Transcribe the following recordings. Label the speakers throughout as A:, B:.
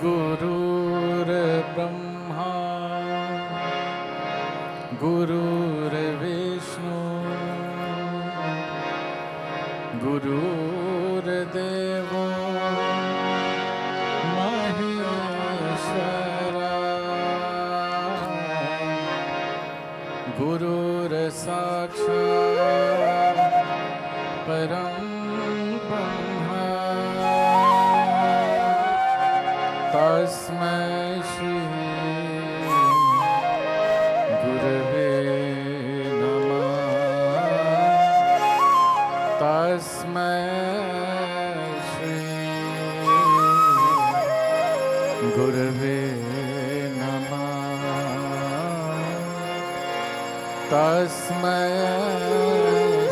A: गुरुर्ब्रह्मा गुरुर्विष्णु गुरुर्देवो महेश्वरा गुरुर्साक्षात् परं ब्रह्म तस्मै श्री गुरवे नमः। तस्मै श्री गुरवे नमः। तस्मै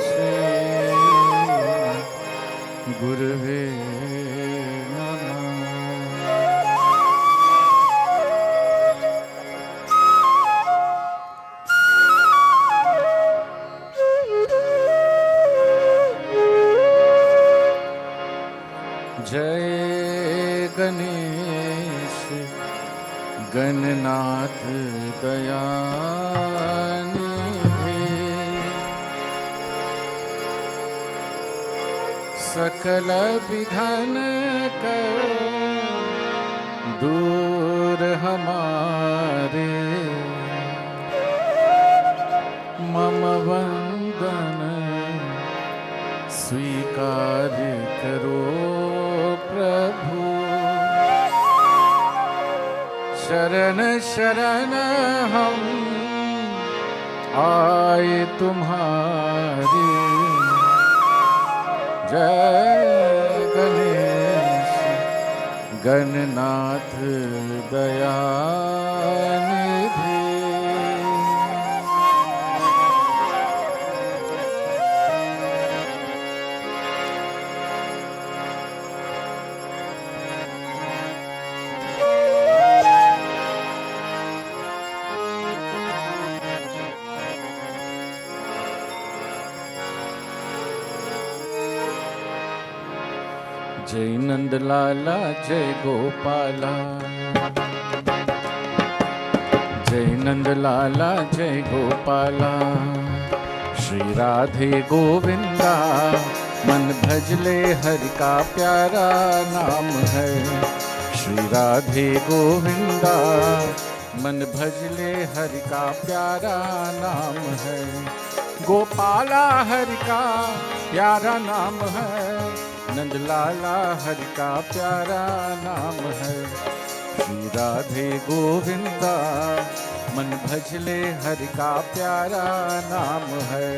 A: श्री गुरवे जय गणेश गणनाथ दयानिधि सकल विघ्न कर दूर हमारे मम वंदन स्वीकार करो प्रभु। शरण शरण हम आए तुम्हारे। जय गणेश गणनाथ दयानिधि। जय नंद लाला जय गोपाला, जय नंद लाला जय गोपाला। श्री राधे गोविंदा मन भजले हरि का प्यारा नाम है। श्री राधे गोविंदा मन भजले हरि का प्यारा नाम है। गोपाला हरि का प्यारा नाम है। नंद लाला हरि का प्यारा नाम है। श्री राधे गोविंदा मन भजले हरि का प्यारा नाम है।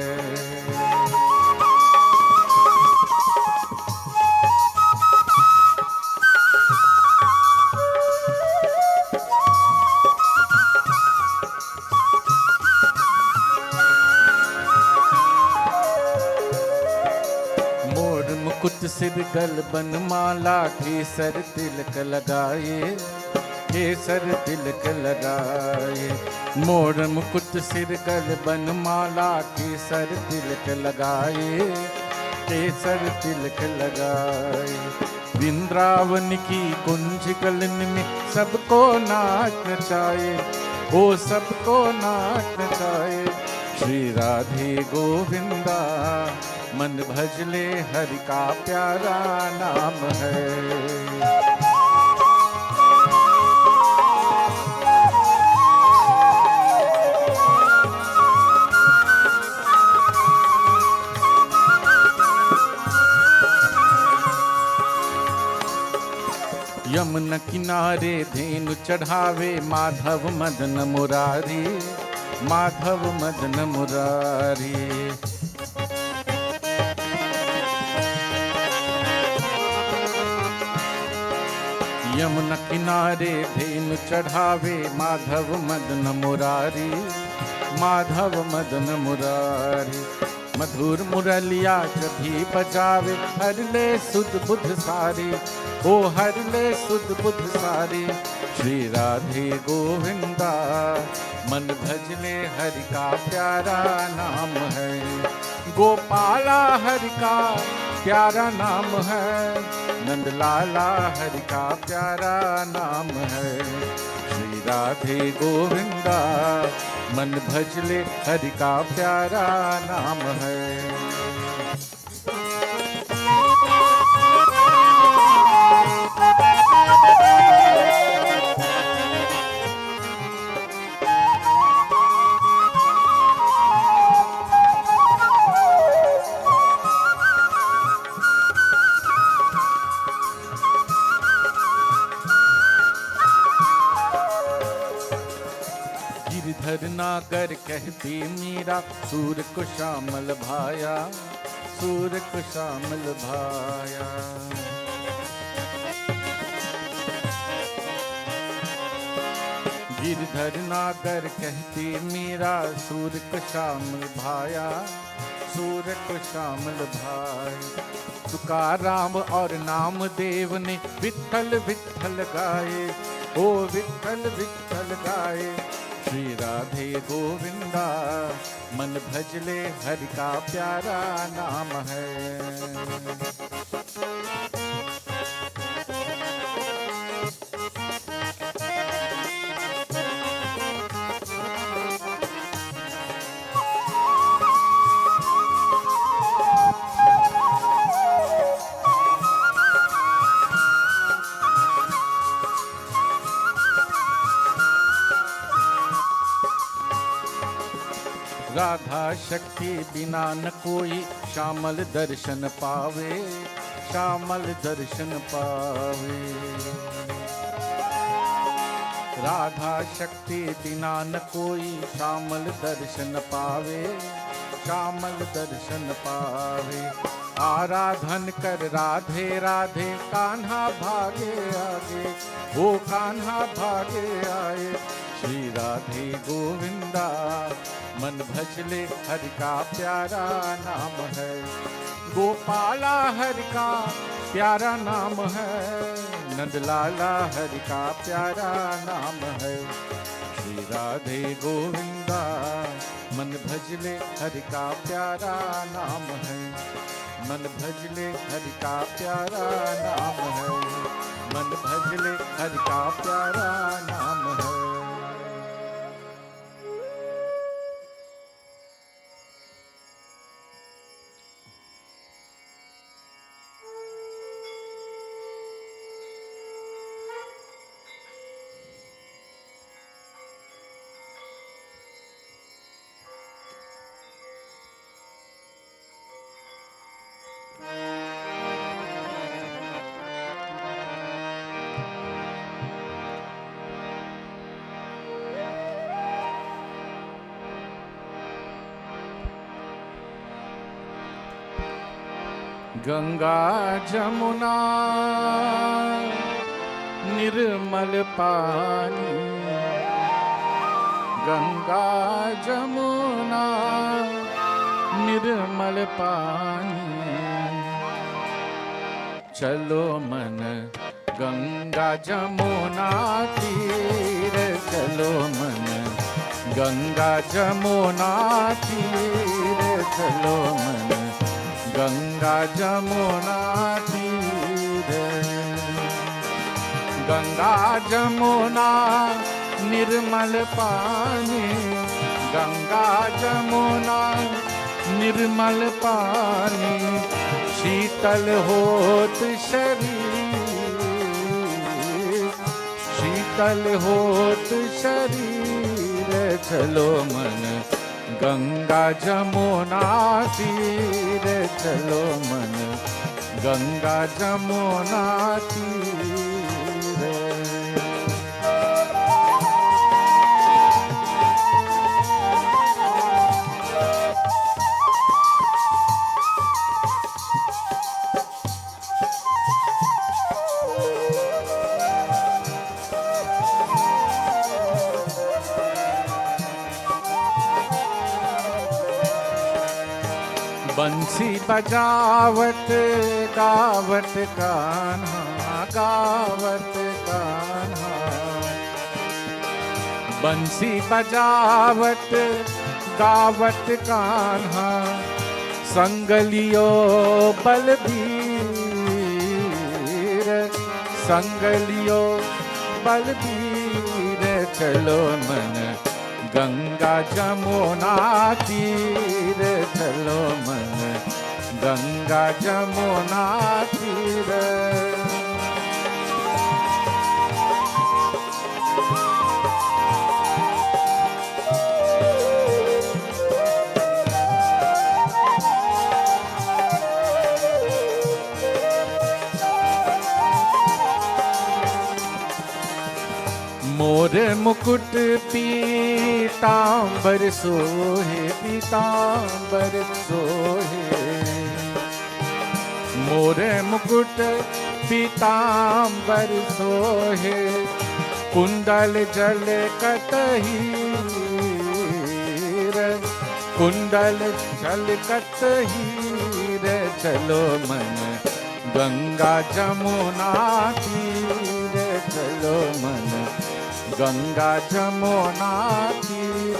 A: मुकुट सिर गलबन माला केसर तिलक लगाए। केसर तिलक लगाए। मोर मुकुट सिर गलबन माला केसर तिलक लगाए। केसर तिलक लगाए। वृंदावन की कुंज कलन में सबको नाच नचाए। वो सबको नाच नचाए। श्री राधे गोविंदा मन भजले हरि का प्यारा नाम है। यमुना किनारे धेनु चढ़ावे माधव मदन मुरारी। माधव मदन मुरारी। यमुना किनारे धेनु चढ़ावे माधव मदन मुरारी। माधव मदन मुरारी। मधुर मुरलिया जभी बजावे हर ले सुध बुध सारी। ओ हर ले सुध बुध सारी। श्री राधे गोविंदा मन भजले हरि का प्यारा नाम है। गोपाला हरि का प्यारा नाम है, नंद लाला हरि का प्यारा नाम है। श्री राधे गोविंदा मन भजले हरि का प्यारा नाम है। गिरधर नागर कहती मीरा, सूर को श्यामल भाया, सूर को श्यामल भाया। गिरधर नागर कहती मीरा, सूर को श्यामल भाया, सूर को श्यामल भाया। तुकाराम और नामदेव ने विठ्ठल विठ्ठल गाए, ओ विठ्ठल विठ्ठल गाए। श्री राधे गोविंदा मन भजले हरि का प्यारा नाम है। राधा शक्ति बिना न कोई श्यामल दर्शन पावे, श्यामल दर्शन पावे। राधा शक्ति बिना न कोई श्यामल दर्शन पावे, श्यामल दर्शन पावे। आराधन कर राधे राधे, कान्हा भागे आगे, वो कान्हा भागे आए। श्री राधे गोविंदा मन भजले हरि का प्यारा नाम है। गोपाला हरि का प्यारा नाम है, नंदलाला हरि का प्यारा नाम है। श्री राधे गोविंदा मन भजले हरि का प्यारा नाम है, मन भजले हरि का प्यारा नाम है, मन भजले हरि का प्यारा नाम है। गंगा जमुना निर्मल पानी, गंगा जमुना निर्मल पानी। चलो मन गंगा जमुना तीर, चलो मन गंगा जमुना तीर, चलो मन गंगा जमुना तीर। गंगा जमुना निर्मल पानी, गंगा जमुना निर्मल पानी। शीतल होत शरीर, शीतल होत शरीर। चलो मन गंगा जमुना तीर, चलो मन गंगा जमुना तीर। बंसी बजावत गावत कान्हा, गावत कान्हा। बंसी बजावत गावत कान्हा, संग लियो बलबीर, संग लियो बलबीर, चलो मन गंगा जमुना तीर, चलो मन गंगा जमुना तीर। मोर मुकुट पीतांबर सोहे, पीतांबर सोहे। मोर मुकुट पीतांबर सोहे, कुंडल जल कतहीर, कुंडल जल कतहीर, चलो मन गंगा जमुना तीर, चलो मन गंगा जमुना तीर।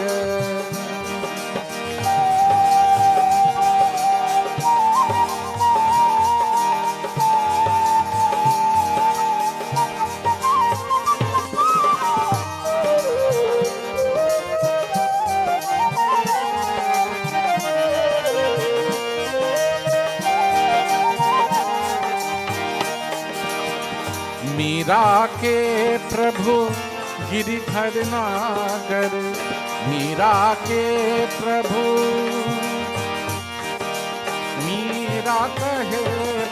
A: मीरा के प्रभु गिरिधर नागर, मीरा के प्रभु, मीरा कहे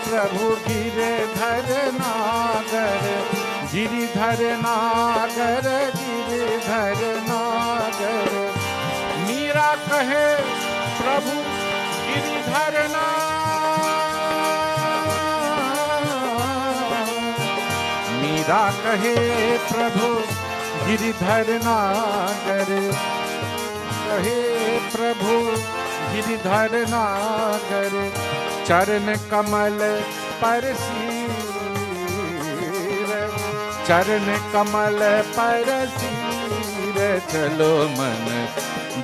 A: प्रभु गिरिधर नागर, गिरिधर नागर, गिरिधर नागर। मीरा कहे प्रभु गिरिधर मीरा कहे प्रभु गिरिधर नागर, कहे प्रभु गिरिधर नागर। चरण कमल पर सिर, चरण कमल पर सिर, चलो मन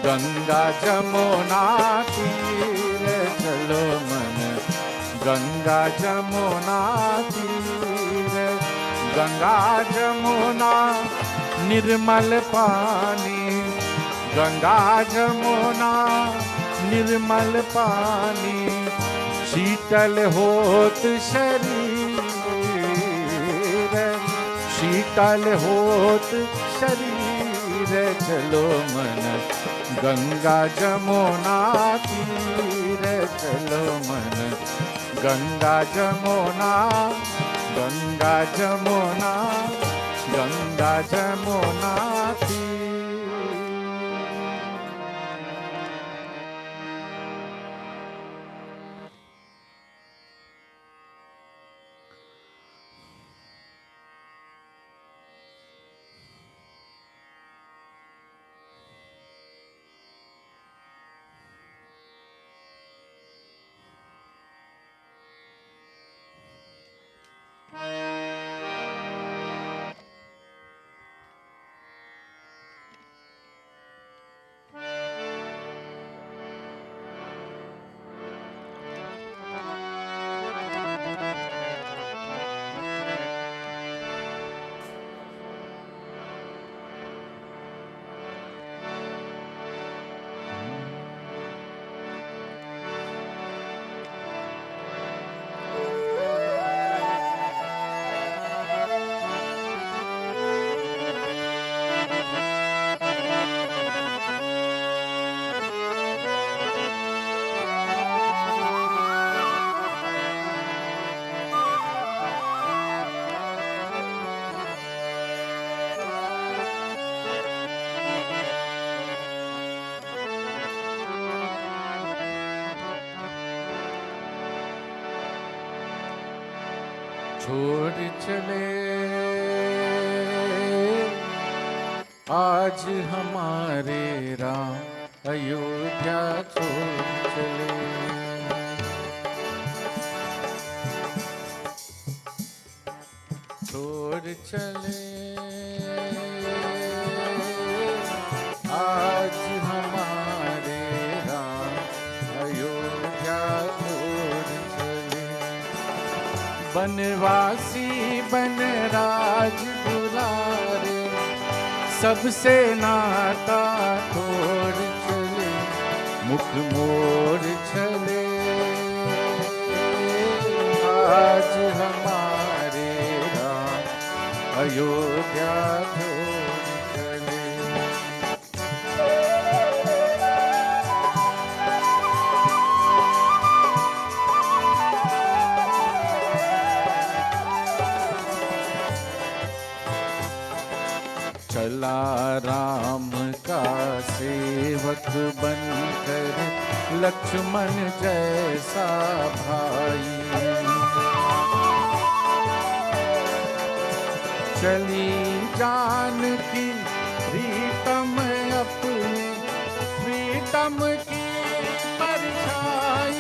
A: गंगा जमुना तीर, चलो मन गंगा जमुना तीर। गंगा जमुना निर्मल पानी, गंगा जमुना निर्मल पानी, शीतल होत शरीर, शीतल होत शरीर, चलो मन गंगा जमुना तीर, चलो मन गंगा जमुना, गंगा जमुना, गंगा जमुना तीर। छोड़ चले आज हमारे राम, अयोध्या छोड़ चले। छोड़ चले आज हमारे राम, अयोध्या बनवासी बनराज दुलारे, सबसे नाता तोड़ चले, मुख मोड़ चले। आज हमारे राम अयोध्या छोड़ चले। चला राम का सेवक बनकर, लक्ष्मण जैसा भाई। चली जानकी प्रीतम अपने, प्रीतम की परछाई।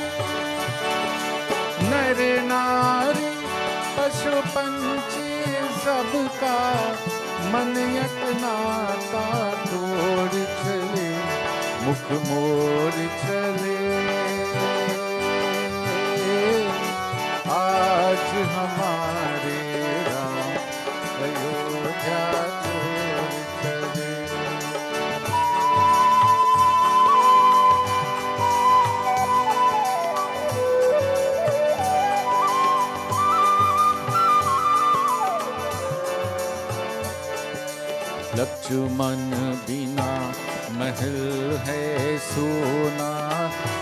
A: नर नारी पशु पंछी सबका, मन यत्नाता तोड़ चले, मुख मोड़ चले। आज हमारे राम अयोध्या छोड़ चले। लक्ष्मण बिना महल है सोना,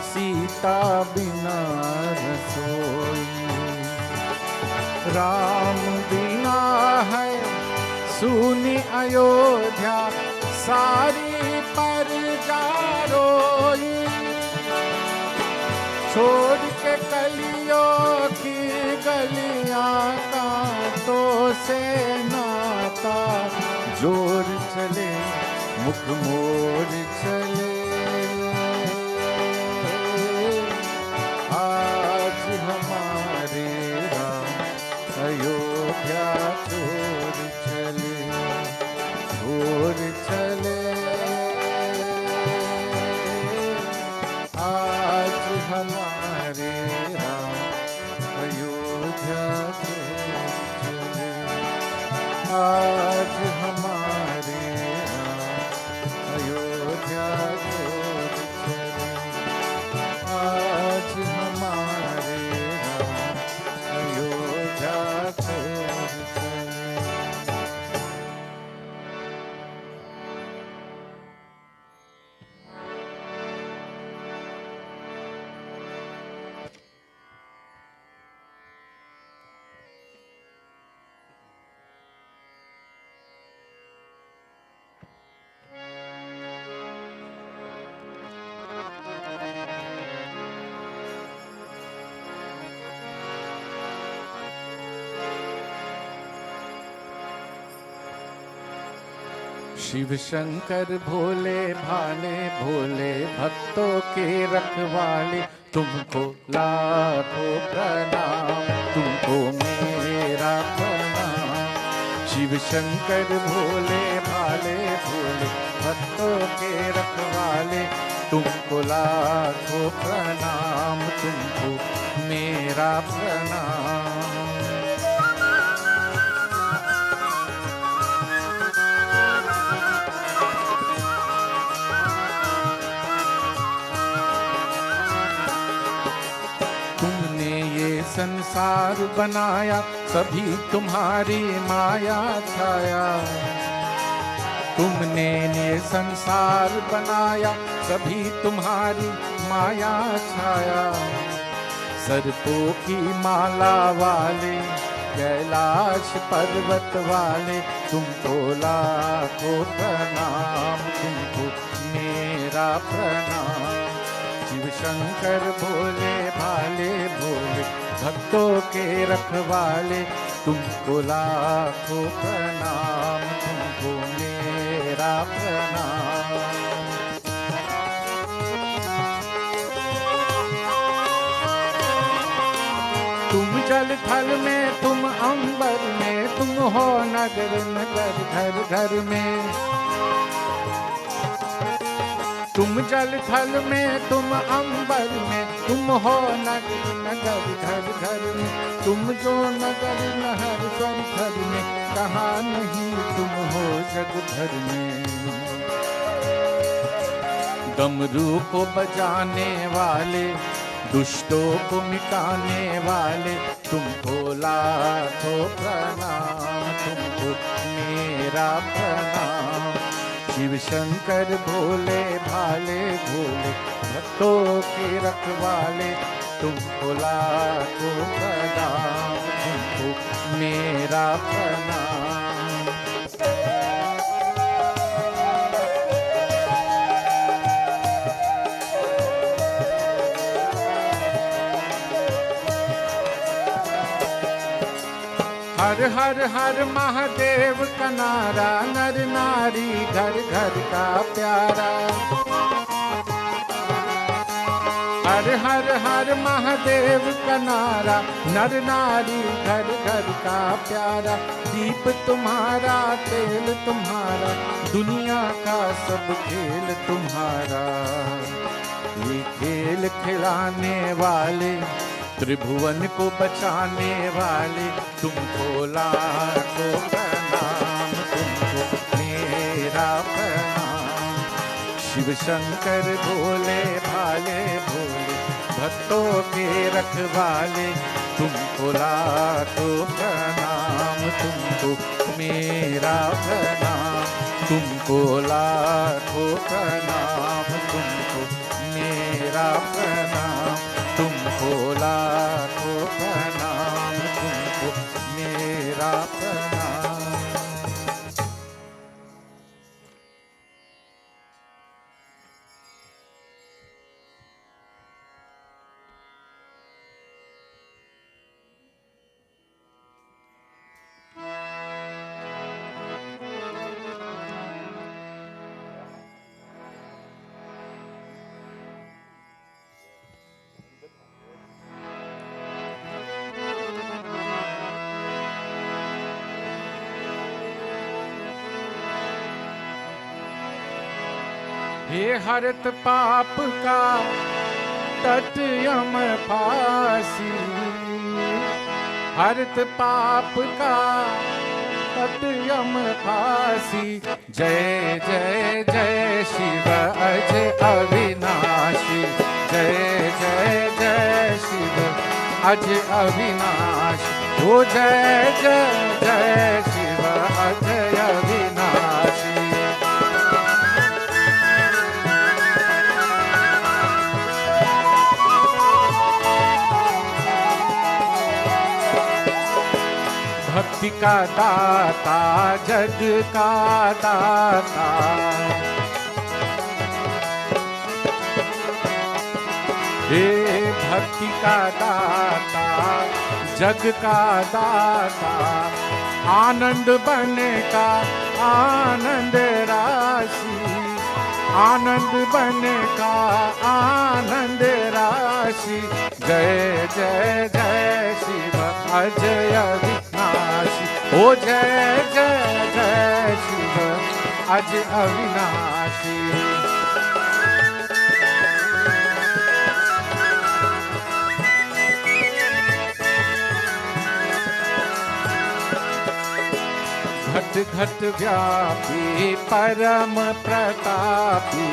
A: सीता बिना रसोई। राम बिना है सुनी अयोध्या, सारी प्रजा रोई। छोड़ के कलियों की गलियां, कांटों से नाता जोड़ चले, मुख मोड़ चले। आज हमारे राम अयोध्या छोड़ चले, छोड़ चले। आज हमारे राम अयोध्या छोड़ चले। आज हमारे राम अयोध्या छोड़ चले। आज हमारे राम अयोध्या छोड़ चले। शिव शंकर भोले भाले, भोले भक्तों के रखवाले, तुमको लाखों प्रणाम, तुमको मेरा प्रणाम। शिव शंकर भोले भाले, भोले भक्तों के रखवाले, तुमको लाखों प्रणाम, तुमको मेरा प्रणाम। संसार बनाया, सभी तुम्हारी माया छाया। तुमने ये संसार बनाया, सभी तुम्हारी माया छाया। सर्पों की माला वाले, कैलाश पर्वत वाले, तुमको लाखों प्रणाम, तुमको मेरा प्रणाम। शिव शंकर भोले भाले, भोले भक्तों के रखवाले, तुमको लाखों प्रणाम, तुमको मेरा प्रणाम। तुम जल थल में, तुम अंबर में, तुम हो नगर नगर घर घर में। तुम तुम जल थल में, तुम अंबर में, तुम हो नगर नगर घर घर में, तुम जो नगर नहर स्वर घर में, कहाँ नहीं तुम हो जग भर में। डमरू को बजाने वाले, दुष्टों को मिटाने वाले, तुमको लाखों प्रणाम, तुमको मेरा प्रणाम। शिव शंकर भोले भाले भोले, भक्तों के रखवाले, तुमको लाखों प्रणाम, तुमको मेरा प्रणाम। हर हर हर महादेव का नारा, नर नारी घर घर का प्यारा। हर हर हर महादेव का नारा, नर नारी घर घर का प्यारा। दीप तुम्हारा, तेल तुम्हारा, दुनिया का सब खेल तुम्हारा। ये खेल खिलाने वाले, त्रिभुवन को बचाने वाले, तुमको लाखों प्रणाम, तुमको मेरा प्रणाम। शिव शंकर भोले भाले भोले, भक्तों के रखवाले, तुमको लाखों प्रणाम, तुमको मेरा प्रणाम। तुमको लाखों प्रणाम, तुमको मेरा प्रणाम। तुमको लाखों प्रणाम, तुमको मेरा प्रणाम। हे हरत पाप का तट यम फांसी, हरत पाप का तट यम फांसी। जय जय जय शिव अजय अविनाशी, जय जय जय शिव अजय अविनाशी। ओ जय जय जय शिव अजय अविनाशी। भक्ति का दाता, जग का दाता, हे भक्ति का दाता, जग का दाता। आनंद बने का आनंद राशि, आनंद बने का आनंद राशि। जय जय जय शिव अजय अविनाशी। ओ जय जय जय शिव अजय अविनाशी। घट घट व्यापी परम प्रतापी,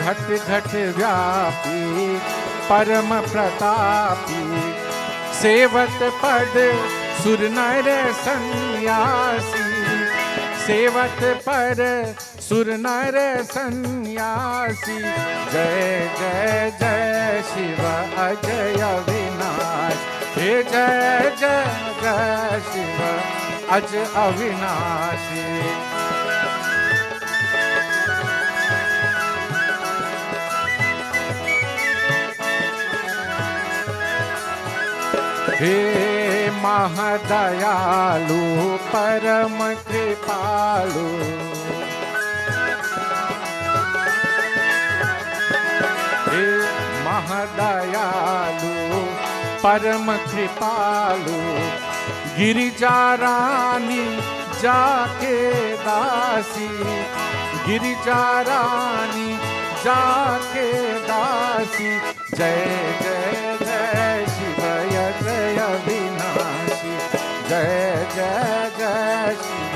A: घट घट व्यापी परम प्रतापी। सेवत पद सुर नर सन्यासी, सेवत पद सुर नर सन्यासी। जय जय जय शिव अजय अविनाश। हे जय जय जय शिव अजय अविनाशी। हे महादयालु परम कृपालु, हे महादयालु परम कृपालु। गिरिजा रानी जाके दासी, गिरिजा रानी जाके दासी। जय जय जय शिव जय अविनाशी, जय जय जय शिव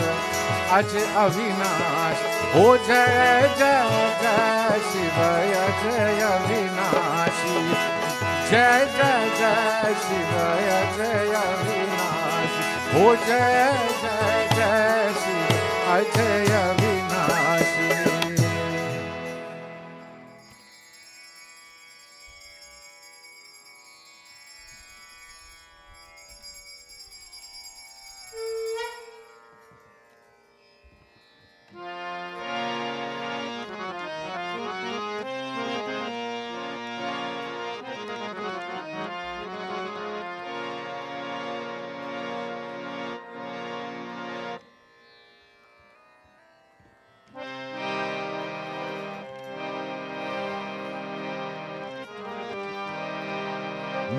A: अज अविनाश। हो जय जय जय शिव जय अविनाशी, जय जय जय शिव जय अविनाशी। हो जय जय जय शिव अजय अविनाशी।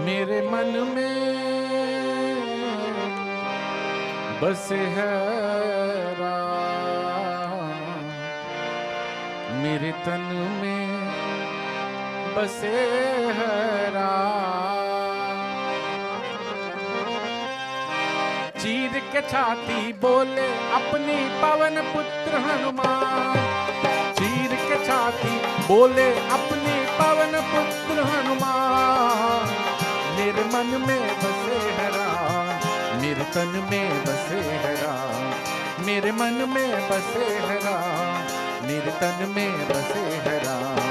A: मेरे मन में बसे है राम, मेरे तन में बसे है राम। चीर के छाती बोले अपनी पवन पुत्र हनुमान, चीर के छाती बोले अपनी पवन पुत्र हनुमान। मेरे मन में बसे है राम, मेरे तन में बसे है राम। मेरे मन में बसे है राम, मेरे तन में बसे है राम।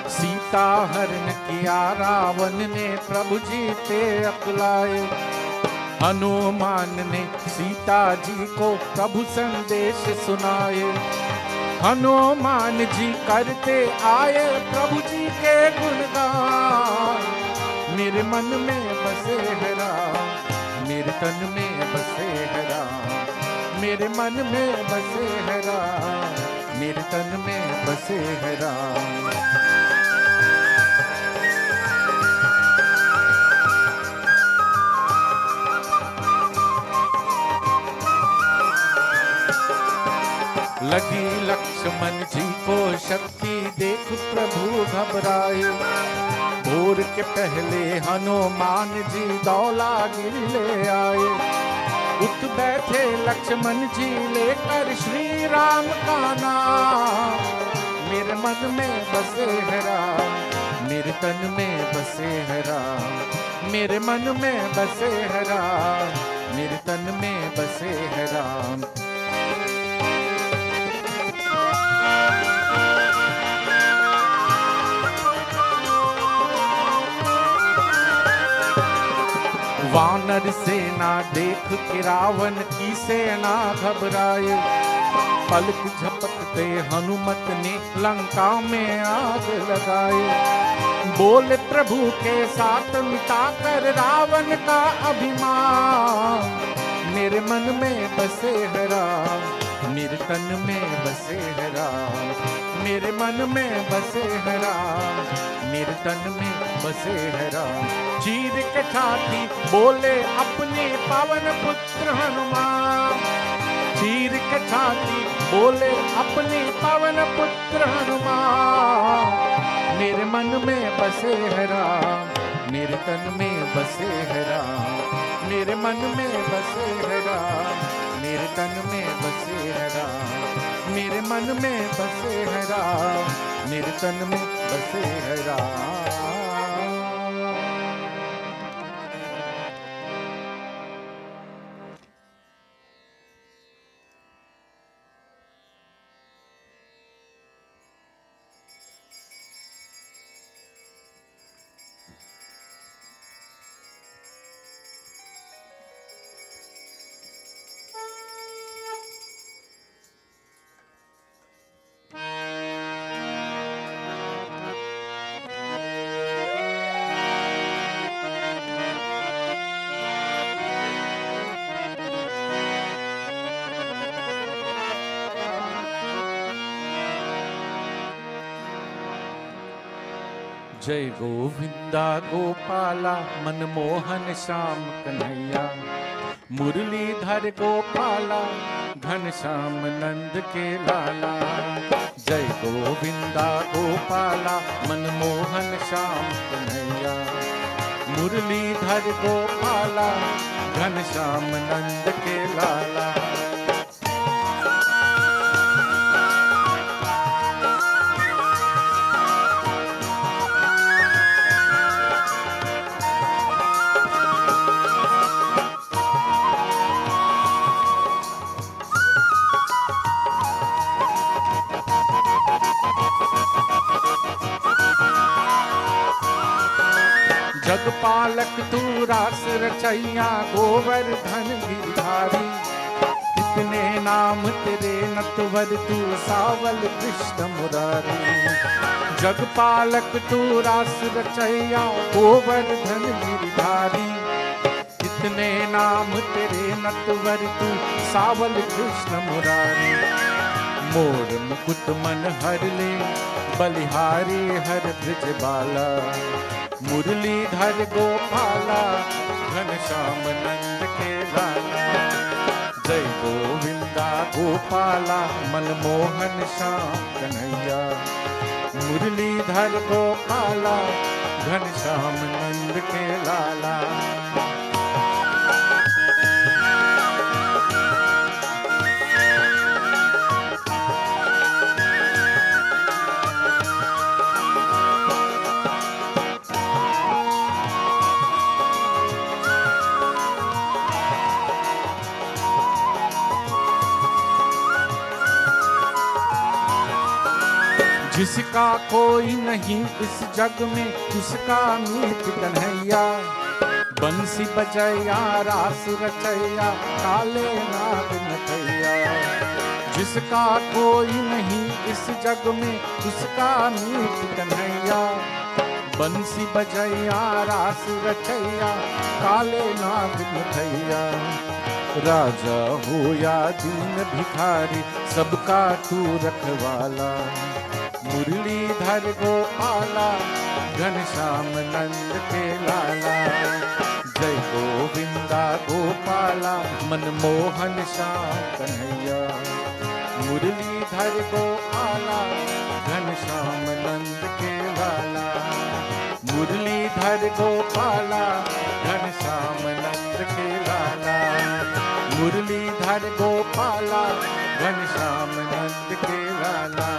A: सीता हरण किया रावण ने, प्रभु जी ते अकुलाए। हनुमान ने सीता जी को प्रभु संदेश सुनाए। हनुमान जी करते आए प्रभु जी के गुणगान। मेरे मन में बसे है राम, मेरे तन में बसे है राम। मेरे मन में बसे है राम, मेरे तन में बसे है राम। लगी लक्ष्मण जी को शक्ति देख प्रभु घबराए। भोर के पहले हनुमान जी दौला गिर ले आए। उठ बैठे लक्ष्मण जी लेकर श्री राम का नाम। मेरे मन में बसे है राम, मेरे तन में बसे है राम। मेरे मन में बसे है राम, मेरे तन में बसे है राम। वानर सेना देख के रावण की सेना घबराए। पलक झपकते हनुमत ने लंका में आग लगाए। बोले प्रभु के साथ मिटाकर रावण का अभिमान। मेरे मन में बसे है राम, मेरे तन में बसे है राम। मेरे मन में बसे है राम, मेरे तन में बसे है राम। चीर के छाती बोले अपने पावन पुत्र हनुमान। चीर के छाती बोले अपने पावन पुत्र हनुमान। मेरे मन में बसे है राम, मेरे तन में बसे है राम। मेरे मन में बसे है राम, मेरे तन में बसे है राम। मेरे मन में बसे है राम, मेरे तन में बसे है राम। जय गोविंदा गोपाला मनमोहन श्याम कन्हैया, मुरलीधर गोपाला घनश्याम नंद के लाला। जय गोविंदा गोपाला मनमोहन श्याम कन्हैया, मुरलीधर गोपाला घनश्याम नंद के लाला। जगपालक तू रास रचैया गोवर्धन गिरधारी, कितने नाम तेरे नटवर तू सावल कृष्ण मुरारी। जगपालक तू रास रचैया गोवर्धन गिरधारी, कितने नाम तेरे नटवर तू सावल कृष्ण मुरारी। मोर मुकुट मन हर ले बलिहारी हर ब्रज बाला, मुरलीधर गोपाला घनश्याम नंद के लाला। जय गोविंदा गोपाला मनमोहन श्याम कन्हैया, मुरलीधर गोपाला घनश्याम नंद के लाला। जिसका कोई नहीं इस जग में उसका मीत कन्हैया, बंसी बजैया रास रचैया काले नाग नथैया। जिसका कोई नहीं इस जग में उसका मीत कन्हैया, बंसी बजैया रास रचैया काले नाग नथैया। राजा हो या दीन भिखारी सबका तू रखवाला, मुरलीधर गोपाला घनश्याम नंद के लाला। जय गोविंदा गोपाला मनमोहन श्याम कन्हैया, मुरलीधर गोपाला घनश्याम नंद के लाला। मुरलीधर गोपाला घनश्याम नंद के लाला, मुरलीधर गोपाला घनश्याम नंद के लाला।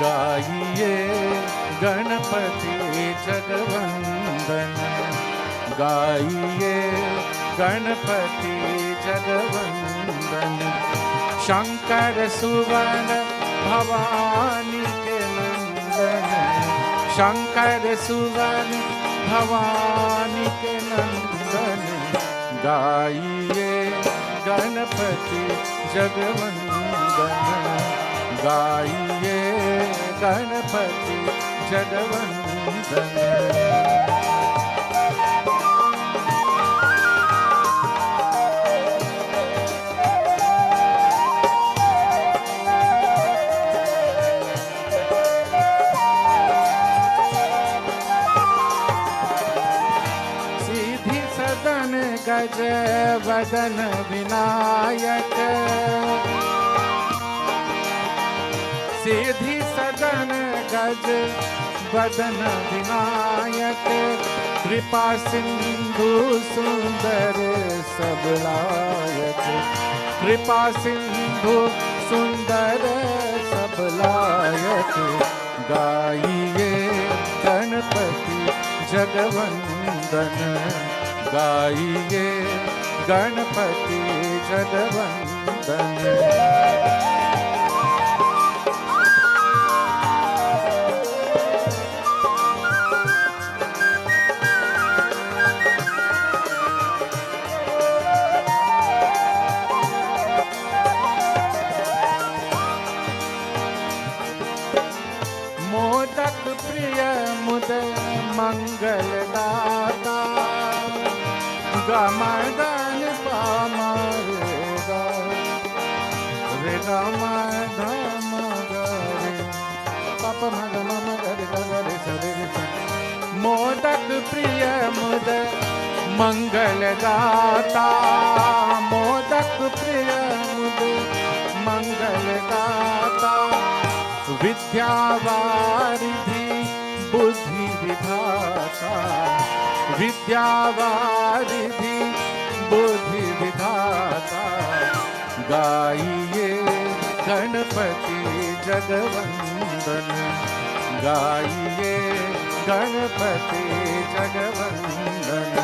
A: गाइए गणपति जगवंदन, गाइए गणपति जगवंदन। शंकर सुवन भवानी के नंदन, शंकर सुवन भवानी के नंदन। गाइए गणपति जगवंदन, गाइए गणपति जगवंदन। सीधी सदन गज वदन विनायक, सीधी सदन गज वदन विनायक। कृपा सिंधु सुंदर सबलायक, कृपा सिंधु सुंदर सबलायक, गाइए गणपति जगवंदन, गाइए गणपति जगवंदन। मोदक प्रिय मुद मंगल दाता, गमदन पामरेगा रे गमधम गरे पाप मगम गरे गरे सरे रे। मोदक प्रिय मुद मंगल दाता, मोदक प्रिय मुद मंगल दाता, विद्यावारिधि बुद्धि विधाता, विद्यावारिधि बुद्धि विधाता, गाइए गणपति जगवंदन, गाइए गणपति जगवंदन।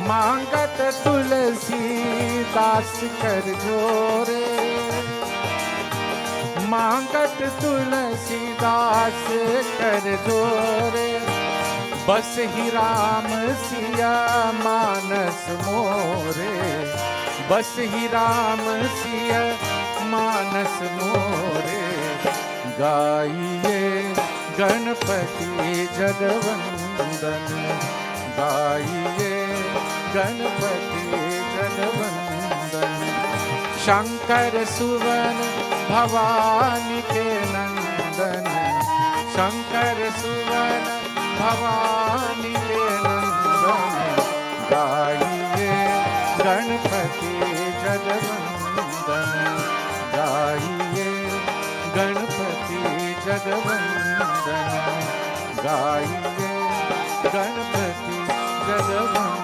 A: मांगत तुलसी दास कर जोरे, मांगत तुलसी दास कर जोरे, बस ही राम सिया मानस मोरे, बस ही राम सिया मानस मोरे, गाइए गणपति जगवंदन, गाइए गणपति जगवंदन। शंकर सुवन भवानी के नंदन, शंकर सुवन भवानी के नंदन, गाइए गणपति जगवंदन, गाइए गणपति जगवंदन, गाइए गणपति जगवंदन।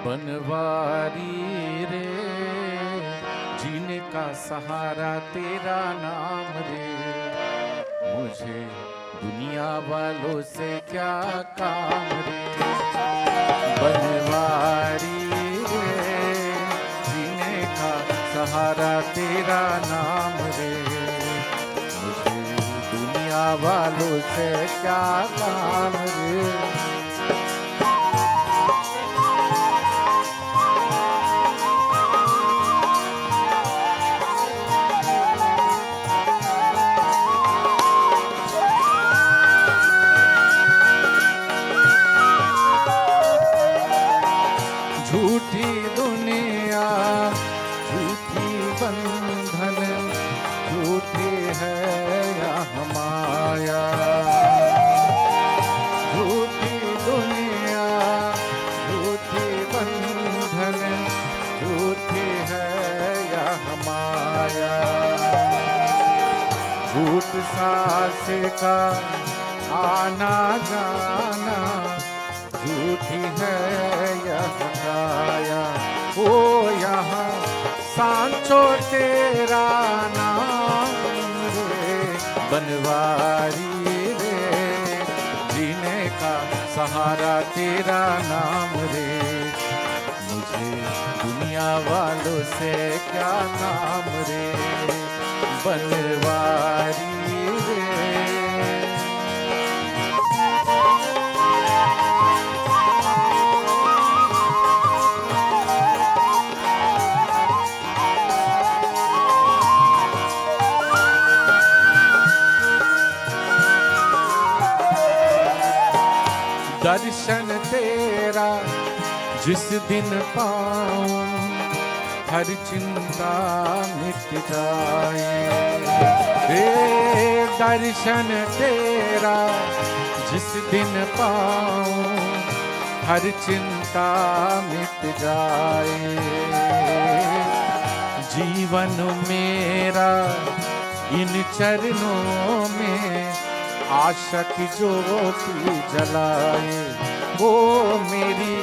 A: बनवारी रे जिनका सहारा तेरा नाम रे, मुझे दुनिया वालों से क्या काम रे। बनवारी रे जिनका सहारा तेरा नाम रे, मुझे दुनिया वालों से क्या काम रे। झूठी दुनिया झूठी बंधन, झूठी है यह माया, झूठी दुनिया झूठी बंधन, झूठी है यह माया। झूठ सास का आना जाना, झूठी है यह काया। ओ यहाँ सांचो तेरा नाम रे, बनवारी रे जीने का सहारा तेरा नाम रे, मुझे दुनिया वालों से क्या नाम रे। बनवारी रे दर्शन तेरा जिस दिन पाऊं हर चिंता मिट जाए। हे दर्शन तेरा जिस दिन पाऊं हर चिंता मिट जाए। जीवन मेरा इन चरणों में आशा की ज्योति जलाए। वो मेरी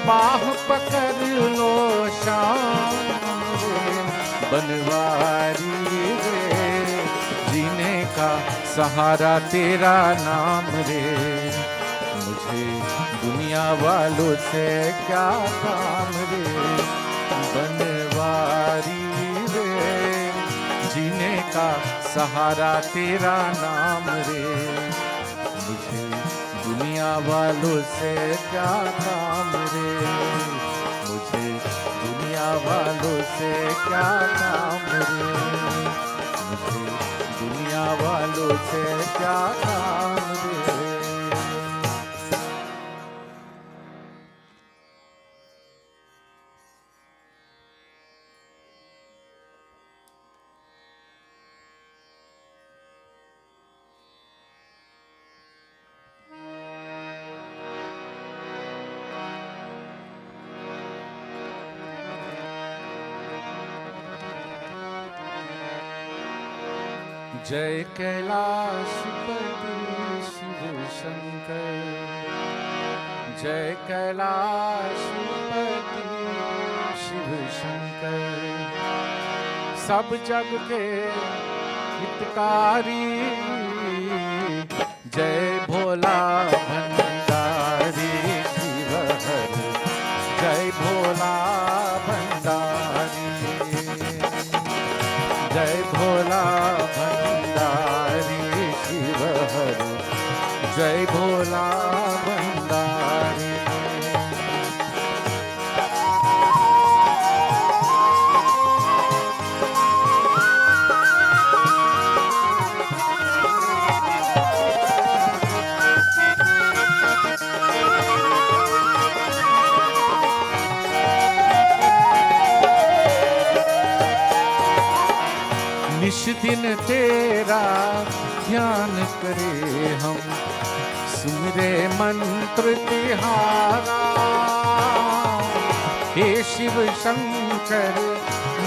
A: बाह पकड़ लो शाम रे बनवारी रे, जीने का सहारा तेरा नाम रे। मुझे दुनिया वालों से क्या काम रे बनवारी रे, जीने का सहारा तेरा नाम रे। मुझे दुनिया वालों से क्या काम रे, मुझे दुनिया वालों से क्या काम रे, मुझे दुनिया वालों से क्या काम रे। जय कैलाशपति शिव शंकर, जय कैलाशपति शिव शंकर। सब जग के हितकारी जय भोला भंडारी शिव हर, जय भोला भंडारी, जय भोला भंडारी शिव हर, जय भोला भंडारी। निश दिन तेरा ध्यान करे हम, सुमरे मंत्र तिहारा। हे शिव शंकर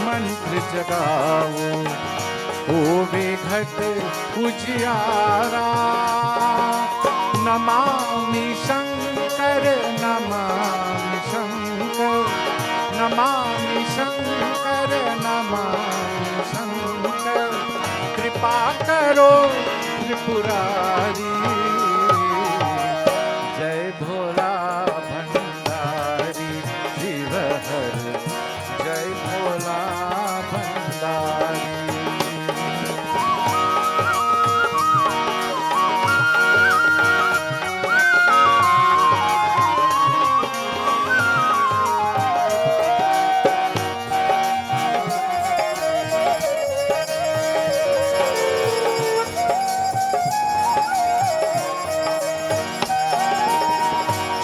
A: मंत्र जगाओ, होवे घट उजियारा। नमामि शंकर नमामि शंकर, नमामि शंकर नमामि शंकर। कृपा करो त्रिपुरारी, जय भोला भंडारी शिव हर, जय भोला भंडारी।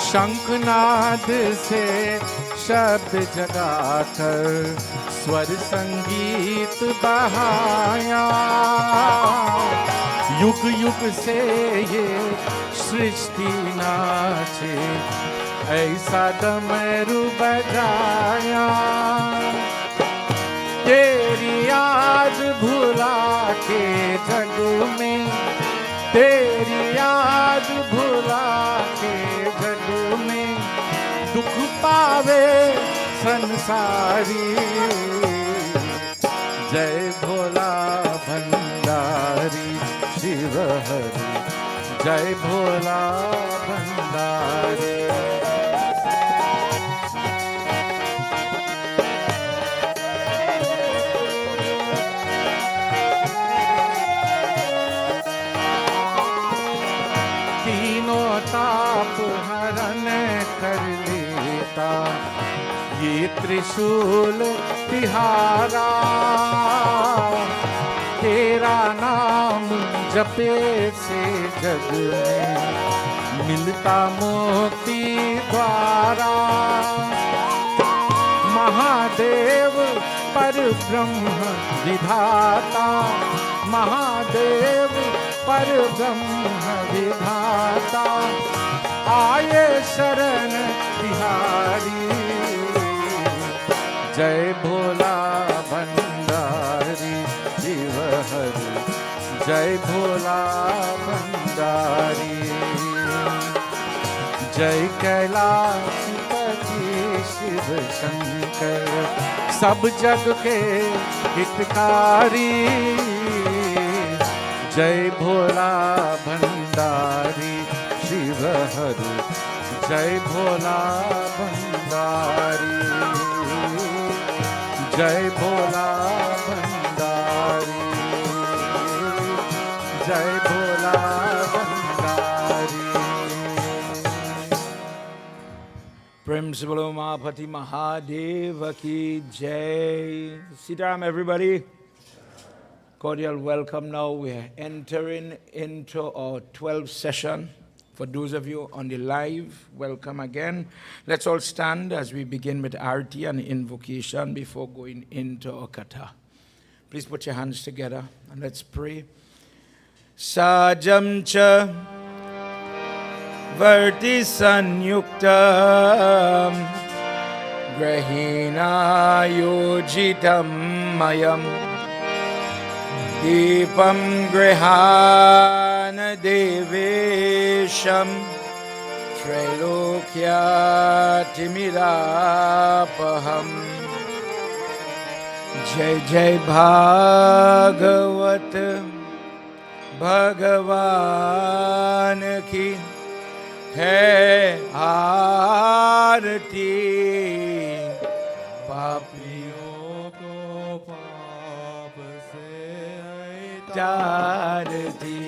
A: शंखनाद से शब्द जगाकर स्वर संगीत बहाया। युग युग से ये सृष्टि नाचे, ऐसा डमरू बजाया। तेरी याद भुला के जग में, तेरी याद भुला के जग में दुख पावे संसारी। जय भोला भंडारी शिव हरि, जय भोला भंडारी। ताप हरण कर लेता ये त्रिशूल तिहारा। तेरा नाम जपे से जग में मिलता मुक्ति द्वारा। महादेव पर ब्रह्म विधाता, महादेव पर ब्रह्म विधाता, आए शरण बिहारी। जय भोला भंडारी जीव हरि, जय भोला भंडारी। जय कैलाशपति शिव शंकर, सब जग के हितकारी। जय भोला भंडारी शिव हरि, जय भोला भंडारी, जय भोला भंडारी, जय भोला भंडारी।
B: प्रेम से बोलो महापति महादेव की जय। Sitaram everybody. Cordial welcome. Now we are entering into our 12th session. For those of you on the live, welcome again. Let's all stand as we begin with Arti and invocation before going into our Katha. Please put your hands together and let's pray. Sajam cha Varti sanyuktam Grahina yojitam mayam Deepam grihana devesham Trilokyatimirapaham. Jai Jai Bhagwat Bhagwan ki hai aarti, papiyon ko paap se taarti.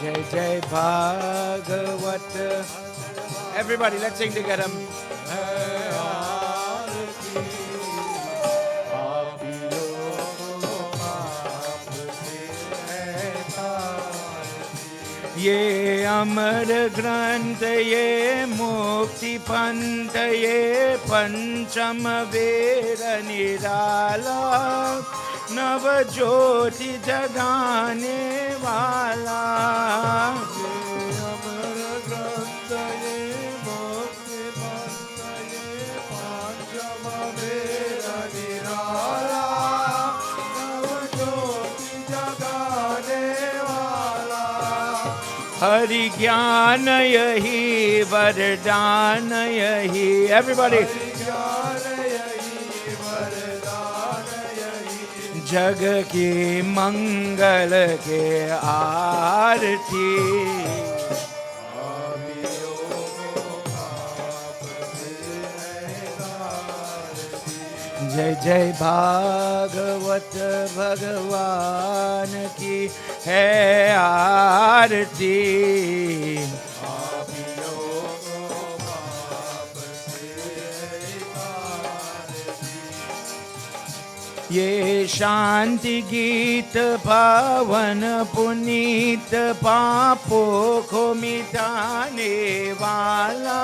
B: Jai Jai Bhagwat. Everybody, let's sing together. ये अमर ग्रंथ ये मुक्ति पंथ ये पंचम वेद निराला नव ज्योति जगाने वाला। ये अमर ग्रंथ ये मुक्ति पंथ ये पंचम वेद निराला नव ज्योति जगाने वाला। हरि ज्ञान यही वरदान यही। Everybody. जग की मंगल के आरती। जय जय भागवत भगवान की है आरती। ये शांति गीत पावन पुनीत पापों को मिटाने वाला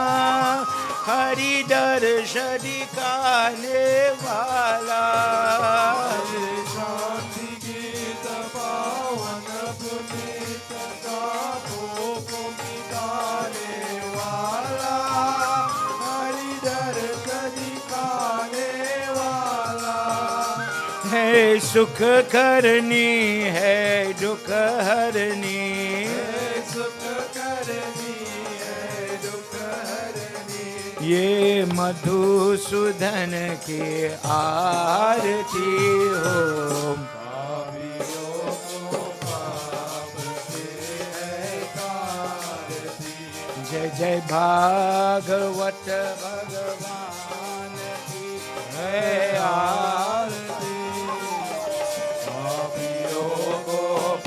B: हरि दर्श दिखाने वाला। शांति गीत पावन पुनीत पापों को मिटाने वाला हरि दर्श दिखाने वाला। है सुख करनी है दुख हरनी, सुख करनी है दुख हरनी। ये मधुसूदन की आरती हो। पापियों को पाप से है तारती। जय जय भागवत भगवान की है आरती।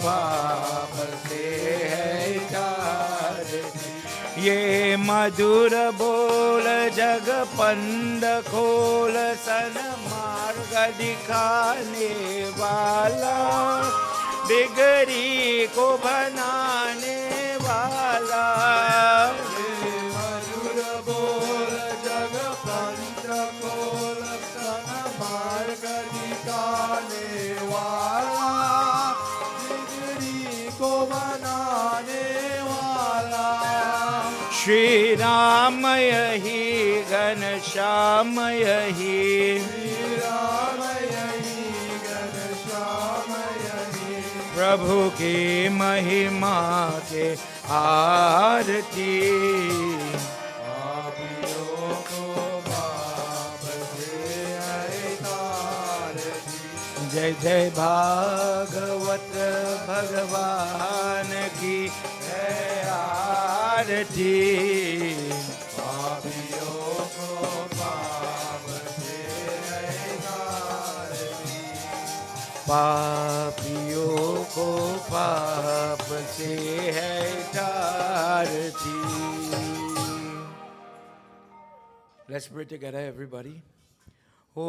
B: पाप से है तारती। ये मधुर बोल जग पंड खोल सन मार्ग दिखाने वाला बिगड़ी को बनाने वाला। Shri Ramaya hi Ganashamaya hi Prabhu ki mahima ke aarti जय जय भागवत भगवान की जय आरती पापियों को पाप से है तारती पापियों को पाप से है तारती Let's pray together, everybody. Om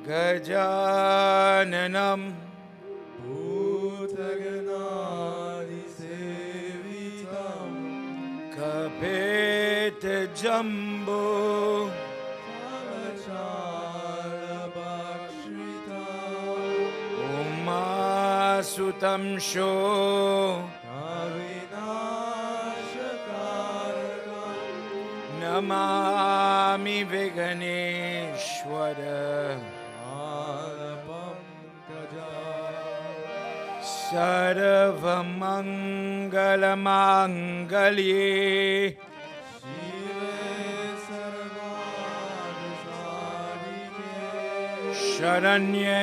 B: Gajananam Bhutaganaadisevitam Kapeta Jumbo Savacharabhakshrita Umasutam Sho Namami Viganeshwara Sarvamangalamangaliye Sharanye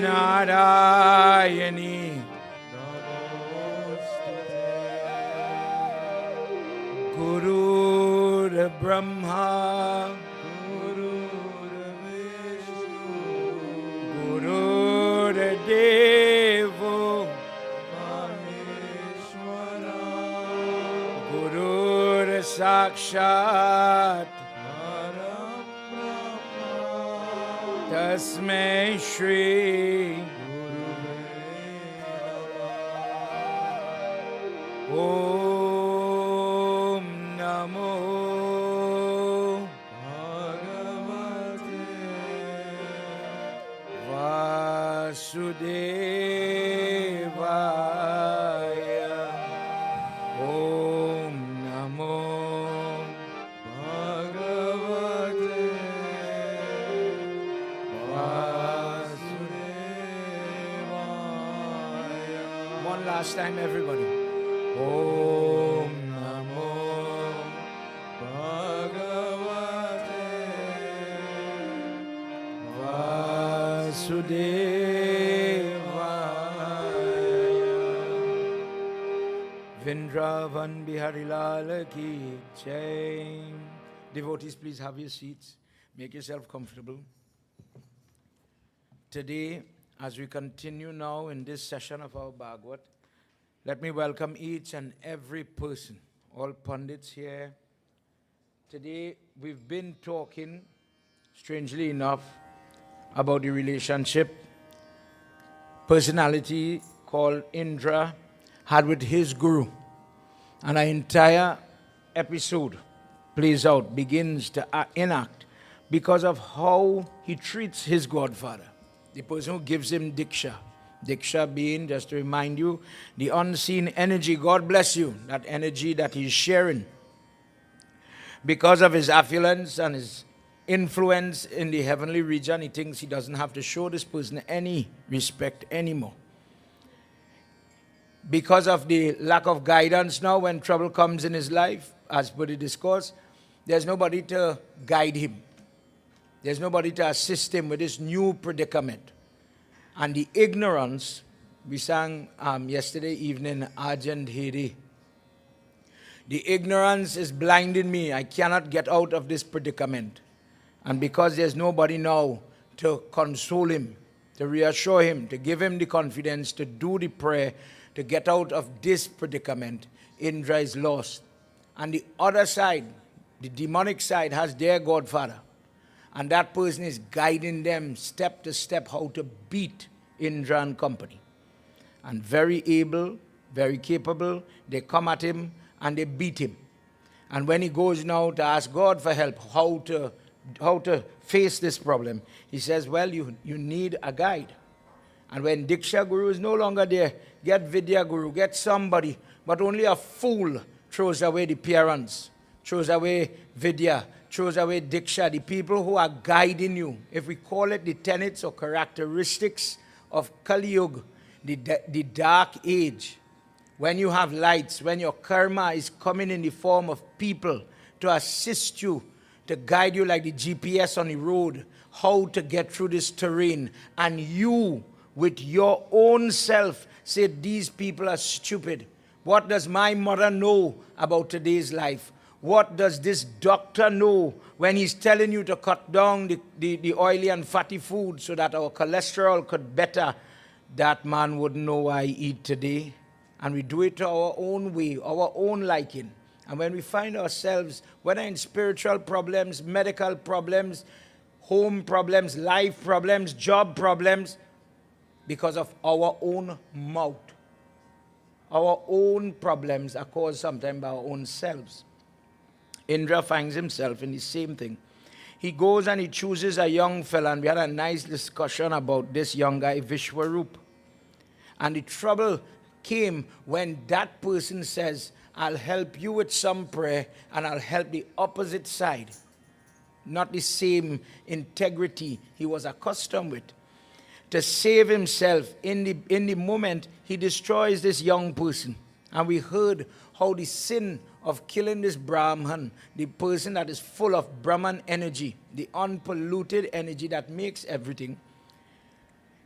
B: Narayani Guru Brahma Guru Vishnu Guru Devo Maheshwara Guru Sakshat Tasmai Shri Om Namo Bhagavate Vasudevaya Om Namo Bhagavate Vasudevaya One last time, everybody. Om Namo Bhagavate Vasudevaya Vrindavan Bihari Lal ki jai. Devotees, please have your seats. Make yourself comfortable. Today, as we continue now in this session of our Bhagwat, let me welcome each and every person, all pundits here. Today, we've been talking, strangely enough, about the relationship personality called Indra had with his guru. And an entire episode plays out, begins to enact because of how he treats his godfather, the person who gives him Diksha. Diksha being, just to remind you, the unseen energy, God bless you, that energy that he's sharing. Because of his affluence and his influence in the heavenly region, he thinks he doesn't have to show this person any respect anymore. Because of the lack of guidance now, when trouble comes in his life, as per the discourse, there's nobody to guide him. There's nobody to assist him with this new predicament. And the ignorance, we sang yesterday evening, Arjant Hiri. The ignorance is blinding me. I cannot get out of this predicament. And because there's nobody now to console him, to reassure him, to give him the confidence, to do the prayer, to get out of this predicament, Indra is lost. And the other side, the demonic side, has their godfather. And that person is guiding them step to step how to beat Indra and company. And very able, very capable, they come at him and they beat him. And when he goes now to ask God for help, how to face this problem. He says, well, you need a guide. And when Diksha Guru is no longer there, get Vidya Guru, get somebody. But only a fool throws away the parents, throws away Vidya, throws away Diksha, the people who are guiding you. If we call it the tenets or characteristics of Kali Yuga, the dark age, when you have lights, when your karma is coming in the form of people to assist you, to guide you like the GPS on the road, how to get through this terrain, and you, with your own self, say, these people are stupid. What does my mother know about today's life? What does this doctor know when he's telling you to cut down the oily and fatty food so that our cholesterol could better? That man wouldn't know why I eat today. And we do it to our own way, our own liking. And when we find ourselves, whether in spiritual problems, medical problems, home problems, life problems, job problems, because of our own mouth. Our own problems are caused sometimes by our own selves. Indra finds himself in the same thing. He goes and he chooses a young fella, and we had a nice discussion about this young guy, Vishwarup. And the trouble came when that person says, I'll help you with some prayer, and I'll help the opposite side. Not the same integrity he was accustomed with. To save himself, in the moment, he destroys this young person. And we heard how the sin of killing this Brahman, the person that is full of Brahman energy, the unpolluted energy that makes everything,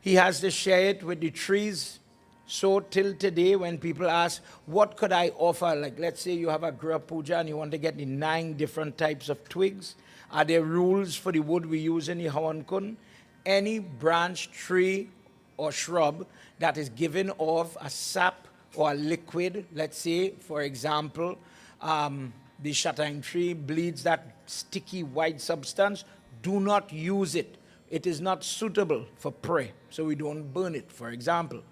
B: he has to share it with the trees. So till today, when people ask, what could I offer? Like, let's say you have a Grah Puja and you want to get the 9 different types of twigs. Are there rules for the wood we use in the Hawan Kun? Any branch, tree, or shrub that is given off a sap or a liquid, let's say, for example, the shatang tree bleeds that sticky white substance, do not use it. It is not suitable for prayer, so we don't burn it, for example.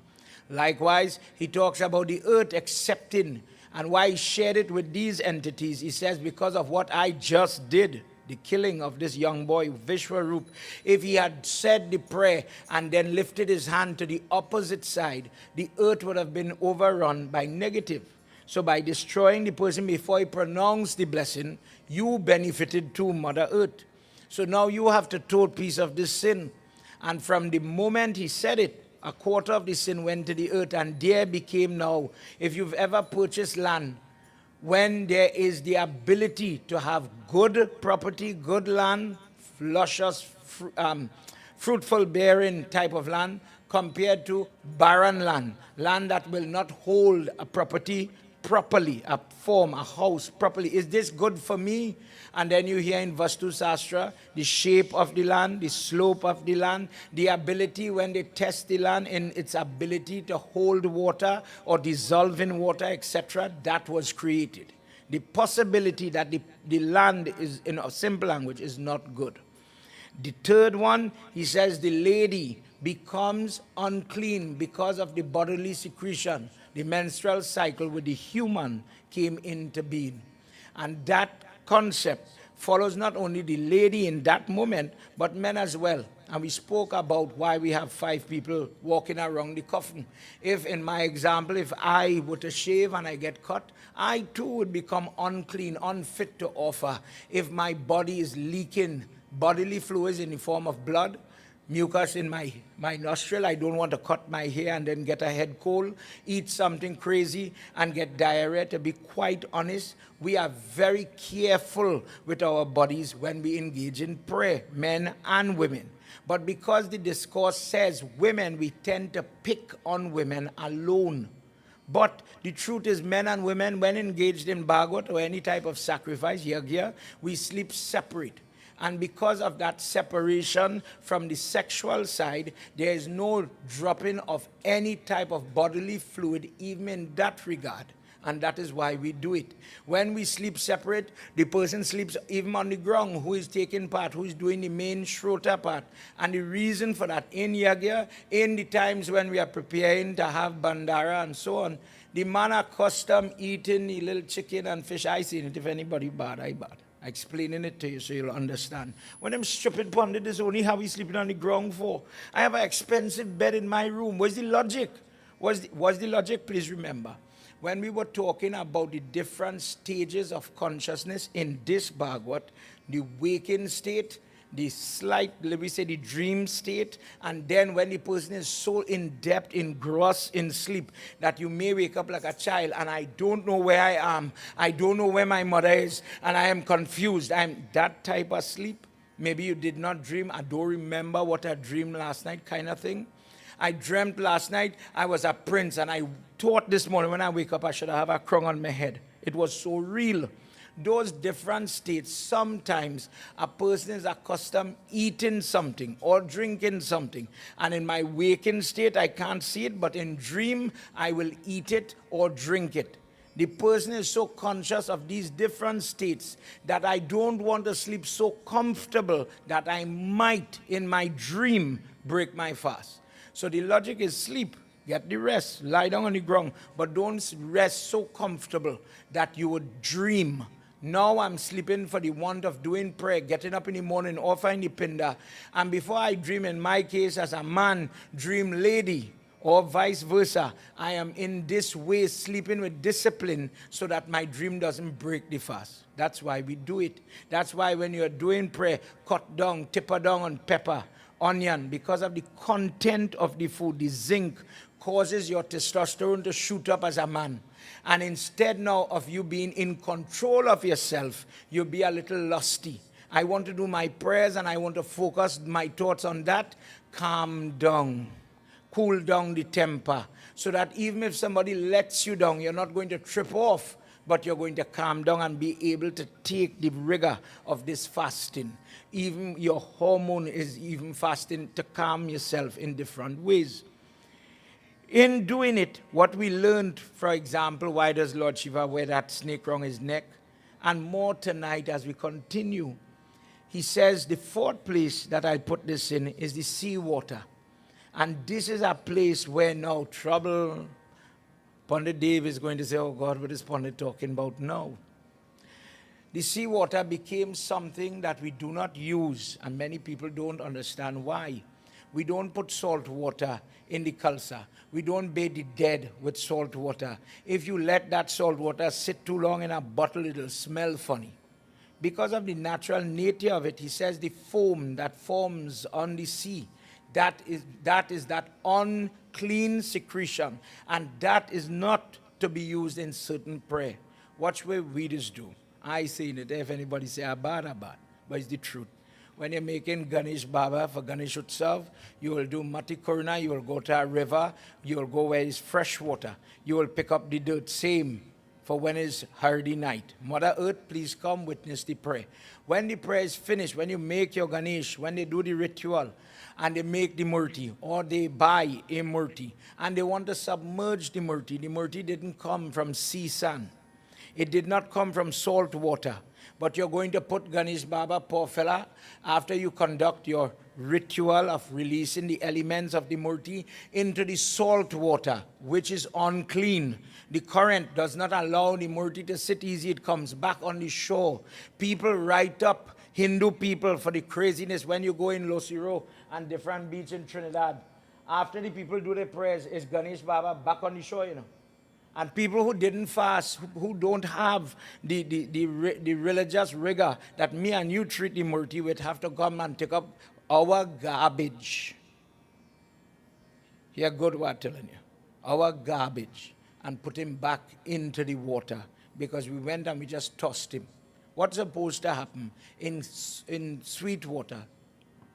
B: Likewise, he talks about the earth accepting, and why he shared it with these entities. He says, because of what I just did, the killing of this young boy, Vishwarup, if he had said the prayer and then lifted his hand to the opposite side, the earth would have been overrun by negative. So by destroying the person before he pronounced the blessing, you benefited too, Mother Earth. So now you have to total piece of this sin. And from the moment he said it, a quarter of the sin went to the earth, and there became now, if you've ever purchased land, when there is the ability to have good property, good land, luscious, fruitful bearing type of land, compared to barren land, land that will not hold a property properly, a form, a house properly. Is this good for me? And then you hear in Vastu Sastra, the shape of the land, the slope of the land, the ability when they test the land in its ability to hold water or dissolve in water, etc., that was created. The possibility that the land is, in a simple language, is not good. The third one, he says the lady becomes unclean because of the bodily secretion. The menstrual cycle with the human came into being. And that concept follows not only the lady in that moment, but men as well. And we spoke about why we have 5 people walking around the coffin. If, in my example, if I were to shave and I get cut, I too would become unclean, unfit to offer. If my body is leaking bodily fluids in the form of blood, mucus in my nostril, I don't want to cut my hair and then get a head cold, eat something crazy and get diarrhea. To be quite honest, we are very careful with our bodies when we engage in prayer, men and women. But because the discourse says women, we tend to pick on women alone. But the truth is, men and women, when engaged in Bhagwat or any type of sacrifice, Yagna, we sleep separate. And because of that separation from the sexual side, there is no dropping of any type of bodily fluid, even in that regard. And that is why we do it. When we sleep separate, the person sleeps even on the ground, who is taking part, who is doing the main Shrota part. And the reason for that, in Yagya, in the times when we are preparing to have Bandara and so on, the man accustomed eating the little chicken and fish. I seen it. If anybody bad, I bad. Explaining it to you so you'll understand. When them stupid pundit is only how we sleeping on the ground for. I have an expensive bed in my room. What's the logic? What's the logic? Please remember. When we were talking about the different stages of consciousness in this Bhagwat, the waking state, the slight, let me say, the dream state, and then when the person is so in depth, engrossed in sleep, that you may wake up like a child, and I don't know where I am, I don't know where my mother is, and I am confused. I'm that type of sleep. Maybe you did not dream, I don't remember what I dreamed last night kind of thing. I dreamt last night I was a prince, and I thought this morning when I wake up I should have a crown on my head. It was so real. Those different states, sometimes a person is accustomed eating something or drinking something, and in my waking state I can't see it, but in dream I will eat it or drink it. The person is so conscious of these different states that I don't want to sleep so comfortable that I might in my dream break my fast. So the logic is sleep. Get the rest, lie down on the ground, but don't rest so comfortable that you would dream. Now I'm sleeping for the want of doing prayer, getting up in the morning, offering the pinda. And before I dream, in my case, as a man, dream lady, or vice versa, I am in this way sleeping with discipline so that my dream doesn't break the fast. That's why we do it. That's why when you're doing prayer, cut down, tipper down on pepper, onion, because of the content of the food, the zinc causes your testosterone to shoot up as a man. And instead now of you being in control of yourself, you'll be a little lusty. I want to do my prayers and I want to focus my thoughts on that. Calm down. Cool down the temper. So that even if somebody lets you down, you're not going to trip off, but you're going to calm down and be able to take the rigor of this fasting. Even your hormone is even fasting to calm yourself in different ways. In doing it, what we learned, for example, why does Lord Shiva wear that snake around his neck? And more tonight as we continue. He says the fourth place that I put this in is the seawater. And this is a place where now trouble, Pandit Dev is going to say, oh God, what is Pandit talking about now? The seawater became something that we do not use, and many people don't understand why. We don't put salt water in the Khalsa. We don't bathe the dead with salt water. If you let that salt water sit too long in a bottle, it'll smell funny. Because of the natural nature of it, he says the foam that forms on the sea, that is that unclean secretion, and that is not to be used in certain prayer. Watch where readers do. I say it, if anybody say abad, but it's the truth. When you're making Ganesh Baba for Ganesh Utsav, you will do Mati Kurna, you will go to a river, you will go where it's fresh water. You will pick up the dirt, same for when it's hardy night. Mother Earth, please come witness the prayer. When the prayer is finished, when you make your Ganesh, when they do the ritual, and they make the murti, or they buy a murti, and they want to submerge the murti didn't come from sea sand. It did not come from salt water. But you're going to put Ganesh Baba, poor fella, after you conduct your ritual of releasing the elements of the murti into the salt water, which is unclean. The current does not allow the murti to sit easy. It comes back on the shore. People write up Hindu people for the craziness when you go in Losiro and different beach in Trinidad. After the people do their prayers, is Ganesh Baba back on the shore, you know. And people who didn't fast, who don't have the religious rigor that me and you treat the murti with, have to come and take up our garbage. Hear good what I'm telling you. Our garbage, and put him back into the water, because we went and we just tossed him. What's supposed to happen in sweet water,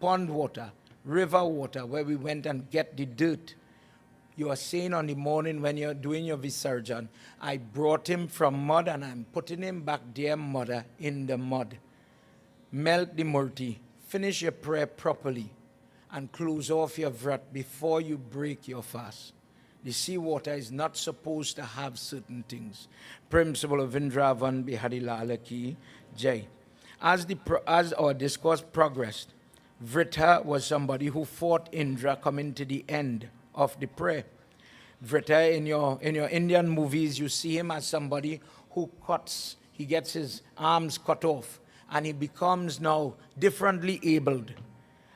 B: pond water, river water, where we went and get the dirt? You are saying on the morning when you're doing your Visarjan, I brought him from mud and I'm putting him back there, mother, in the mud. Melt the murti, finish your prayer properly, and close off your vrat before you break your fast. The seawater is not supposed to have certain things. Principle of Indravan Bihari Lalaki Jai. As our discourse progressed, Vritha was somebody who fought Indra coming to the end of the prayer. Vritha, in your Indian movies, you see him as somebody who cuts, he gets his arms cut off, and he becomes now differently abled.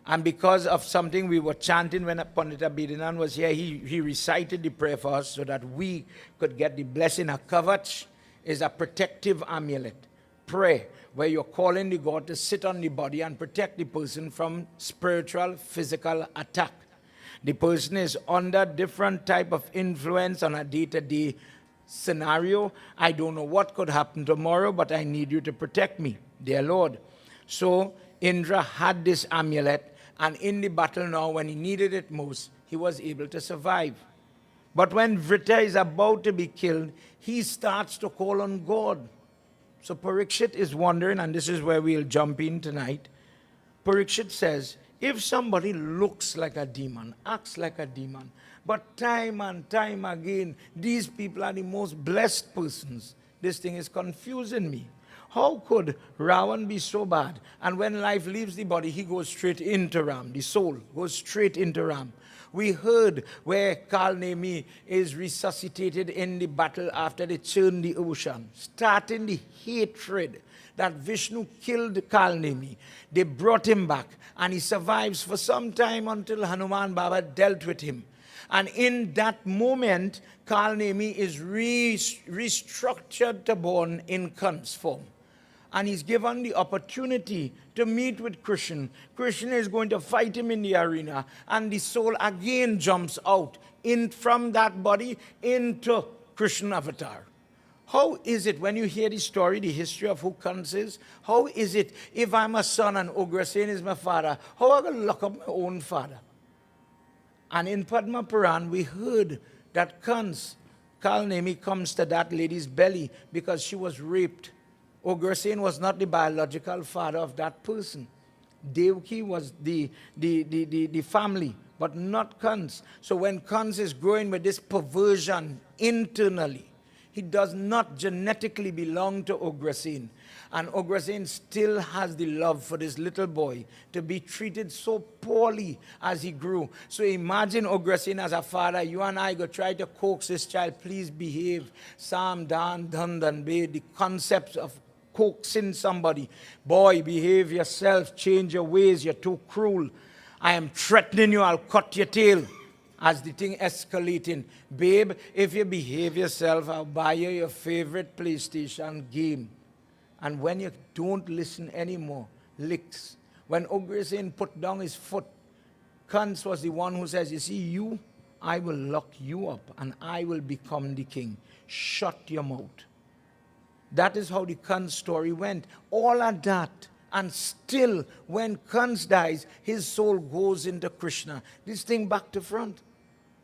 B: And because of something we were chanting when Pandit Abhidinan was here, he recited the prayer for us so that we could get the blessing. A kavach is a protective amulet. Pray, where you're calling the God to sit on the body and protect the person from spiritual, physical attack. The person is under different type of influence on a day-to-day scenario. I don't know what could happen tomorrow, but I need you to protect me, dear Lord. So Indra had this amulet, and in the battle now, when he needed it most, he was able to survive. But when Vrita is about to be killed, he starts to call on God. So Parikshit is wondering, and this is where we'll jump in tonight. Parikshit says, if somebody looks like a demon, acts like a demon, but time and time again, these people are the most blessed persons, this thing is confusing me. How could Ravan be so bad? And when life leaves the body, he goes straight into Ram. The soul goes straight into Ram. We heard where Kalnemi is resuscitated in the battle after they churned the ocean, starting the hatred that Vishnu killed Kalnemi. They brought him back, and he survives for some time until Hanuman Baba dealt with him. And in that moment, Kalnemi is restructured to born in Kans form. And he's given the opportunity to meet with Krishna. Krishna is going to fight him in the arena, and the soul again jumps out from that body into Krishna avatar. How is it when you hear the story, the history of who Kans is? How is it if I'm a son and Ugrasen is my father? How am I going to lock up my own father? And in Padma Puran, we heard that Kalnemi comes to that lady's belly because she was raped. Ugrasen was not the biological father of that person. Devaki was the family, but not Kans. So when Kans is growing with this perversion internally, he does not genetically belong to Ugrasen. And Ugrasen still has the love for this little boy to be treated so poorly as he grew. So imagine Ugrasen as a father. You and I go try to coax this child, please behave. Sam, Dan, Dhan, Be, the concepts of coaxing somebody. Boy, behave yourself, change your ways, you're too cruel. I am threatening you, I'll cut your tail. As the thing escalating. Babe, if you behave yourself, I'll buy you your favorite PlayStation game. And when you don't listen anymore, licks. When Ugrasen put down his foot, Kans was the one who says, you see, you, I will lock you up and I will become the king. Shut your mouth. That is how the Kans story went. All of that. And still, when Kans dies, his soul goes into Krishna. This thing back to front.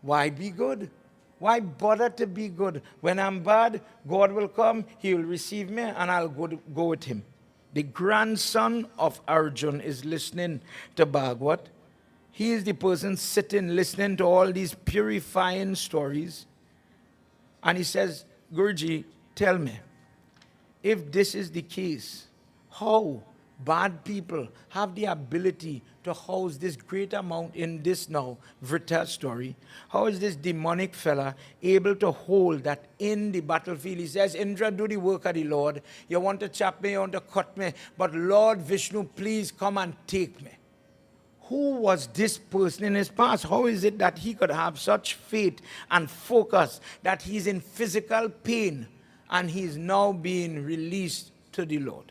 B: Why be good? Why bother to be good? When I'm bad, God will come, he will receive me, and I'll go with him. The grandson of Arjun is listening to Bhagwat. He is the person sitting, listening to all these purifying stories. And he says, Guruji, tell me, if this is the case, how bad people have the ability to house this great amount in this now Vrita story? How is this demonic fella able to hold that in the battlefield? He says, Indra, do the work of the Lord. You want to chop me, you want to cut me, but Lord Vishnu, please come and take me. Who was this person in his past? How is it that he could have such faith and focus that he's in physical pain and he's now being released to the Lord?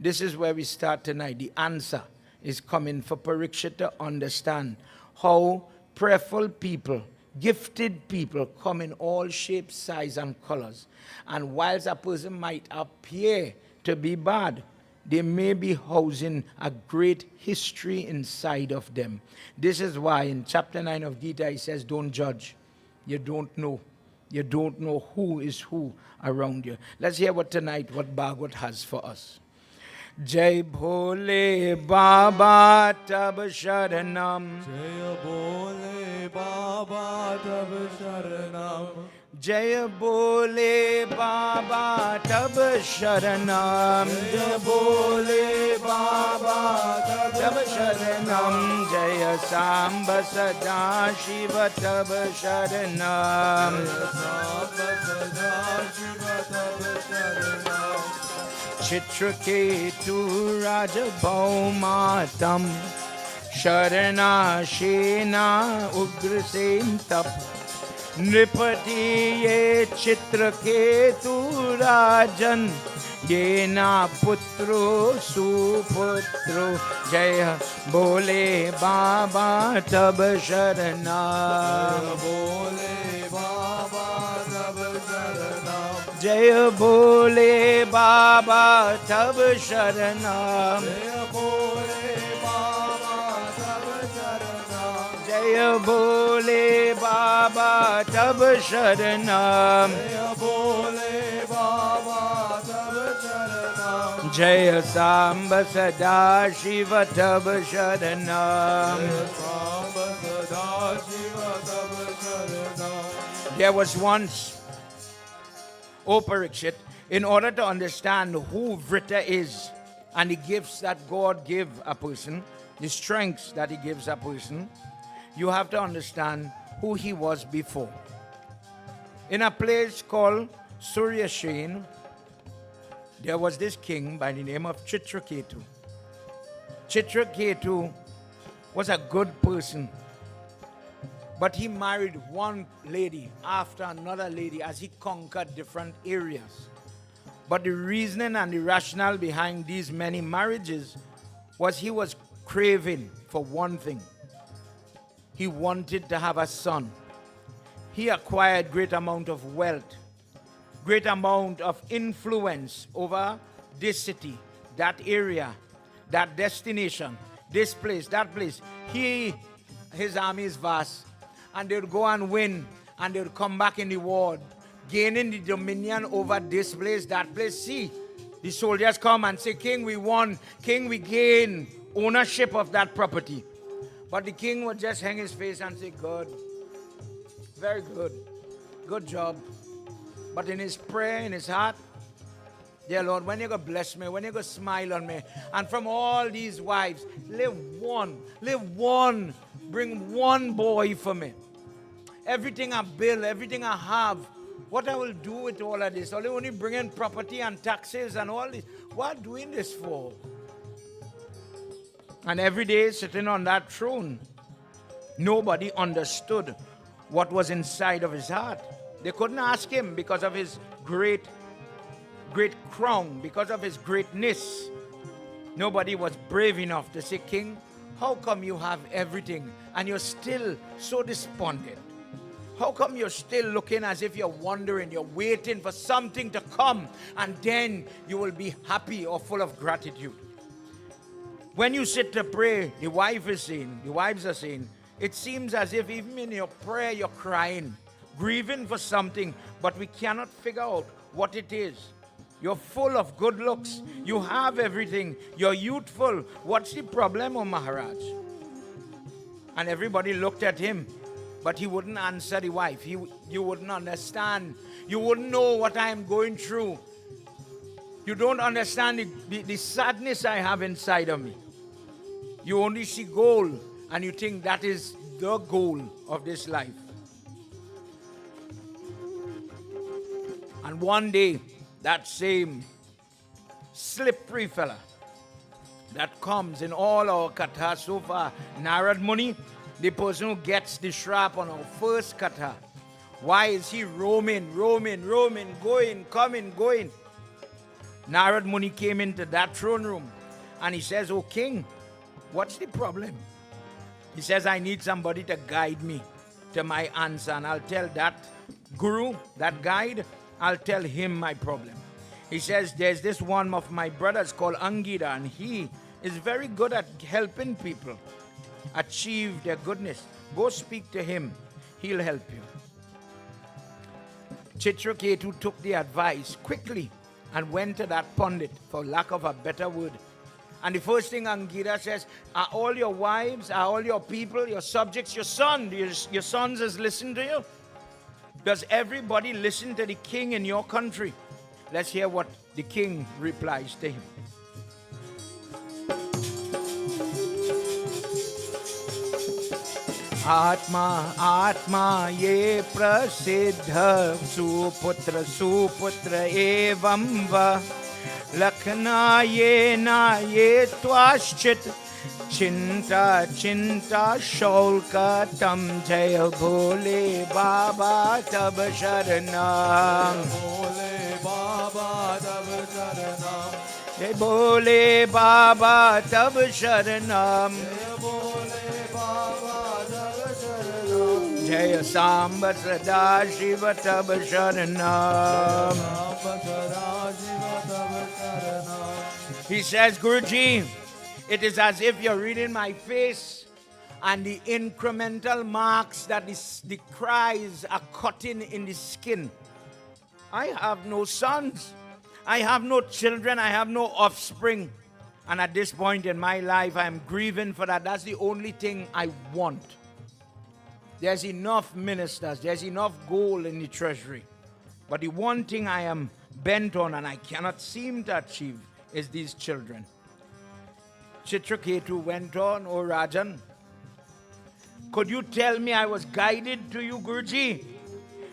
B: This is where we start tonight. The answer is coming for Parikshit to understand how prayerful people, gifted people come in all shapes, size, and colors. And whilst a person might appear to be bad, they may be housing a great history inside of them. This is why in chapter 9 of Gita, he says, don't judge. You don't know. You don't know who is who around you. Let's hear what Bhagwat has for us. Jai Bhole Baba Tab Sharanam.
C: Jai Bhole Baba Tab Sharanam.
B: Jai Bhole Baba Tab Sharanam.
C: Jai Bhole Baba
B: Tab Sharanam. Jai Samba Sada Shiva Tab Sharanam.
C: Jai Samba Sada Shiva Tab Sharanam.
B: Chitraketu Rajabhaumatam Sharana Shena Ugrasen Tap Nripati Ye Chitraketu Rajan Yena Putro Suputro Jaya Bole Baba Tab Sharana
C: Bole Baba Tab Sharanam.
B: Jaya Bole Baba Tab Sharana
C: Jaya Bole Baba Tab Sharanam.
B: Jaya Bole Baba Tab Sharana
C: Jaya Bole Baba Tab Sharanam.
B: Jaya Samba Sada Shiva Tab Sharana.
C: Jaya Samba Sada Shiva Tab Sharanam.
B: There was once, O Parikshit, in order to understand who Vrita is and the gifts that God gives a person, the strengths that He gives a person, you have to understand who he was before. In a place called Suryashen, there was this king by the name of Chitraketu. Chitraketu was a good person, but he married one lady after another lady as he conquered different areas. But the reasoning and the rationale behind these many marriages was he was craving for one thing. He wanted to have a son. He acquired great amount of wealth, great amount of influence over this city, that area, that destination, this place, that place. His army is vast, and they would go and win, and they would come back in the war, gaining the dominion over this place, that place. See, the soldiers come and say, King, we won. King, we gain ownership of that property. But the king would just hang his face and say, good, very good, good job. But in his prayer, in his heart, dear Lord, when you're going to bless me, when you're going to smile on me, and from all these wives, live one, bring one boy for me. Everything I build, everything I have, what I will do with all of this? Only bring in property and taxes and all this. What doing this for? And every day sitting on that throne, nobody understood what was inside of his heart. They couldn't ask him because of his great crown, because of his greatness. Nobody was brave enough to say, King, how come you have everything and you're still so despondent? How come you're still looking as if you're wondering, you're waiting for something to come and then you will be happy or full of gratitude? When you sit to pray, the wives are saying, it seems as if even in your prayer you're crying, grieving for something, but we cannot figure out what it is. You're full of good looks. You have everything. You're youthful. What's the problem, O Maharaj? And everybody looked at him, but he wouldn't answer the wife. You wouldn't understand. You wouldn't know what I am going through. You don't understand the sadness I have inside of me. You only see gold, and you think that is the goal of this life. And one day, that same slippery fella that comes in all our katha so far, Narad Muni, the person who gets the shrap on our first katha. Why is he roaming, going, coming, going? Narad Muni came into that throne room and he says, "Oh king, what's the problem?" He says, "I need somebody to guide me to my answer, and I'll tell that guru, that guide, I'll tell him my problem." He says, "There's this one of my brothers called Angida, and he is very good at helping people achieve their goodness. Go speak to him. He'll help you." Chitraketu took the advice quickly and went to that Pandit, for lack of a better word. And the first thing Angida says, "Are all your wives, are all your people, your subjects, your sons has listened to you? Does everybody listen to the king in your country?" Let's hear what the king replies to him. Atma ye prasiddha suputra evam va Lakhna ye na ye twaschit Chinta chinta sholka tam jaya bhole Baba tab sharanam
C: Bole Baba Tab Sharanam,
B: Jai bhole Baba tab sharanam
C: Bole Baba Tab Sharanam,
B: Jaya Samba Sada Shiva tab sharanam.
C: Sambhadra Shiva Tab Sharanam.
B: He says, Guruji, it is as if you're reading my face and the incremental marks that the cries are cutting in the skin. I have no sons. I have no children. I have no offspring. And at this point in my life, I'm grieving for that. That's the only thing I want. There's enough ministers. There's enough gold in the treasury. But the one thing I am bent on and I cannot seem to achieve is these children. Chitraketu went on, "Oh Rajan, could you tell me I was guided to you, Guruji,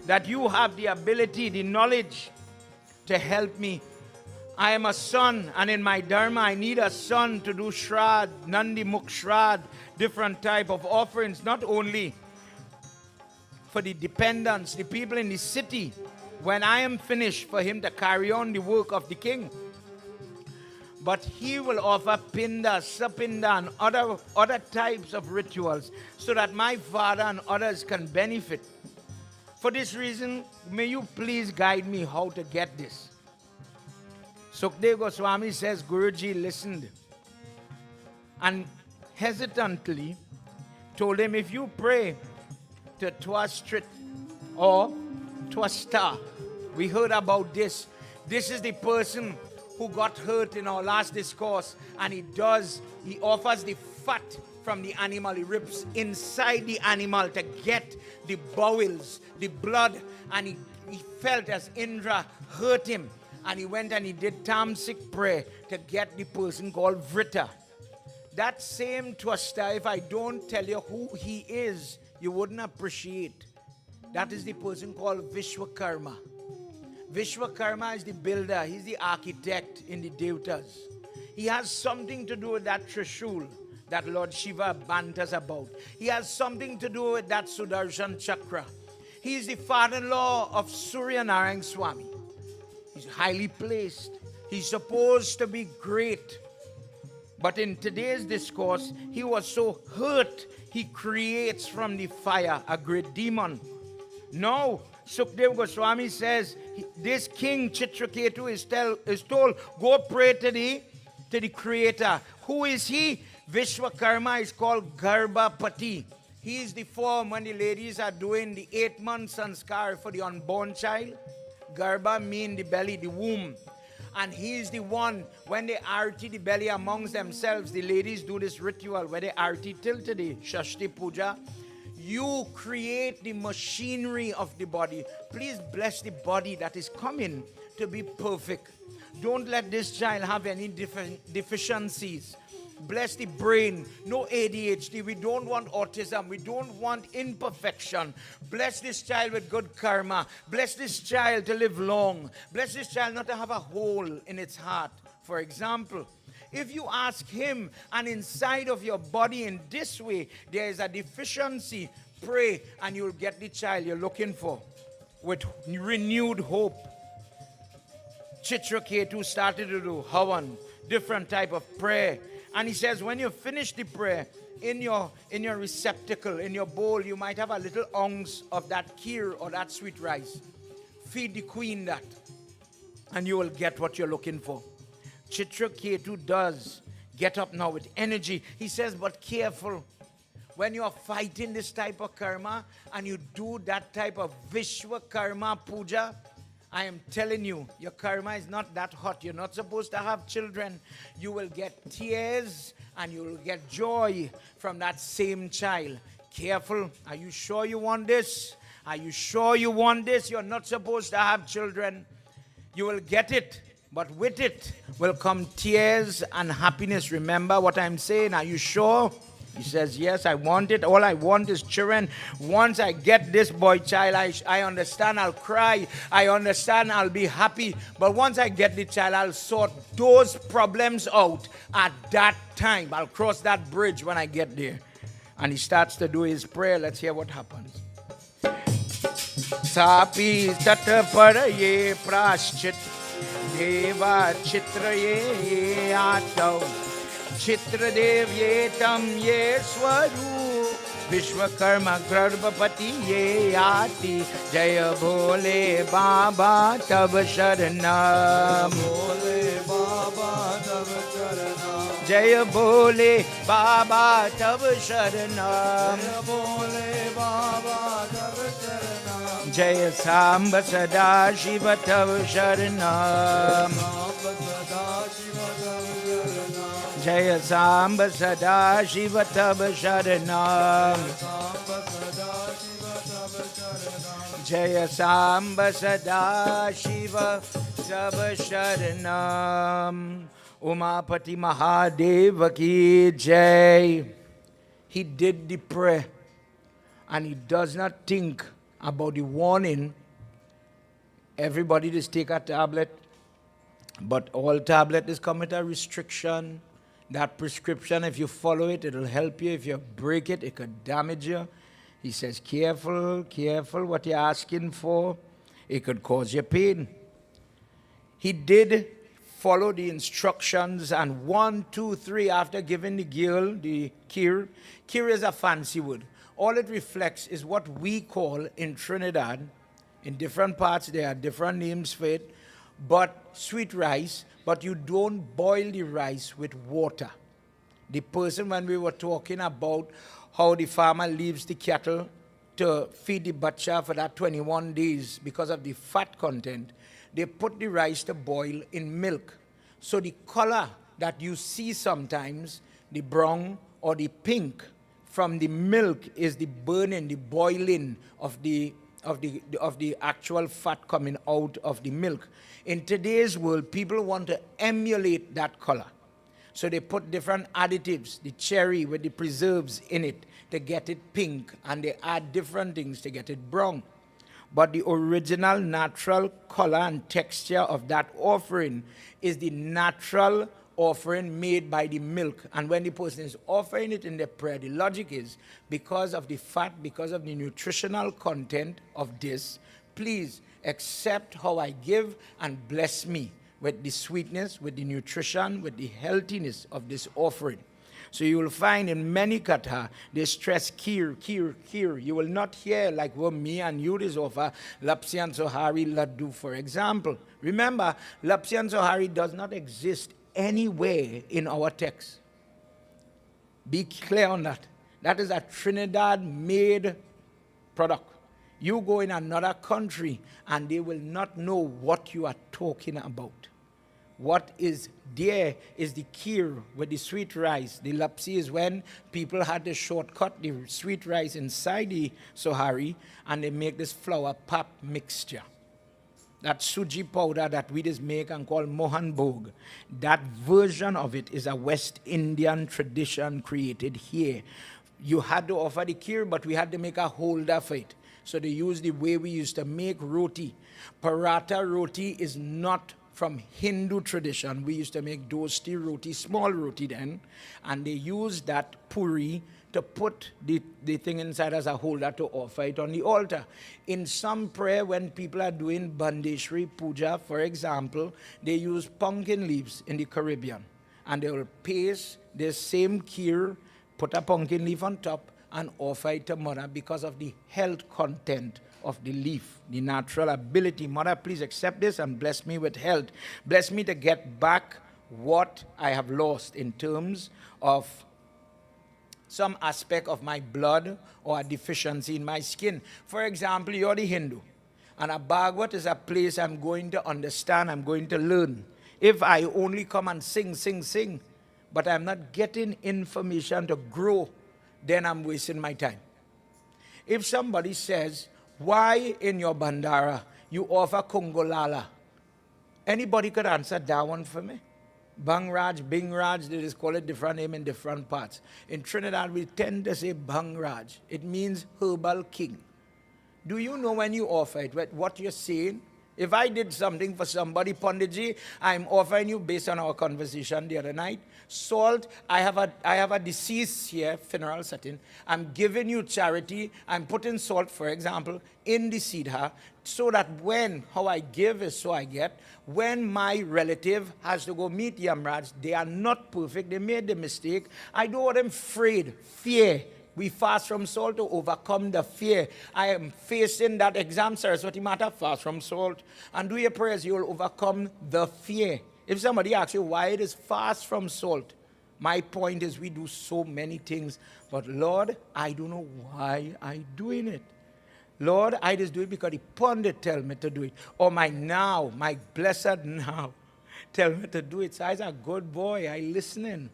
B: that you have the ability, the knowledge to help me? I am a son, and in my dharma I need a son to do Shrad, Nandi Mukh Shrad, different type of offerings, not only for the dependents, the people in the city, when I am finished, for him to carry on the work of the king. But he will offer pinda, sapinda, and other types of rituals so that my father and others can benefit. For this reason, may you please guide me how to get this." Sukdev Goswami says, Guruji listened and hesitantly told him, if you pray to Twastrit or Twasta, we heard about this. This is the person who got hurt in our last discourse, and he offers the fat from the animal. He rips inside the animal to get the bowels, the blood, and he felt as Indra hurt him, and he went and he did tamasic prayer to get the person called Vrita. That same Twasta, if I don't tell you who he is, you wouldn't appreciate. That is the person called Vishwakarma. Vishwakarma is the builder. He's the architect in the Devatas. He has something to do with that Trishul that Lord Shiva banters about. He has something to do with that Sudarshan Chakra. He is the father-in-law of Surya Narayan Swami. He's highly placed. He's supposed to be great. But in today's discourse, he was so hurt, he creates from the fire a great demon. Now, Sukdev Goswami says, this king Chitraketu is told, go pray to the creator. Who is he? Vishwakarma is called Garbhapati. He is the form when the ladies are doing the 8-month sanskar for the unborn child. Garbha means the belly, the womb. And he is the one, when they arti the belly amongst themselves, the ladies do this ritual where they arti till today, Shashti Puja. You create the machinery of the body. Please bless the body that is coming to be perfect. Don't let this child have any deficiencies. Bless the brain. No ADHD. We don't want autism. We don't want imperfection. Bless this child with good karma. Bless this child to live long. Bless this child not to have a hole in its heart. For example, if you ask him, and inside of your body in this way, there is a deficiency, pray and you'll get the child you're looking for with renewed hope. Chitraketu started to do Havan, different type of prayer. And he says, when you finish the prayer, in your receptacle, in your bowl, you might have a little ounce of that kheer or that sweet rice. Feed the queen that, and you will get what you're looking for. Chitraketu does get up now with energy. He says, but careful. When you are fighting this type of karma and you do that type of Vishwakarma puja, I am telling you, your karma is not that hot. You're not supposed to have children. You will get tears and you will get joy from that same child. Careful. Are you sure you want this? Are you sure you want this? You're not supposed to have children. You will get it, but with it will come tears and happiness. Remember what I'm saying? Are you sure? He says, yes, I want it. All I want is children. Once I get this boy child, I understand I'll cry. I understand I'll be happy. But once I get the child, I'll sort those problems out at that time. I'll cross that bridge when I get there. And he starts to do his prayer. Let's hear what happens. Sapi tata paraye praschit deva chitraye atau chitra devye tam ye swaru Vishwakarma Garbhapati ye ati Jaya Bhole Baba Tab Sharanam
C: Bole Baba Tab Sharanam
B: Jaya Bhole Baba Tab Sharanam
C: Jaya Bole Baba Tab Sharanam
B: Jaya Samba Sada Shiva Tab Sharanam
C: Jaya Samba Sada Shiva Tab Sharanam
B: Jaya Samba Sada Shiva Tab Sharanam Umapati Mahadeva ki Jai. He did the prayer and he does not think about the warning. Everybody just take a tablet, but all tablets come with a restriction. That prescription, if you follow it, it'll help you. If you break it, it could damage you. He says, careful, careful what you're asking for. It could cause you pain. He did follow the instructions, and 1, 2, 3, after giving the girl the kir is a fancy word. All it reflects is what we call in Trinidad, in different parts there are different names for it, but sweet rice, but you don't boil the rice with water. The person, when we were talking about how the farmer leaves the cattle to feed the bacha for that 21 days because of the fat content, they put the rice to boil in milk. So the color that you see sometimes, the brown or the pink from the milk, is the burning, the boiling of the actual fat coming out of the milk. In today's world, people want to emulate that color. So they put different additives, the cherry with the preserves in it to get it pink, and they add different things to get it brown. But the original natural color and texture of that offering is the natural offering made by the milk. And when the person is offering it in the prayer, the logic is, because of the fat, because of the nutritional content of this, please accept how I give and bless me with the sweetness, with the nutrition, with the healthiness of this offering. So you will find in many katha, they stress kir, kir, kir. You will not hear like what me and you is offer, Lapsi and Sohari Laddu, for example. Remember, Lapsi and Sohari does not exist anywhere in our text. Be clear on that. That is a Trinidad-made product. You go in another country and they will not know what you are talking about. What is there is the kheer with the sweet rice. The lapsi is when people had to shortcut the sweet rice inside the sohari and they make this flour pap mixture. That suji powder that we just make and call mohan bhog, that version of it is a West Indian tradition created here. You had to offer the kheer, but we had to make a holder for it. So they use the way we used to make roti. Paratha roti is not from Hindu tradition. We used to make dosti roti, small roti then, and they used that puri to put the thing inside as a holder to offer it on the altar. In some prayer, when people are doing Bandeshri Puja, for example, they use pumpkin leaves in the Caribbean, and they will paste the same kheer, put a pumpkin leaf on top, and offer it to Mother because of the health content of the leaf, the natural ability. Mother, please accept this and bless me with health. Bless me to get back what I have lost in terms of some aspect of my blood or a deficiency in my skin. For example, you're the Hindu, and a Bhagwat is a place I'm going to understand, I'm going to learn. If I only come and sing, but I'm not getting information to grow, then I'm wasting my time. If somebody says, why in your bandara you offer Kongolala? Anybody could answer that one for me? Bang Raj, Bing Raj, they just call it different name in different parts. In Trinidad, we tend to say Bang Raj. It means herbal king. Do you know when you offer it, what you're saying? If I did something for somebody, Panditji, I'm offering you, based on our conversation the other night, salt. I have a deceased here, funeral setting. I'm giving you charity. I'm putting salt, for example, in the Siddha, so that how I give is so I get. When my relative has to go meet Yamraj, they are not perfect. They made the mistake. I don't want them afraid, fear. We fast from salt to overcome the fear. I am facing that exam, Saraswati Mata, fast from salt. And do your prayers, you will overcome the fear. If somebody asks you why it is fast from salt, my point is we do so many things. But Lord, I don't know why I'm doing it. Lord, I just do it because the pundit tell me to do it. Or my blessed now, tell me to do it. So I'm a good boy, I listening.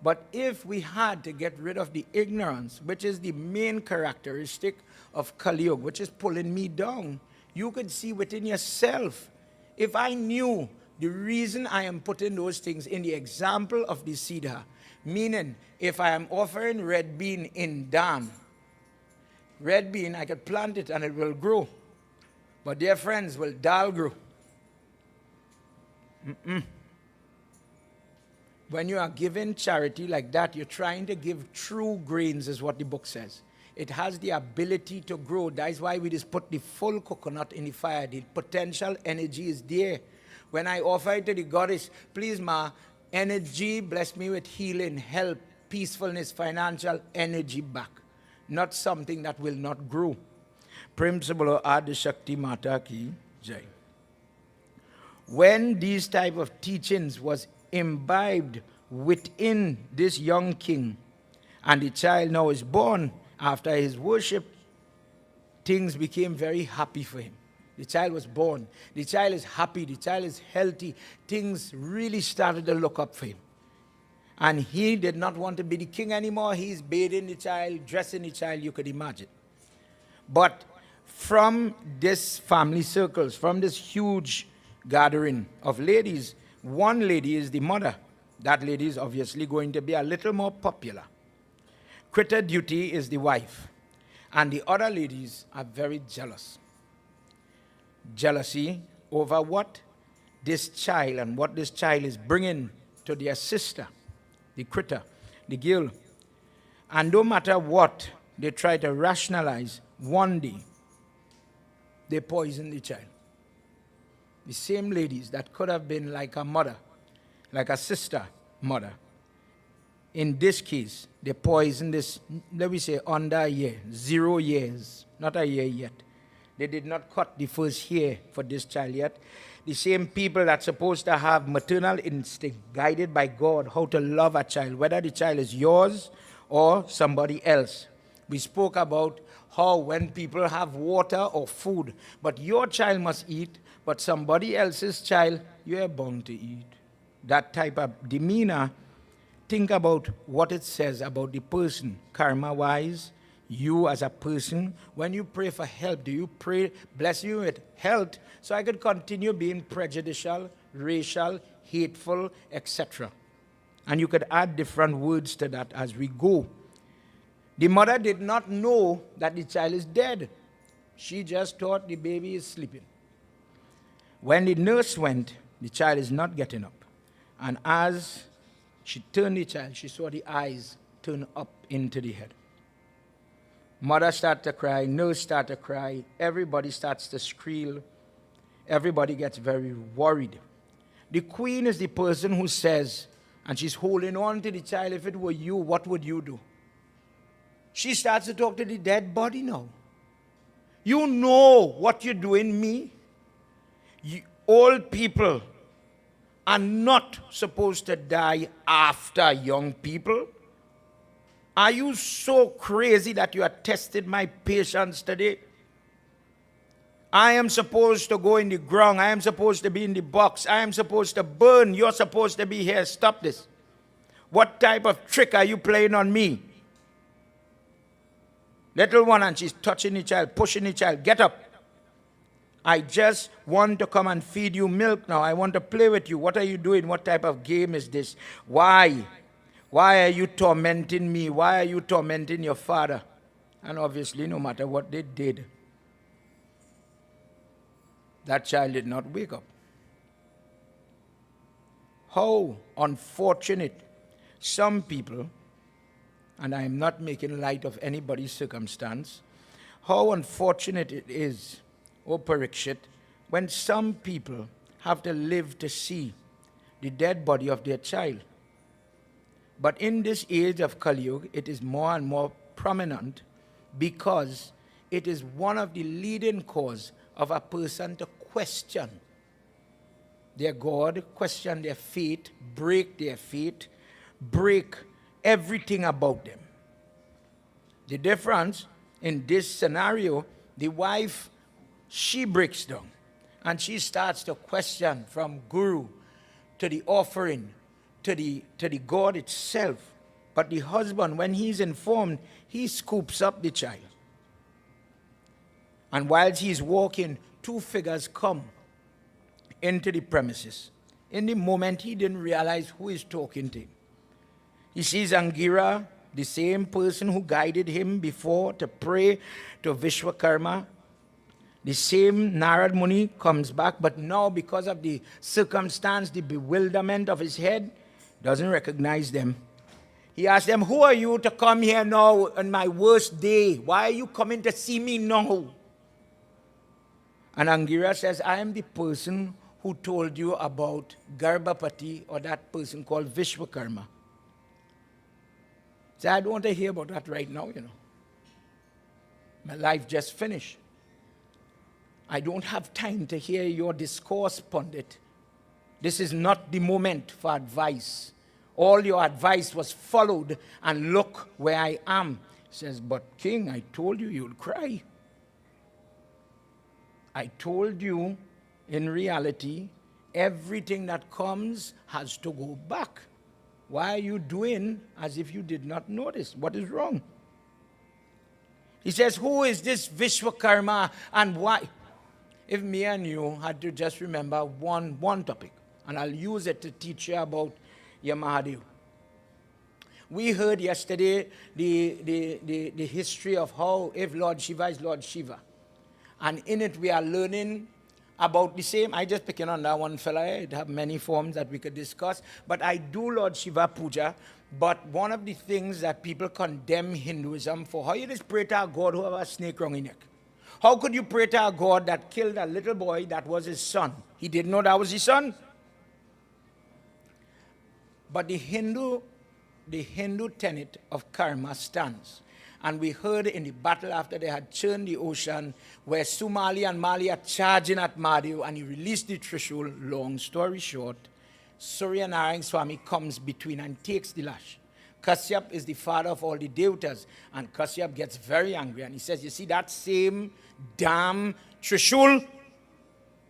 B: But if we had to get rid of the ignorance, which is the main characteristic of Kali Yuga, which is pulling me down, you could see within yourself. If I knew the reason I am putting those things in the example of the Siddha, meaning if I am offering red bean in dam, red bean, I could plant it and it will grow. But dear friends, will dal grow? When you are giving charity like that, you're trying to give true grains, is what the book says. It has the ability to grow. That is why we just put the full coconut in the fire. The potential energy is there. When I offer it to the goddess, please, ma, energy, bless me with healing, help, peacefulness, financial energy back. Not something that will not grow. Principle Adi Shakti Mata Ki Jai. When these type of teachings was imbibed within this young king, and the child now is born after his worship, things became very happy for him. The child was born. The child is happy. The child is healthy. Things really started to look up for him. And he did not want to be the king anymore. He's bathing the child, dressing the child, you could imagine. But from this family circles, from this huge gathering of ladies, one lady is the mother. That lady is obviously going to be a little more popular. Krita Duty is the wife. And the other ladies are very jealous. Jealousy over what? This child and what this child is bringing to their sister, the Krita, the girl. And no matter what they try to rationalize, one day they poison the child. The same ladies that could have been like a mother, like a sister mother. In this case, they poisoned this, let me say, under a year, 0 years, not a year yet. They did not cut the first hair for this child yet. The same people that's supposed to have maternal instinct, guided by God, how to love a child, whether the child is yours or somebody else. We spoke about how when people have water or food, but your child must eat, but somebody else's child, you are bound to eat. That type of demeanor, think about what it says about the person, karma-wise. You as a person, when you pray for help, do you pray, bless you with health, so I could continue being prejudicial, racial, hateful, etc. And you could add different words to that as we go. The mother did not know that the child is dead. She just thought the baby is sleeping. When the nurse went, the child is not getting up. And as she turned the child, she saw the eyes turn up into the head. Mother started to cry, nurse started to cry, everybody starts to squeal, everybody gets very worried. The queen is the person who says, and she's holding on to the child, if it were you, what would you do? She starts to talk to the dead body now. You know what you're doing, me? Old people are not supposed to die after young people. Are you so crazy that you have tested my patience today? I am supposed to go in the ground. I am supposed to be in the box. I am supposed to burn. You're supposed to be here. Stop this. What type of trick are you playing on me? Little one, and she's touching the child, pushing the child. Get up. I just want to come and feed you milk now. I want to play with you. What are you doing? What type of game is this? Why? Why are you tormenting me? Why are you tormenting your father? And obviously, no matter what they did, that child did not wake up. How unfortunate some people, and I am not making light of anybody's circumstance, how unfortunate it is, O Parikshit, when some people have to live to see the dead body of their child. But in this age of Kali Yuga, it is more and more prominent because it is one of the leading cause of a person to question their God, question their faith, break their faith, break everything about them. The difference in this scenario, the wife, she breaks down and she starts to question from guru to the offering to the God itself. But the husband, when he's informed, he scoops up the child. And whilst he's walking, two figures come into the premises. In the moment, he didn't realize who is talking to him. He sees Angira, the same person who guided him before to pray to Vishwakarma. The same Narad Muni comes back, but now because of the circumstance, the bewilderment of his head, doesn't recognize them. He asks them, who are you to come here now on my worst day? Why are you coming to see me now? And Angira says, I am the person who told you about Garbhapati, or that person called Vishwakarma. So I don't want to hear about that right now, you know. My life just finished. I don't have time to hear your discourse, Pundit. This is not the moment for advice. All your advice was followed, and look where I am. He says, but King, I told you you'll cry. I told you, in reality, everything that comes has to go back. Why are you doing as if you did not notice? What is wrong? He says, who is this Vishwakarma and why? If me and you had to just remember one topic, and I'll use it to teach you about Yamahadev. We heard yesterday the history of how if Lord Shiva is Lord Shiva. And in it we are learning about the same. I just picking on that one fella. It have many forms that we could discuss. But I do Lord Shiva puja. But one of the things that people condemn Hinduism for, how you just pray to a God who have a snake around his neck? How could you pray to a God that killed a little boy that was his son? He didn't know that was his son. But the Hindu tenet of karma stands. And we heard in the battle after they had churned the ocean, where Sumali and Mali are charging at Madhu, and he released the Trishul. Long story short, Surya Narayana Swami comes between and takes the lash. Kashyap is the father of all the devatas, and Kashyap gets very angry, and he says, you see that same damn Trishul?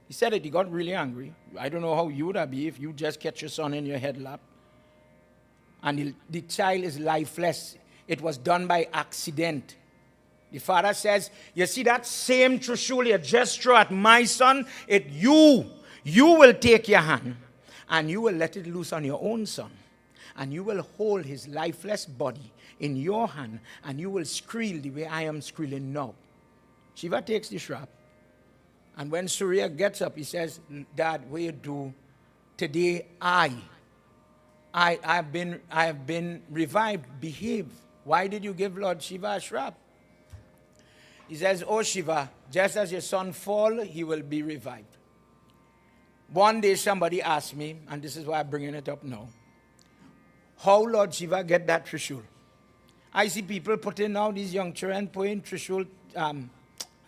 B: He said it, he got really angry. I don't know how you would have been if you just catch your son in your headlap, and the child is lifeless. It was done by accident. The father says, you see that same Trishul you just threw at my son? You will take your hand and you will let it loose on your own son. And you will hold his lifeless body in your hand and you will squeal the way I am squealing now. Shiva takes the shrap. And when Surya gets up, he says, Dad, what you do? Today I have been revived. Behave. Why did you give Lord Shiva a shrap? He says, oh Shiva, just as your son fall, he will be revived. One day somebody asked me, and this is why I'm bringing it up now, how Lord Shiva get that Trishul? I see people putting now, these young children putting Trishul, how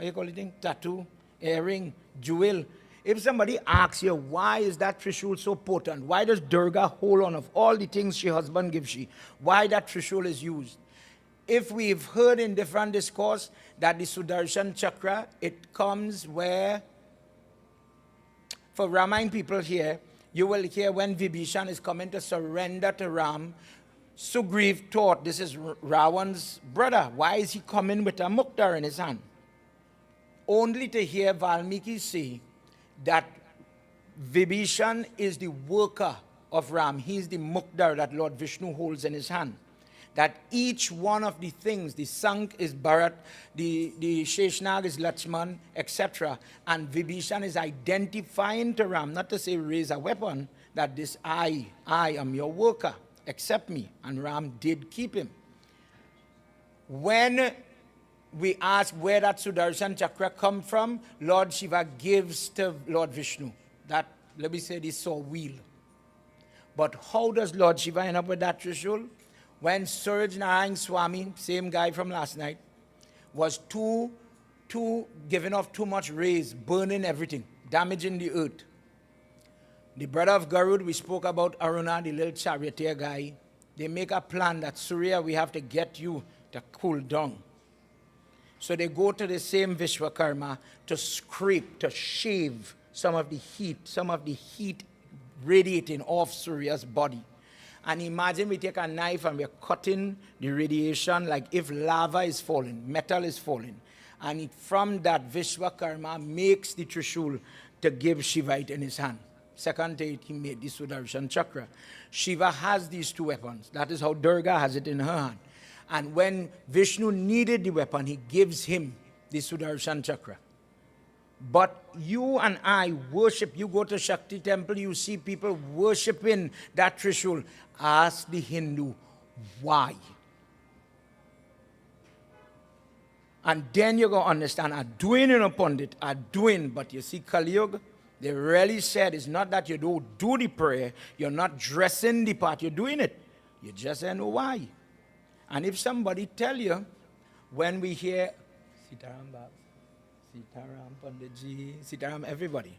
B: you call it, tattoo, earring, jewel. If somebody asks you, why is that Trishul so potent? Why does Durga hold on of all the things she husband gives she? Why that Trishul is used? If we've heard in different discourse that the Sudarshan Chakra, it comes where, for Ramayana people here, you will hear when Vibhishan is coming to surrender to Ram, Sugriv thought this is Ravan's brother. Why is he coming with a mukta in his hand? only to hear Valmiki say that Vibhishan is the worker of Ram. He is the mukdar that Lord Vishnu holds in his hand. That each one of the things, the Sank is Bharat, the Sheshnag is Lakshman, etc. And Vibhishan is identifying to Ram, not to say raise a weapon, that this I am your worker, accept me. And Ram did keep him. When we ask where that Sudarshan Chakra come from, Lord Shiva gives to Lord Vishnu. That, let me say, this saw wheel. But how does Lord Shiva end up with that Trishul? When Suraj Narayan Swami, same guy from last night, was giving off too much rays, burning everything, damaging the earth. The brother of Garud, we spoke about Aruna, the little charioteer guy. They make a plan that, Surya, we have to get you to cool down. So they go to the same Vishwakarma to scrape, to shave some of the heat radiating off Surya's body. And imagine we take a knife and we're cutting the radiation like if lava is falling, metal is falling. And from that, Vishwakarma makes the Trishul to give Shiva it in his hand. Second day, he made the Sudarshan Chakra. Shiva has these two weapons. That is how Durga has it in her hand. And when Vishnu needed the weapon, he gives him the Sudarshan Chakra. But you and I worship, you go to Shakti temple, you see people worshiping that Trishul. Ask the Hindu, why? And then you're going to understand, Aduin and Pandit are doing, but you see Kali Yuga, they really said it's not that you don't do the prayer, you're not dressing the part, you're doing it. You just don't know why. And if somebody tell you, when we hear Sitaram Bab, Sitaram Panditji, Sitaram everybody.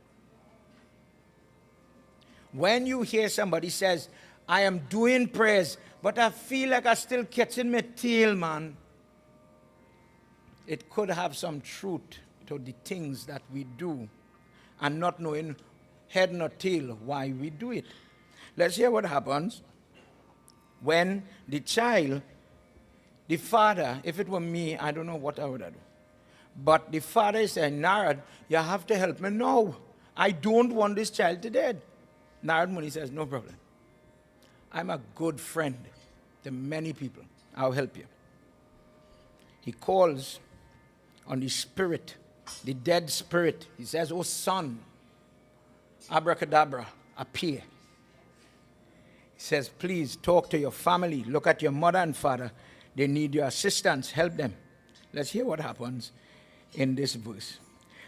B: When you hear somebody says, I am doing prayers, but I feel like I'm still catching my tail, man. It could have some truth to the things that we do and not knowing head nor tail why we do it. Let's hear what happens when the child, the father, if it were me, I don't know what I would do. But the father is saying, Narad, you have to help me now. I don't want this child to dead. Narad Muni says, no problem. I'm a good friend to many people. I'll help you. He calls on the spirit, the dead spirit. He says, oh son, abracadabra, appear. He says, please talk to your family. Look at your mother and father. They need your assistance. Help them. Let's hear what happens in this verse.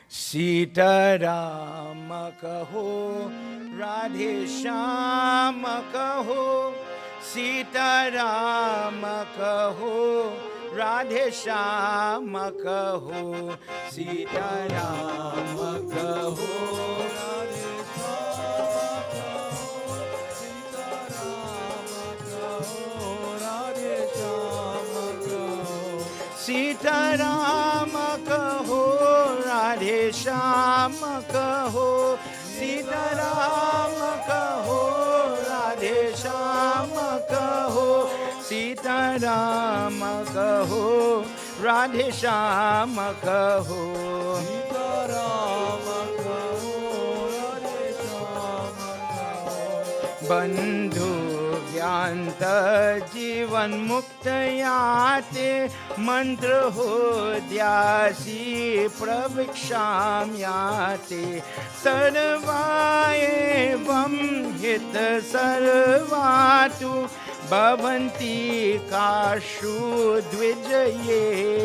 B: Sita Rama kaho, Radhe Shama kaho, Sita Rama kaho, Radhe Shama kaho, Sita Rama kaho, Radhe Shama kaho, Sita Rama kaho, Radhe Shama kaho, Sita Rama kaho, Radhe Shama kaho, Sita Rama kaho, Radhe Shama kaho, Sita Rama kaho, Radhe Shama kaho, Sita Rama kaho, Radhe Shama kaho. Bandhu Vyanta Jivan Muktayate Mantra ho Dhyasi Praviksham Yate Sarvaevam Hit Sarvatu Bhavanti Kashu Dvijaye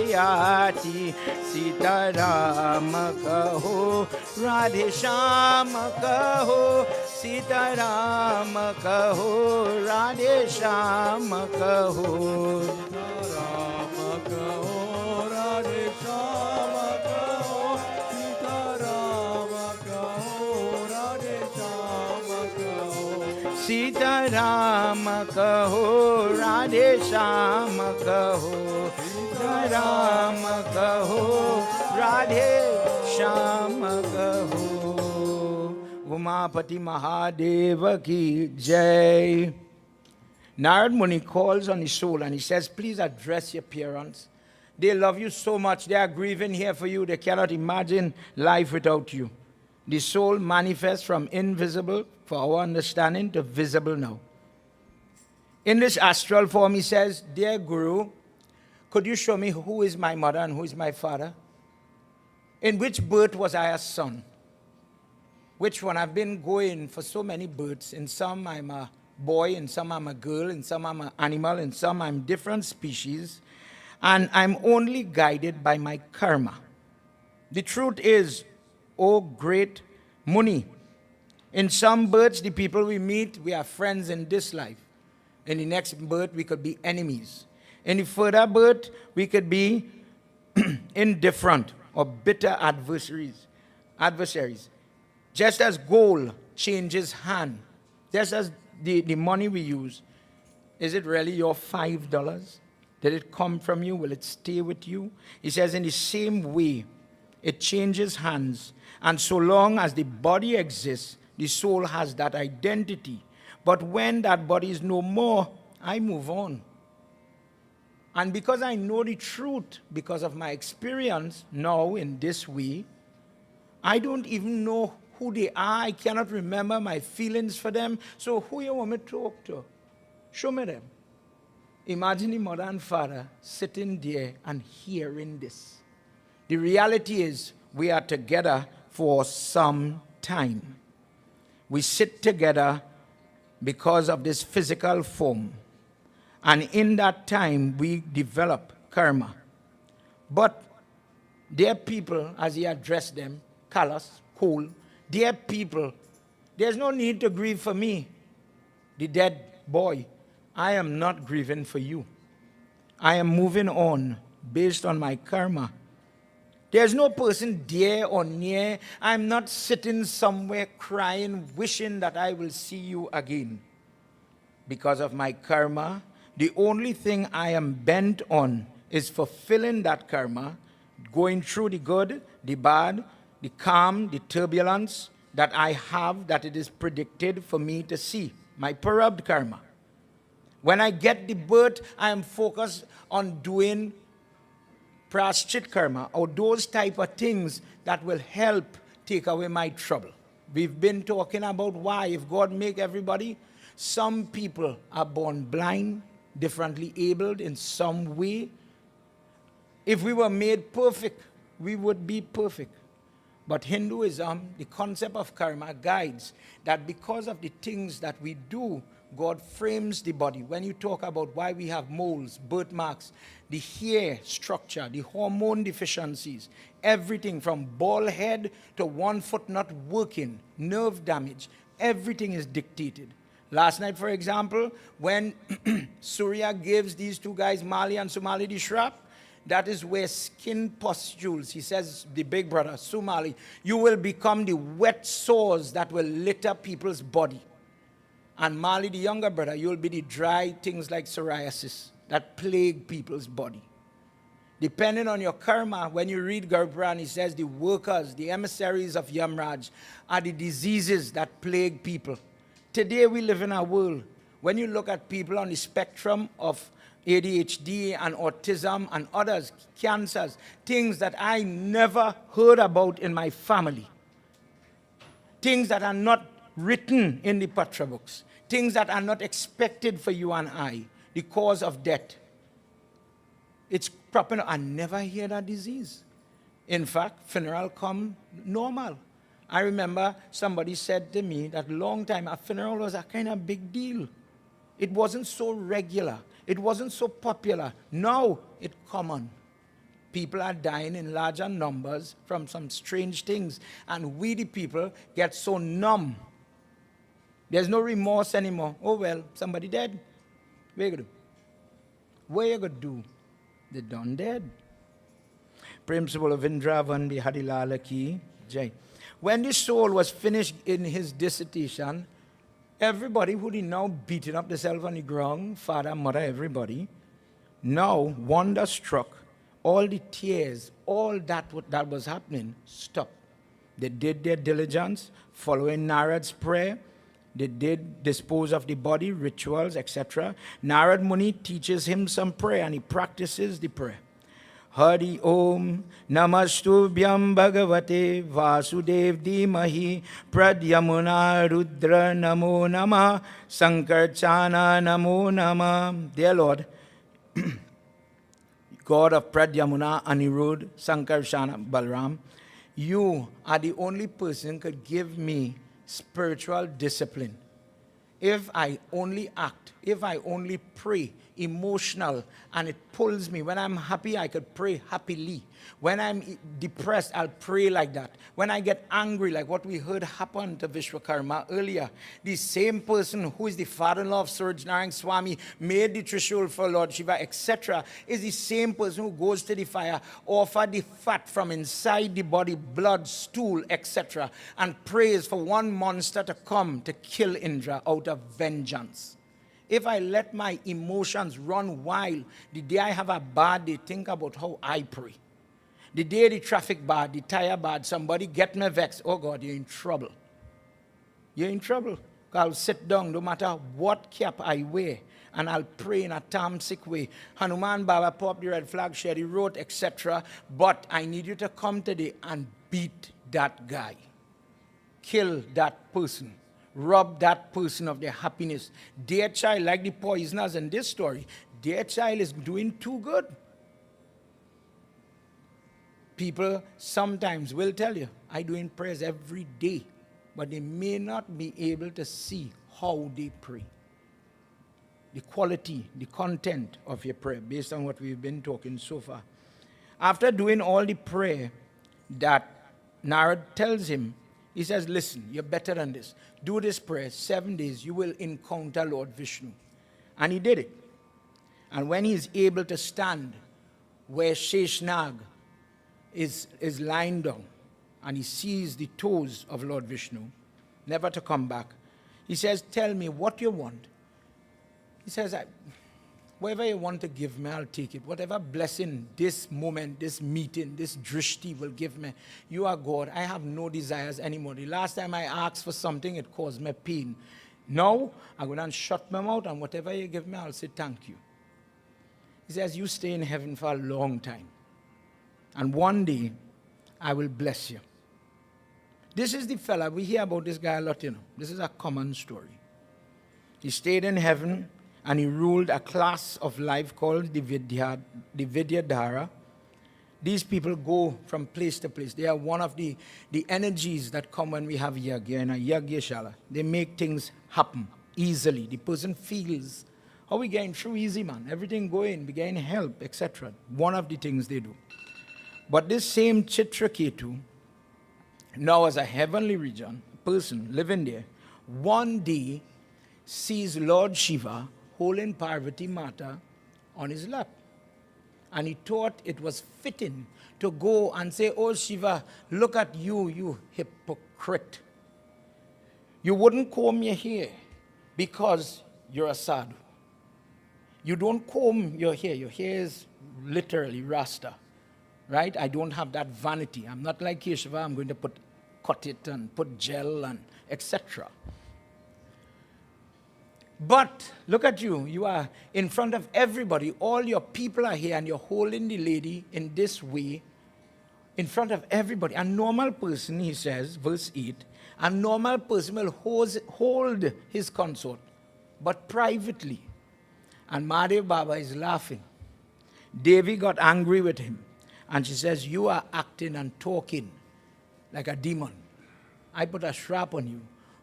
B: Yati Sita Rama kaho, Radhe Shama kaho, Sita Rama kaho, Radhe Shama kaho, Sita Rama kaho, Radhe Shama kaho, Sita Rama kaho, Radhe Shama kaho, Sita Rama kaho, Radhe Shama kaho, Sita Rama kaho, Radhe Shama kaho. Umapati Mahadeva ki Jai. Narad Muni calls on his soul and he says, please address your parents. They love you so much. They are grieving here for you. They cannot imagine life without you. The soul manifests from invisible for our understanding to visible now. In this astral form, he says, dear Guru, could you show me who is my mother and who is my father? In which birth was I a son? Which one? I've been going for so many births. In some I'm a boy, in some I'm a girl, in some I'm an animal, in some I'm different species. And I'm only guided by my karma. The truth is, oh great Muni, in some births, the people we meet, we are friends in this life. In the next birth, we could be enemies. In the further birth, we could be indifferent or bitter adversaries. Just as gold changes hand, just as the money we use, is it really your $5? Did it come from you? Will it stay with you? He says in the same way, it changes hands. And so long as the body exists, the soul has that identity. But when that body is no more, I move on. And because I know the truth, because of my experience now in this way, I don't even know who they are. I cannot remember my feelings for them. So who you want me to talk to? Show me them. Imagine the mother and father sitting there and hearing this. The reality is we are together for some time. We sit together because of this physical form. And in that time, we develop karma. But their people, as he addressed them, callous, cool, their people, there's no need to grieve for me, the dead boy. I am not grieving for you. I am moving on based on my karma. There's no person dear or near. I'm not sitting somewhere crying, wishing that I will see you again. Because of my karma, the only thing I am bent on is fulfilling that karma, going through the good, the bad, the calm, the turbulence that I have, that it is predicted for me to see, my parabd karma. When I get the birth, I am focused on doing praschit karma, or those type of things that will help take away my trouble. We've been talking about why, if God make everybody, some people are born blind, differently abled in some way. If we were made perfect, we would be perfect. But Hinduism, the concept of karma guides that because of the things that we do, God frames the body. When you talk about why we have moles, birthmarks, the hair structure, the hormone deficiencies, everything from bald head to 1 foot not working, nerve damage, everything is dictated. Last night, for example, when Surya gives these two guys, Mali and Sumali, the shrap, that is where skin pustules, he says, the big brother, Sumali, you will become the wet sores that will litter people's body. And Mali, the younger brother, you'll be the dry things like psoriasis that plague people's body. Depending on your karma, when you read Garpuran, he says the workers, the emissaries of Yamraj are the diseases that plague people. Today we live in a world, when you look at people on the spectrum of ADHD and autism and others, cancers, things that I never heard about in my family, things that are not written in the Patra books, things that are not expected for you and I, the cause of death. It's proper. I never hear that disease. In fact, funeral come normal. I remember somebody said to me that long time, a funeral was a kind of big deal. It wasn't so regular. It wasn't so popular. Now it's common. People are dying in larger numbers from some strange things. And we, the people, get so numb. There's no remorse anymore. Oh, well, somebody dead. What you going to do? What you going to do? They done dead. Principle of Indra Vandi Hadilala Ki Jai. When the soul was finished in his dissertation, everybody who did now beating up themselves on the ground, father, mother, everybody, now, wonder struck, all the tears, all that was happening, stopped. They did their diligence, following Narad's prayer. They did dispose of the body, rituals, etc. Narad Muni teaches him some prayer and he practices the prayer. Hari Om Namastubhyam Bhagavate Vasudev Dhimahi Pradyamuna Rudra Namo Namah Sankarchana Namo Namah. Dear Lord, God of Pradyamuna, Anirudh, Sankarshana, Balram, you are the only person who could give me spiritual discipline. If I only act, if I only pray, emotional, and it pulls me. When I'm happy, I could pray happily. When I'm depressed, I'll pray like that. When I get angry, like what we heard happen to Vishwakarma earlier, the same person who is the father-in-law of Suraj Narayana Swami, made the Trishul for Lord Shiva, etc., is the same person who goes to the fire, offer the fat from inside the body, blood, stool, etc., and prays for one monster to come to kill Indra out of vengeance. If I let my emotions run wild, the day I have a bad day, think about how I pray. The day the traffic bad, the tire bad, somebody get me vexed, oh God, you're in trouble. You're in trouble. I'll sit down, no matter what cap I wear, and I'll pray in a tamasic way. Hanuman Baba popped the red flag, share the road, etc. But I need you to come today and beat that guy. Kill that person. Rob that person of their happiness. Their child, like the poisoners in this story, their child is doing too good. People sometimes will tell you, I do in prayers every day, but they may not be able to see how they pray. The quality, the content of your prayer, based on what we've been talking so far. After doing all the prayer that Narad tells him, he says, listen, you're better than this. Do this prayer, 7 days, you will encounter Lord Vishnu. And he did it. And when he's able to stand where Sheshnag is lying down, and he sees the toes of Lord Vishnu, never to come back, he says, tell me what you want. He says, whatever you want to give me, I'll take it. Whatever blessing this moment, this meeting, this drishti will give me. You are God. I have no desires anymore. The last time I asked for something, it caused me pain. Now, I'm going to shut my mouth, and whatever you give me, I'll say thank you. He says, you stay in heaven for a long time. And one day, I will bless you. This is the fella. We hear about this guy a lot, you know. This is a common story. He stayed in heaven, and he ruled a class of life called the Vidyadhara. These people go from place to place. They are one of the energies that come when we have Yagna in a Yagyashala. They make things happen easily. The person feels, how we getting through easy, man. Everything going, we getting help, etc. One of the things they do. But this same Chitraketu, now as a heavenly region, person living there, one day sees Lord Shiva holding Parvati Mata on his lap. And he thought it was fitting to go and say, oh Shiva, look at you, you hypocrite. You wouldn't comb your hair because you're a sadhu. You don't comb your hair. Your hair is literally rasta. Right? I don't have that vanity. I'm not like Keshava. I'm going to cut it and put gel and etc. But look at you. You are in front of everybody. All your people are here, and you're holding the lady in this way in front of everybody. A normal person, he says, verse 8, a normal person will hold his consort, but privately. And Mahadev Baba is laughing. Devi got angry with him. And she says, you are acting and talking like a demon. I put a strap on you.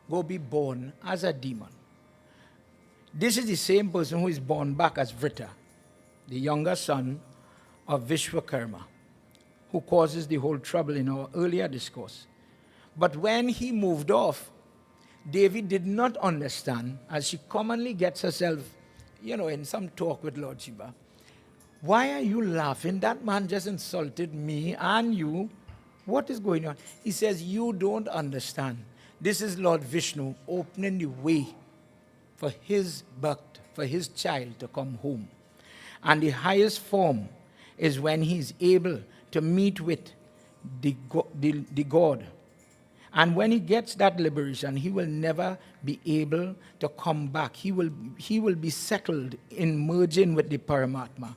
B: Go be born as a demon. This is the same person who is born back as Vrita, the younger son of Vishwakarma, who causes the whole trouble in our earlier discourse. But when he moved off, Devi did not understand, as she commonly gets herself, in some talk with Lord Shiva. Why are you laughing? That man just insulted me and you. What is going on? He says, you don't understand. This is Lord Vishnu opening the way for his bhakt, for his child to come home. And the highest form is when he's able to meet with the God. And when he gets that liberation, he will never be able to come back. He will be settled in merging with the Paramatma.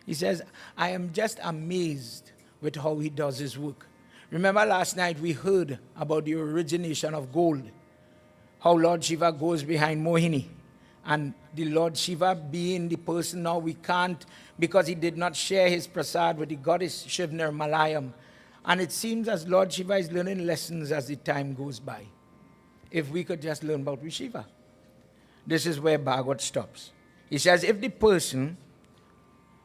B: He says, I am just amazed with how he does his work. Remember last night we heard about the origination of gold, how Lord Shiva goes behind Mohini. And the Lord Shiva being the person now we can't, because he did not share his prasad with the goddess Shivner Malayam. And it seems as Lord Shiva is learning lessons as the time goes by. If we could just learn about Shiva. This is where Bhagwat stops. He says, if the person,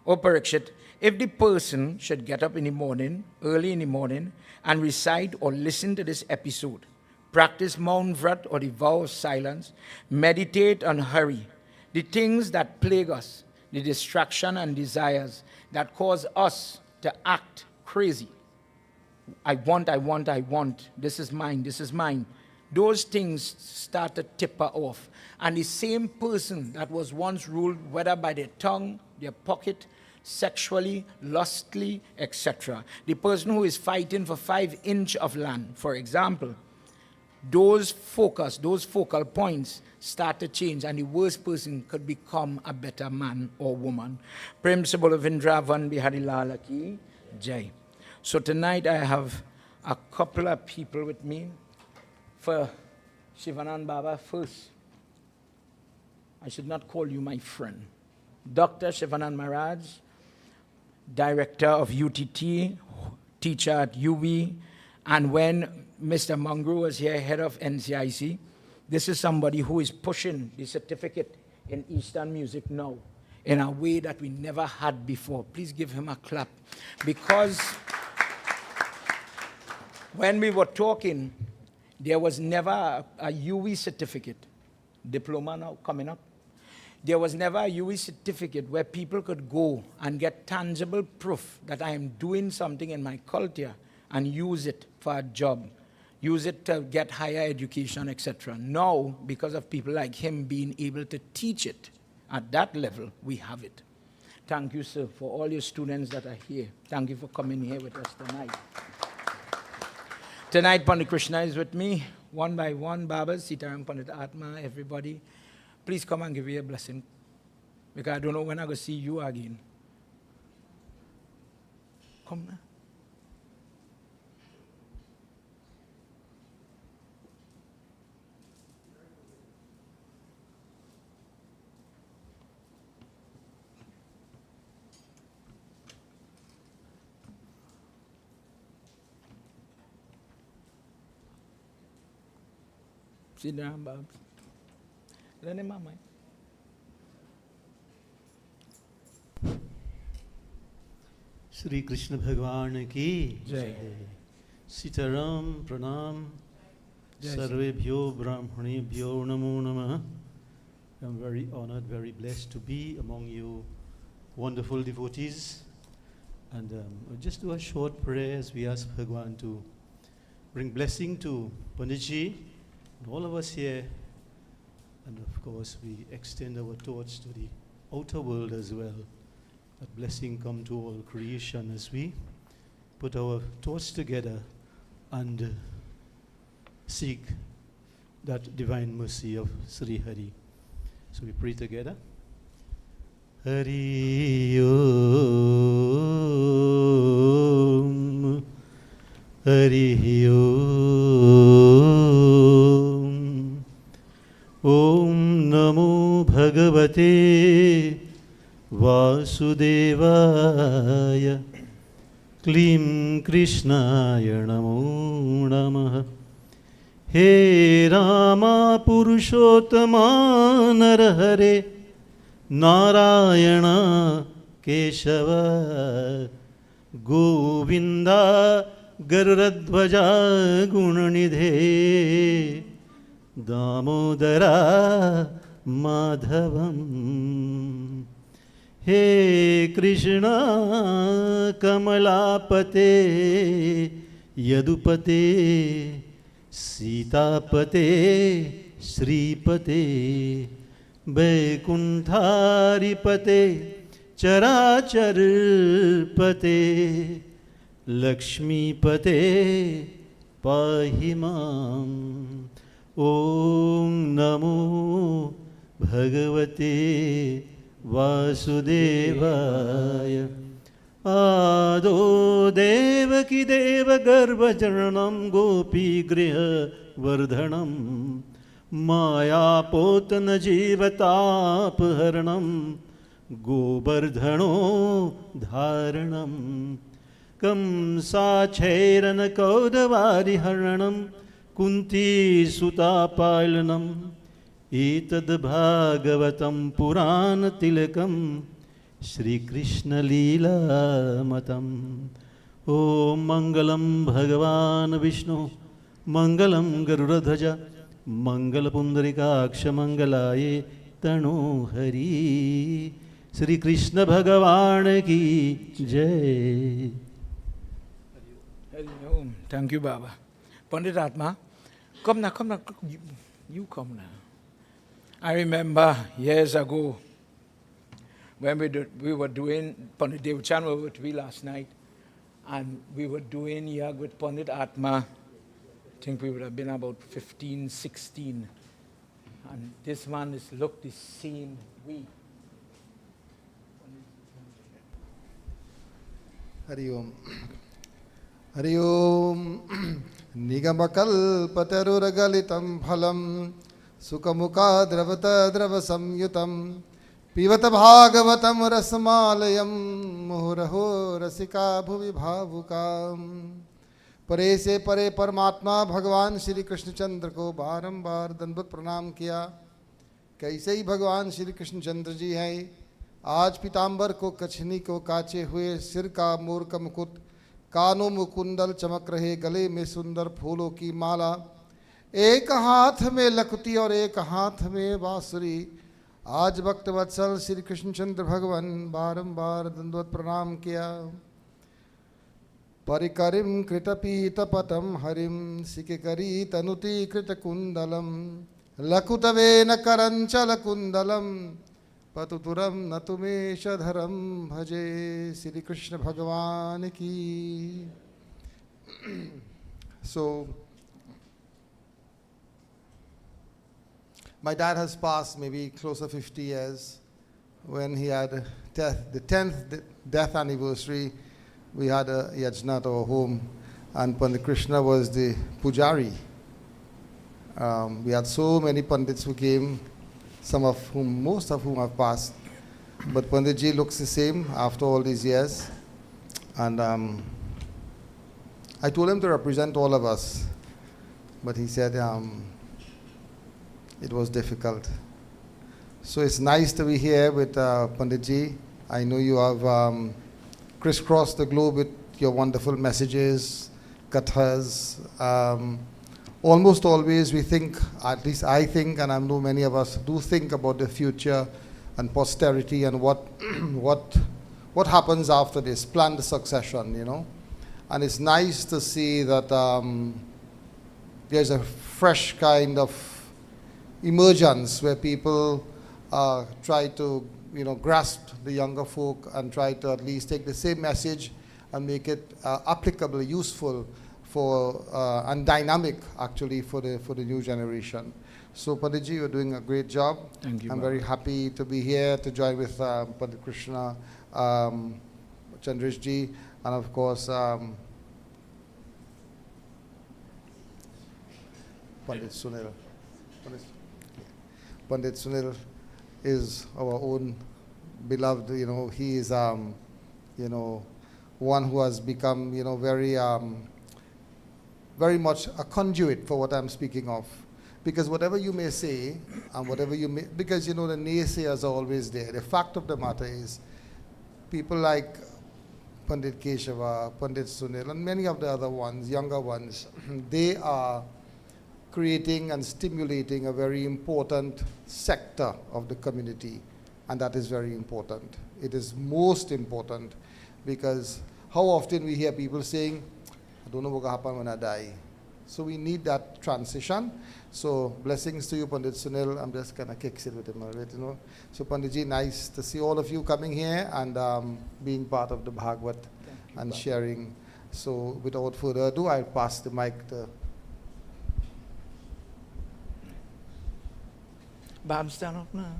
B: O Parikshit, if the person should get up in the morning, early in the morning, and recite or listen to this episode, practice Maun Vrat or the vow of silence, meditate on Hari, the things that plague us, the distraction and desires that cause us to act crazy. I want, this is mine. Those things start to tipper off. And the same person that was once ruled, whether by their tongue, their pocket, sexually, lustily, etc. The person who is fighting for 5 inches of land, for example, those focal points start to change, and the worst person could become a better man or woman. Prem se bolo Vrindavan Bihari Lal ki jai. So tonight I have a couple of people with me. For Shivanand Baba first, I should not call you my friend. Dr. Shivanand Maharaj, director of UTT, teacher at UB, and when Mr. Mangru was here, head of NCIC, this is somebody who is pushing the certificate in Eastern music now in a way that we never had before. Please give him a clap. Because when we were talking, there was never a UE certificate, diploma now coming up. There was never a UE certificate where people could go and get tangible proof that I am doing something in my culture and use it for a job, use it to get higher education, etc. Now, because of people like him being able to teach it at that level, we have it. Thank you, sir, for all your students that are here. Thank you for coming here with us tonight. Tonight, Pandit Krishna is with me, one by one. Baba, Sitaram, Pandit Atma, everybody. Please come and give me a blessing, because I don't know when I'm going to see you again. Come now. Sit down, Bob. Let him mama.
D: Shri Krishna Bhagwan ki
B: Jai.
D: Sitaram Pranam
B: Jai.
D: Sarvebhyo Brahmanebhyo Namo Namah. I'm very honored, very blessed to be among you wonderful devotees. And I'll just do a short prayer as we ask Bhagwan to bring blessing to Panditji and all of us here. And of course, we extend our thoughts to the outer world as well. That blessing come to all creation as we put our thoughts together and seek that divine mercy of Sri Hari. So we pray together. Hari Om, Hari Om, Om Namo Bhagavate Vasudevaya, Klim Krishnaya Namo Namaha. He Rama Purushottama Narahare Narayana Keshava Govinda Garuradhvaja Gunanidhe Damodara Madhavam. He Krishna Kamalapate Yadupate Sitapate Sripate Vaikuntaripate Characharpate Lakshmipate Pahimam. Om Namo Bhagavate वासुदेवाय आदो देवकी देवगर्भचरणं गोपीगृहवर्धनं मायापोतनजीवतापहरणं गोवर्धनो धारणं कंसाच्छैरनकौरवारिहरणं कुन्तीसुतापालनम् एतद्भागवतं पुराणतिलकं श्रीकृष्णलीलामतम् ॐ मङ्गलं भगवान् विष्णु मङ्गलं गरुडध्वज मङ्गलपुण्डरीकाक्षमङ्गलाय तनोहरि श्रीकृष्ण भगवान की जय.
B: Thank you, Baba. Pandit Atma, come now, you come now. I remember years ago when we were doing, Pandit Devchan was with me last night, and we were doing Yag with Pandit Atma. I think we would have been about 15, 16. And this man is looked the same way.
C: Hari Om. Hari Om. Nigamakal-pataruragalitam phalam Sukamukha dravata dravasamyutam Pivata bhagavatam rasmalayam Muhuraho rasika bhuvi bhavukam. परे से परे परमात्मा भगवान श्री कृष्णचंद्र को बारंबार दंडवत प्रणाम किया. कैसे ही भगवान श्री कृष्णचंद्र जी हैं. आज पीताम्बर को कछनी को काचे हुए, सिर का मोर का मुकुट, कानों में कुंडल चमक रहे, गले में सुंदर फूलों की माला, एक हाथ में लकुटी और एक हाथ में बांसुरी. आज भक्त वत्सल श्री कृष्णचंद्र भगवान बारंबार दंडवत प्रणाम किया. परिकरिं कृतपीतपतं हरिं सिकिकरी तनुति कृतकुंडलं लकुतवेन करंचलकुंडलं पतुतुरं नतुमेशधरं भजे. श्री कृष्ण भगवान की. So, my dad has passed maybe close to 50 years. When he had the 10th death anniversary, we had a yajna at our home, and Pandit Krishna was the pujari. We had so many Pandits who came, most of whom have passed. But Panditji looks the same after all these years. And I told him to represent all of us, but he said it was difficult. So it's nice to be here with Panditji. I know you have crisscrossed the globe with your wonderful messages, kathas. Almost always we think, at least I think, and I know many of us do think about the future and posterity and what happens after this, plan the succession, you know. And it's nice to see that there's a fresh kind of emergence where people try to grasp the younger folk and try to at least take the same message and make it applicable, useful and dynamic actually for the new generation. So Panditji, you're doing a great job.
B: Thank you.
C: I'm very happy to be here to join with Pandit Krishna, Chandrishji, and of course Pandit Sunil. Pandit Sunil is our own beloved, he is, one who has become, very much a conduit for what I'm speaking of. Because whatever you may say, and whatever you may, because, the naysayers are always there. The fact of the matter is, people like Pandit Keshava, Pandit Sunil, and many of the other ones, younger ones, they are creating and stimulating a very important sector of the community, and that is very important. It is most important, because how often we hear people saying, I don't know what will happen when I die. So we need that transition. So blessings to you, Pandit Sunil. I'm just going to kick it with him a bit, So Panditji, nice to see all of you coming here and being part of the Bhagwat and sharing. So without further ado, I'll pass the mic to
B: Bab, stand up now.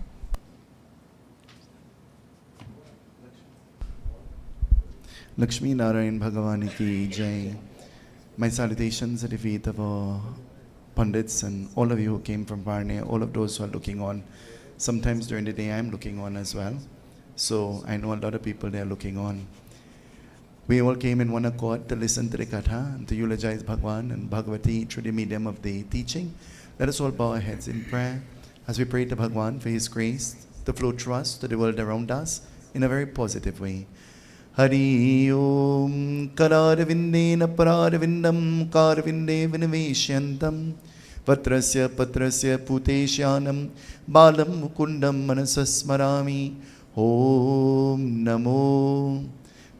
E: Lakshmi Narayan Bhagavani ki jai. My salutations at the feet of our pundits and all of you who came from Varne, all of those who are looking on. Sometimes during the day I'm looking on as well. So I know a lot of people there looking on. We all came in one accord to listen to the Katha and to eulogize Bhagwan and Bhagavati through the medium of the teaching. Let us all bow our heads in prayer as we pray to Bhagwan for His grace to flow through us to the world around us in a very positive way. Hari Om Karavindena Paravindam Karavinde Vinavishyantam Vatrasya Patrasya Puteshyanam Balam Mukundam Manasasmarami Om Namo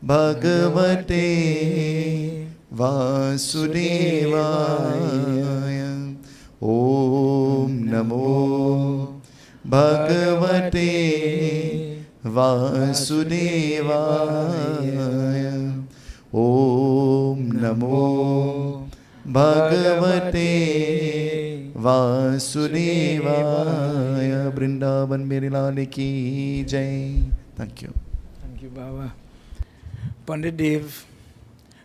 E: Bhagavate Vasudevaya Om Namo Bhagavate Vasudevaya Om Namo Bhagavate Vasudevaya. Vrindavan Meri Lal ki jai. Thank you.
B: Thank you, Baba. Pandit Dev,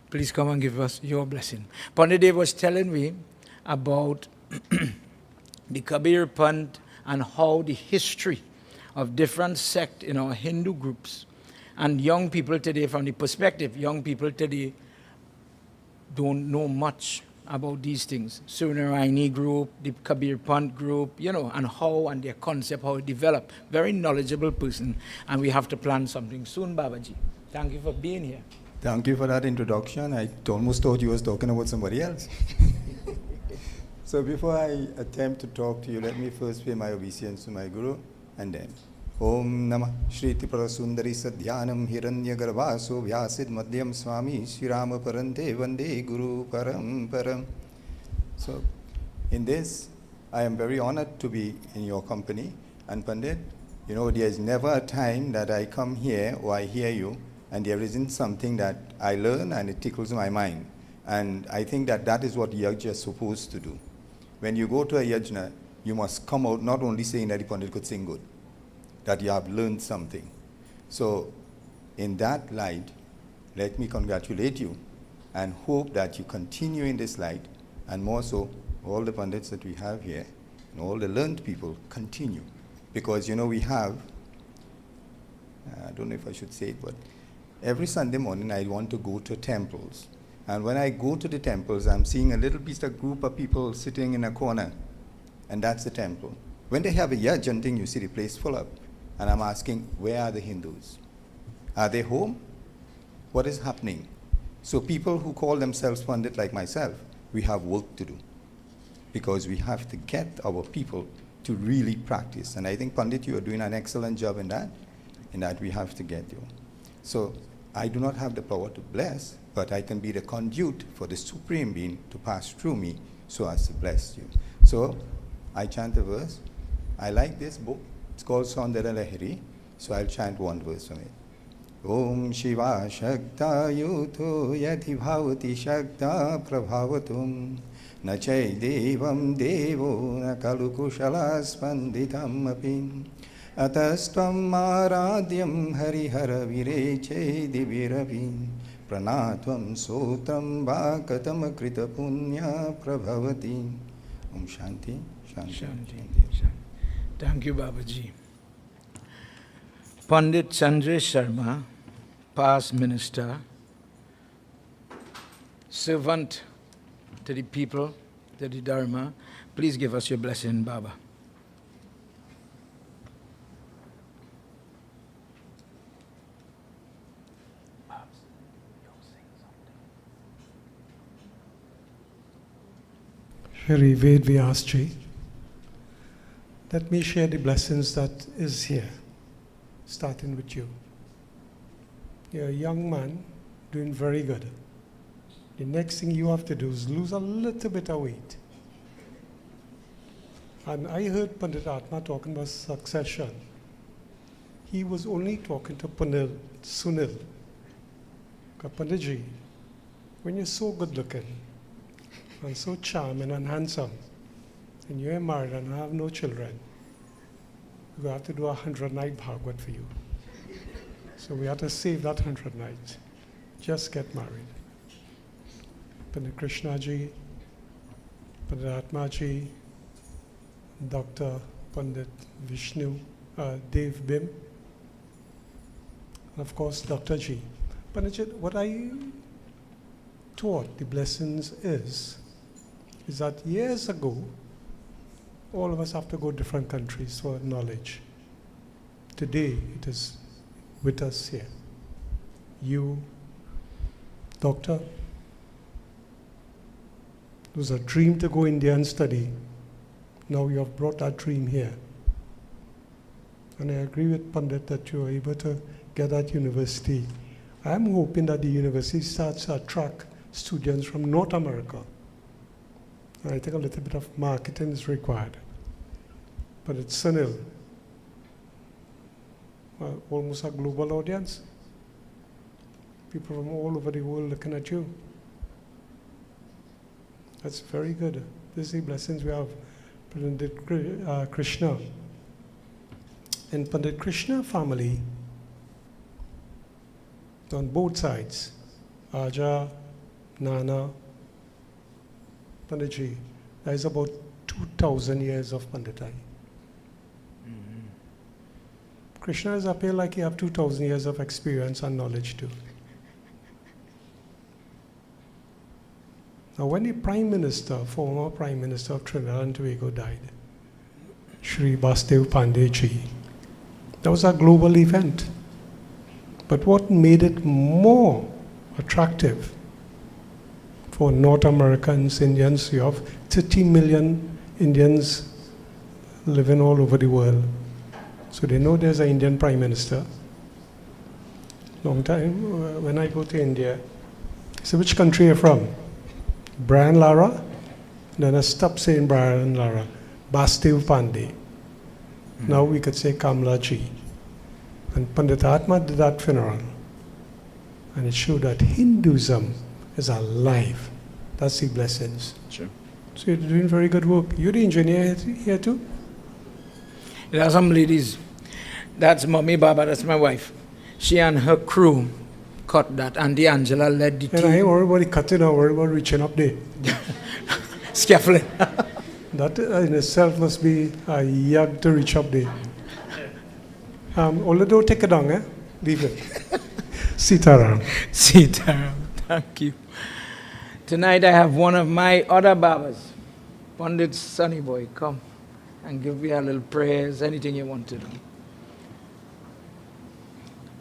B: please come and give us your blessing. Pandit Dev was telling me about the Kabir Pant and how the history of different sects in our Hindu groups and young people today, from the perspective, young people today don't know much about these things. Sunaraini group, the Kabir Pant group, and how and their concept, how it developed. Very knowledgeable person, and we have to plan something soon, Babaji. Thank you for being here.
F: Thank you for that introduction. I almost thought you was talking about somebody else. So before I attempt to talk to you, let me first pay my obeisance to my Guru, and then Om Namah Shri Tripura Sundari Sadhyanam Hiranya Garbhaso Vyasid Madhyam Swami Shri Rama Parante Vande Guru Param Param. So in this, I am very honored to be in your company. And Pandit, there is never a time that I come here or I hear you and there isn't something that I learn and it tickles my mind. And I think that that is what Yagna is supposed to do. When you go to a Yagna, you must come out not only saying that the Pandit could sing good, that you have learned something. So in that light, let me congratulate you and hope that you continue in this light, and more so, all the Pandits that we have here and all the learned people continue. Because we have, I don't know if I should say it, but every Sunday morning I want to go to temples. And when I go to the temples, I'm seeing a little piece of group of people sitting in a corner, and that's the temple. When they have a yajna thing, you see the place full up. And I'm asking, where are the Hindus? Are they home? What is happening? So people who call themselves Pandit like myself, we have work to do. Because we have to get our people to really practice. And I think, Pandit, you are doing an excellent job in that we have to get you. So I do not have the power to bless, but I can be the conduit for the Supreme Being to pass through me so as to bless you. So I chant a verse. I like this book. It's called Saundara Lahiri. So I'll chant one verse from it. Om Shiva Shakta Yuto Yati Bhavati Shakta Prabhavatum Na Chay Devam Devo Na Kalu Kushala Spanditam Apin Atastam Aradyam Harihara Vireche Divirapin Pranatvam Sotram Bhakatam Krita Punya Prabhavati. Om Shanti, Shanti,
B: Shanti.
F: Shanti.
B: Thank you, Babaji. Pandit Chandresh Sharma, past minister, servant to the people, to the Dharma, please give us your blessing, Baba.
G: Shri Ved Vyasji, let me share the blessings that is here, starting with you. You're a young man doing very good. The next thing you have to do is lose a little bit of weight. And I heard Pandit Atma talking about succession. He was only talking to Sunil. Panditji, when you're so good looking and so charming and handsome, and you're married and have no children, we have to do 100-night Bhagwat for you. So we have to save that 100 nights. just get married. Pandit Krishnaji, Pandit Atmaji, Dr. Pandit Vishnu, Dev Bim, and of course Dr. G. Pandit, what I taught the blessings is that years ago, all of us have to go to different countries for knowledge. Today, it is with us here. You, doctor, it was a dream to go India and study. Now you have brought that dream here. And I agree with Pandit that you are able to get that university. I am hoping that the university starts to attract students from North America. And I think a little bit of marketing is required. But it's Sunil, almost a global audience. People from all over the world looking at you. That's very good. This is the blessings we have. Pandit Krishna. In Pandit Krishna family, on both sides, Aja, Nana, Panditji, there is about 2,000 years of Panditai. Krishna is appear like he have 2,000 years of experience and knowledge too. Now when the Prime Minister, former Prime Minister of Trinidad and Tobago died, Shri Basdev Pandeyji, that was a global event. But what made it more attractive for North Americans, Indians, you have 30 million Indians living all over the world. So they know there's an Indian Prime Minister. Long time, when I go to India, I say, which country are you from? Brian Lara? Then I stop saying Brian Lara. Basdev Pandey. Now we could say Kamla Ji. And Pandit Atma did that funeral. And it showed that Hinduism is alive. That's the blessings.
B: Sure.
G: So you're doing very good work. You're the engineer here too?
B: There are some ladies. That's Mommy Baba, that's my wife. She and her crew cut that. Auntie Angela led the
G: And I ain't
B: team.
G: worried about the cutting, I worry about reaching up there.
B: Scaffolding.
G: That in itself must be a yag to reach up there. Although take it down, leave it. Sitaram.
B: Sitaram, thank you. Tonight I have one of my other Babas, Pandit Sunny Boy. Come and give me a little prayers, anything you want to do.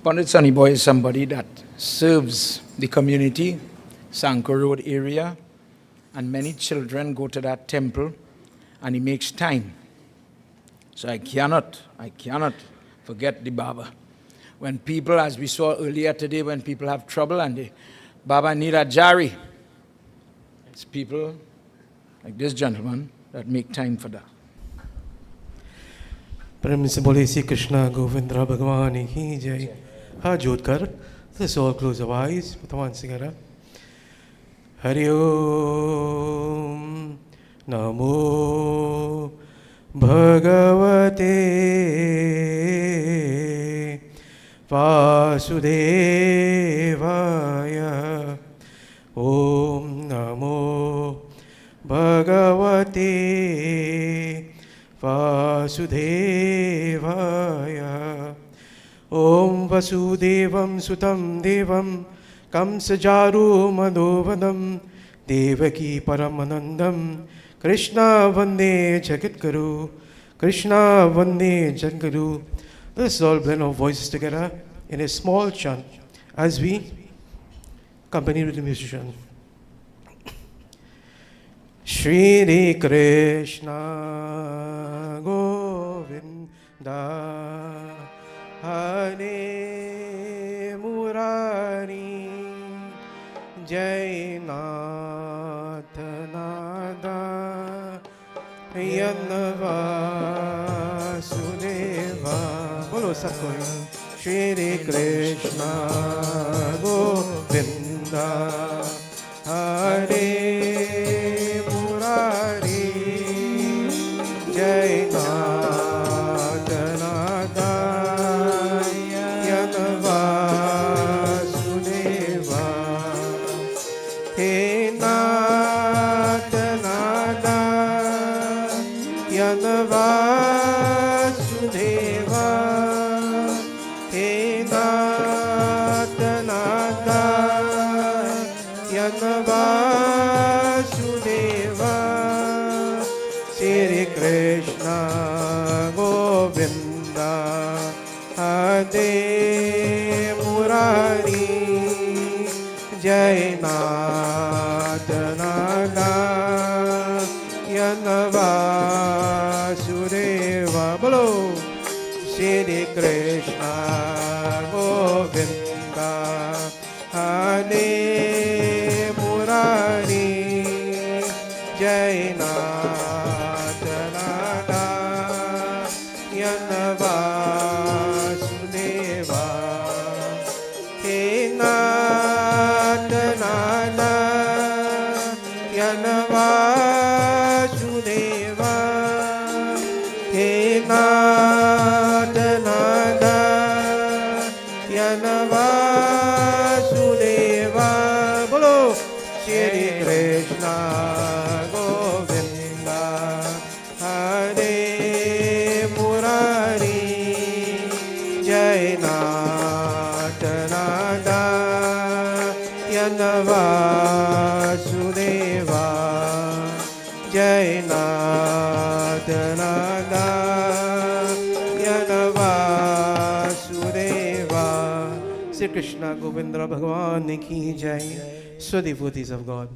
B: Pandit Sunny Boy is somebody that serves the community, Sanko Road area, and many children go to that temple, and he makes time. So I cannot forget the Baba. When people, as we saw earlier today, when people have trouble and the Baba need a jari, it's people like this gentleman that make time for that.
H: प्रेम से बोले श्री कृष्णा गोविंद भगवान की जय हाथ जोड़ कर let's all close our eyes with one together. Hari Om Namo Bhagavate Vasudevaya Om Namo Bhagavate Vasudevaya Om Vasudevam Sutam Devam Kamsajaru Madhovanam Devaki Paramanandam Krishna Vande Jagatguru Krishna Vande Jagatguru. Let's all blend our voices together in a small chant as we accompany with the musician. Shri Krishna Govinda Hare Murari Jai Nath Nada Yanava Sudeva Bolo Satkoi Shri Krishna Govinda Hare Murari Jai Nath Nada Yanava Sudeva Vasudeva, Sri Krishna Govinda, Ade Murari, Jainat Nada, Vasudeva, Bolo, Sri Krishna Govinda, Ade Murari, Jainat Nada, Vasudeva, He Nath Nana, Vasudeva, He Nath Nana, Vasudeva, Bolo, Shri Krishna Govinda, Hare Murari, Jainat Nada, Vasudeva, Jainat Nada, Vasudeva. Sri Krishna Govinda Bhagwan ki jai. So devotees of God.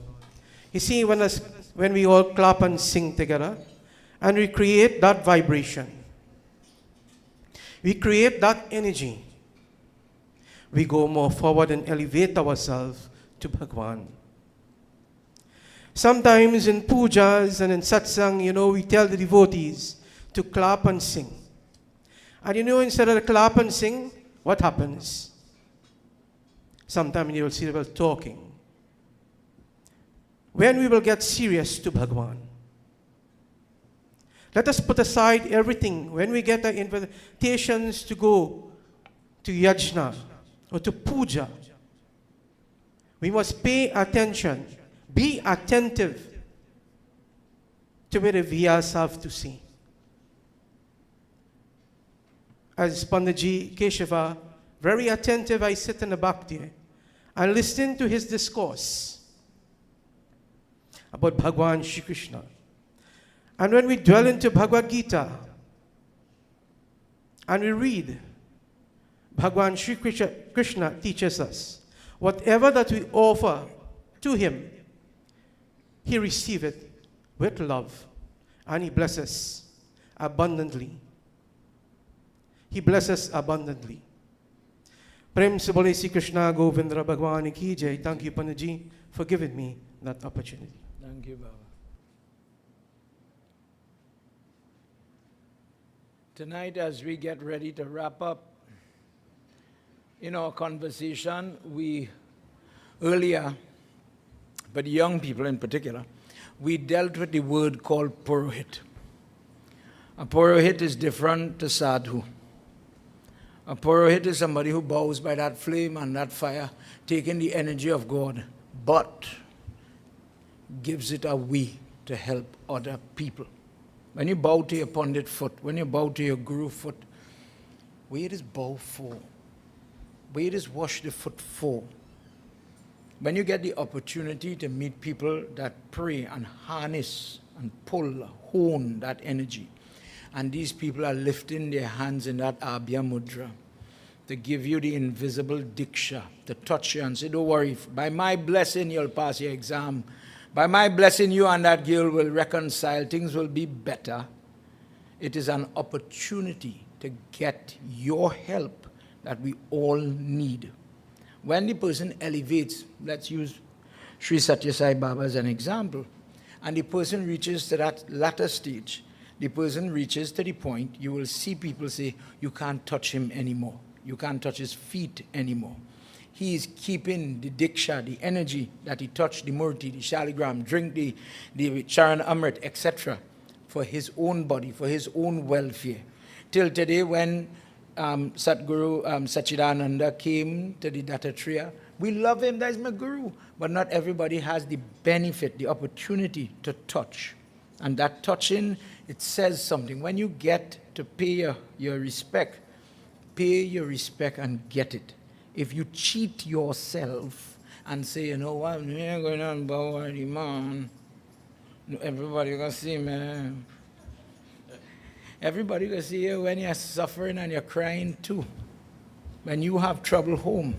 H: You see, when we all clap and sing together, and we create that vibration, we create that energy, we go more forward and elevate ourselves to Bhagwan. Sometimes in pujas and in satsang, we tell the devotees to clap and sing. And instead of clap and sing, what happens? Sometimes you will see people talking. When we will get serious to Bhagwan, let us put aside everything. When we get the invitations to go to Yagna or to puja, we must pay attention, be attentive to what the Vyas have to say. As Panditji Keshava, very attentive, I sit in the back there and listen to his discourse about Bhagwan Shri Krishna. And when we dwell into Bhagavad Gita and we read, Bhagwan Shri Krishna teaches us, whatever that we offer to him, he receives it with love and he blesses abundantly. He blesses abundantly. Prem se bole Sri Krishna Govinda Bhagwan ki jai. Thank you, Panditji, for giving me that opportunity.
B: Thank you, Baba. Tonight, as we get ready to wrap up, in our conversation, we earlier, but young people in particular, we dealt with the word called Purohit. A Purohit is different to Sadhu. A Purohit is somebody who bows by that flame and that fire, taking the energy of God, but gives it away to help other people. When you bow to your Pandit foot, when you bow to your Guru foot, where is bow for? Where is wash the foot for? When you get the opportunity to meet people that pray and harness and pull, hone that energy, and these people are lifting their hands in that Abhya Mudra to give you the invisible Diksha, to touch you and say, don't worry, by my blessing you'll pass your exam. By my blessing you and that girl will reconcile, things will be better. It is an opportunity to get your help that we all need. When the person elevates, let's use Sri Satya Sai Baba as an example, and the person reaches to that latter stage, the person reaches to the point, you will see people say, you can't touch him anymore. You can't touch his feet anymore. He is keeping the Diksha, the energy that he touched, the Murti, the Shaligram, drink the Charan Amrit, etc., for his own body, for his own welfare. Till today, when Satguru Sachidananda came to the Dattatreya, we love him, that is my Guru. But not everybody has the benefit, the opportunity to touch. And that touching, it says something. When you get to pay your respect and get it. If you cheat yourself and say, you know what, me ain't going on board, man. Everybody gonna see me. Everybody gonna see you when you're suffering and you're crying too. When you have trouble home,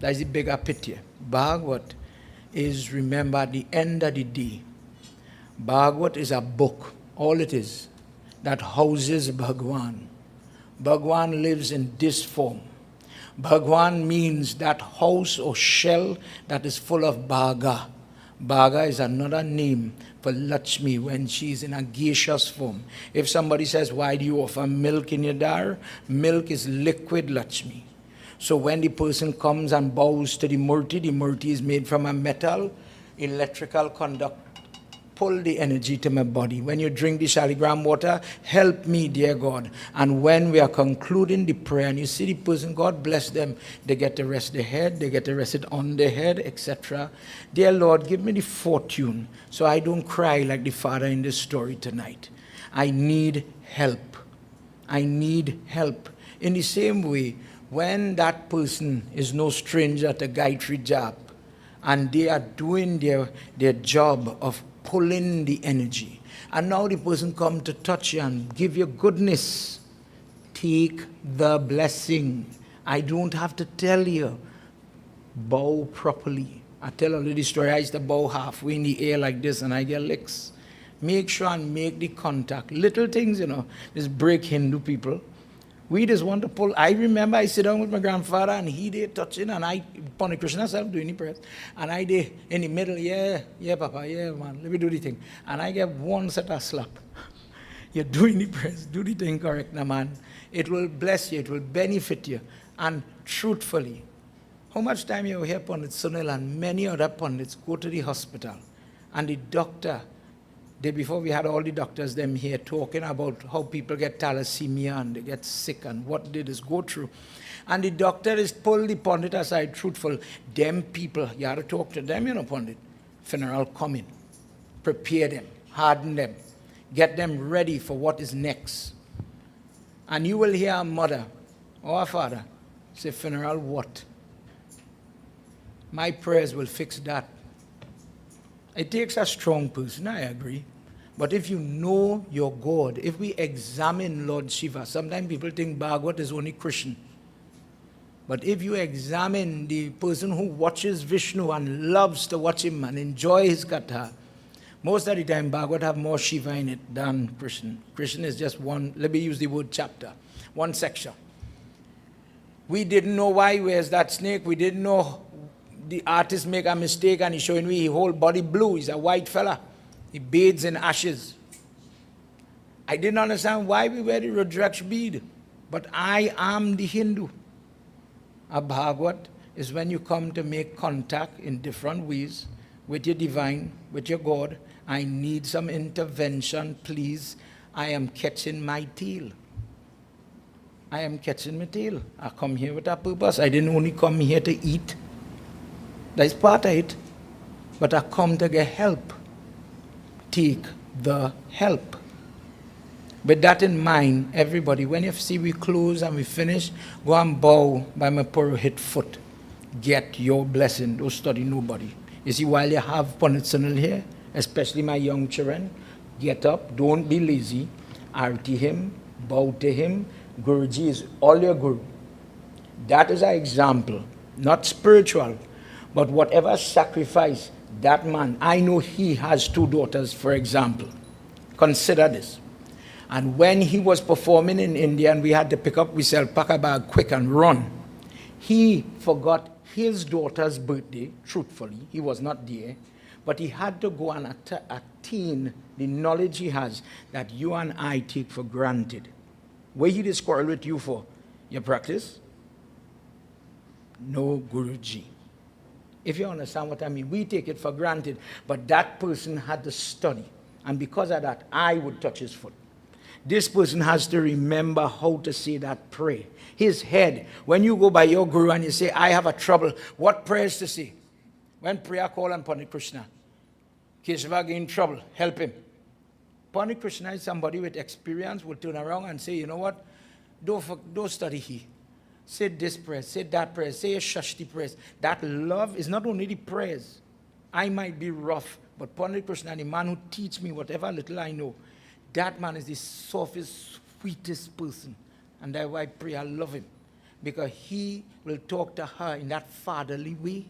B: that's the bigger picture. Bhagwat is, remember, at the end of the day, Bhagwat is a book, all it is, that houses Bhagwan. Bhagwan lives in this form. Bhagwan means that house or shell that is full of Bhaga. Bhaga is another name for Lakshmi when she's in a gaseous form. If somebody says, why do you offer milk in your dar? Milk is liquid Lakshmi. So when the person comes and bows to the murti is made from a metal, electrical conduct. Pull the energy to my body. When you drink the shaligram water, help me, dear God. And when we are concluding the prayer, and you see the person, God bless them, they get to rest their head, they get to rest it on their head, etc. Dear Lord, give me the fortune so I don't cry like the father in this story tonight. I need help. I need help. In the same way, when that person is no stranger to Gayatri Jap, and they are doing their job of pulling the energy, and now the person come to touch you and give you goodness, take the blessing. I don't have to tell you. Bow properly. I tell a little story. I used to bow halfway in the air like this and I get licks. Make sure and make the contact. Little things, you know, just break Hindu people. We just want to pull. I remember I sit down with my grandfather and he did touching and I, Pony Krishna self doing the prayers. And I did in the middle, yeah, Papa, yeah, man, let me do the thing. And I get one set of slap. You're doing the prayers, do the thing correct now, man. It will bless you, it will benefit you. And truthfully, how much time you hear Pandit Sunil and many other Pandits go to the hospital and the doctor, day before we had all the doctors them here talking about how people get thalassemia and they get sick and what they just go through. And the doctor is pull the Pandit aside, truthful. Them people, you have to talk to them, you know, Pandit. Funeral coming. Prepare them, harden them, get them ready for what is next. And you will hear a mother or a father say, funeral what? My prayers will fix that. It takes a strong person, I agree. But if you know your God, if we examine Lord Shiva, sometimes people think Bhagwat is only Krishna. But if you examine the person who watches Vishnu and loves to watch him and enjoy his katha, most of the time Bhagwat have more Shiva in it than Krishna. Krishna is just one, let me use the word chapter, one section. We didn't know why, where's that snake? We didn't know the artist make a mistake and he's showing me his whole body blue. He's a white fella. He bathes in ashes. I didn't understand why we wear the Rudraksh bead. But I am the Hindu. A Bhagwat is when you come to make contact in different ways with your divine, with your God. I need some intervention, please. I am catching my tail. I am catching my tail. I come here with a purpose. I didn't only come here to eat. That's part of it. But I come to get help. Take the help. With that in mind, everybody, when you see we close and we finish, go and bow by my Purohit foot. Get your blessing. Don't study nobody. You see, while you have Pandit Sunil here, especially my young children, get up, don't be lazy. Arti him, bow to him. Guruji is all your Guru. That is our example. Not spiritual, but whatever sacrifice that man, I know he has 2 daughters, for example. Consider this. And when he was performing in India and we had to pick up, we said, pack a bag quick and run. He forgot his daughter's birthday, truthfully. He was not there. But he had to go and attain the knowledge he has that you and I take for granted. What he did quarrel with you for? Your practice? No Guruji. If you understand what I mean, we take it for granted, but that person had to study. And because of that, I would touch his foot. This person has to remember how to say that prayer. His head, when you go by your Guru and you say, I have a trouble, what prayers to say? When prayer call on Pandit Krishna, Keshava in trouble, help him. Pandit Krishna is somebody with experience, will turn around and say, you know what, don't study he. say this prayer, say that prayer, say a Shashti prayers. That love is not only the prayers. I might be rough, but Pandit Krishna, the man who teach me whatever little I know, that man is the softest, sweetest person. And that's why I pray I love him. Because he will talk to her in that fatherly way,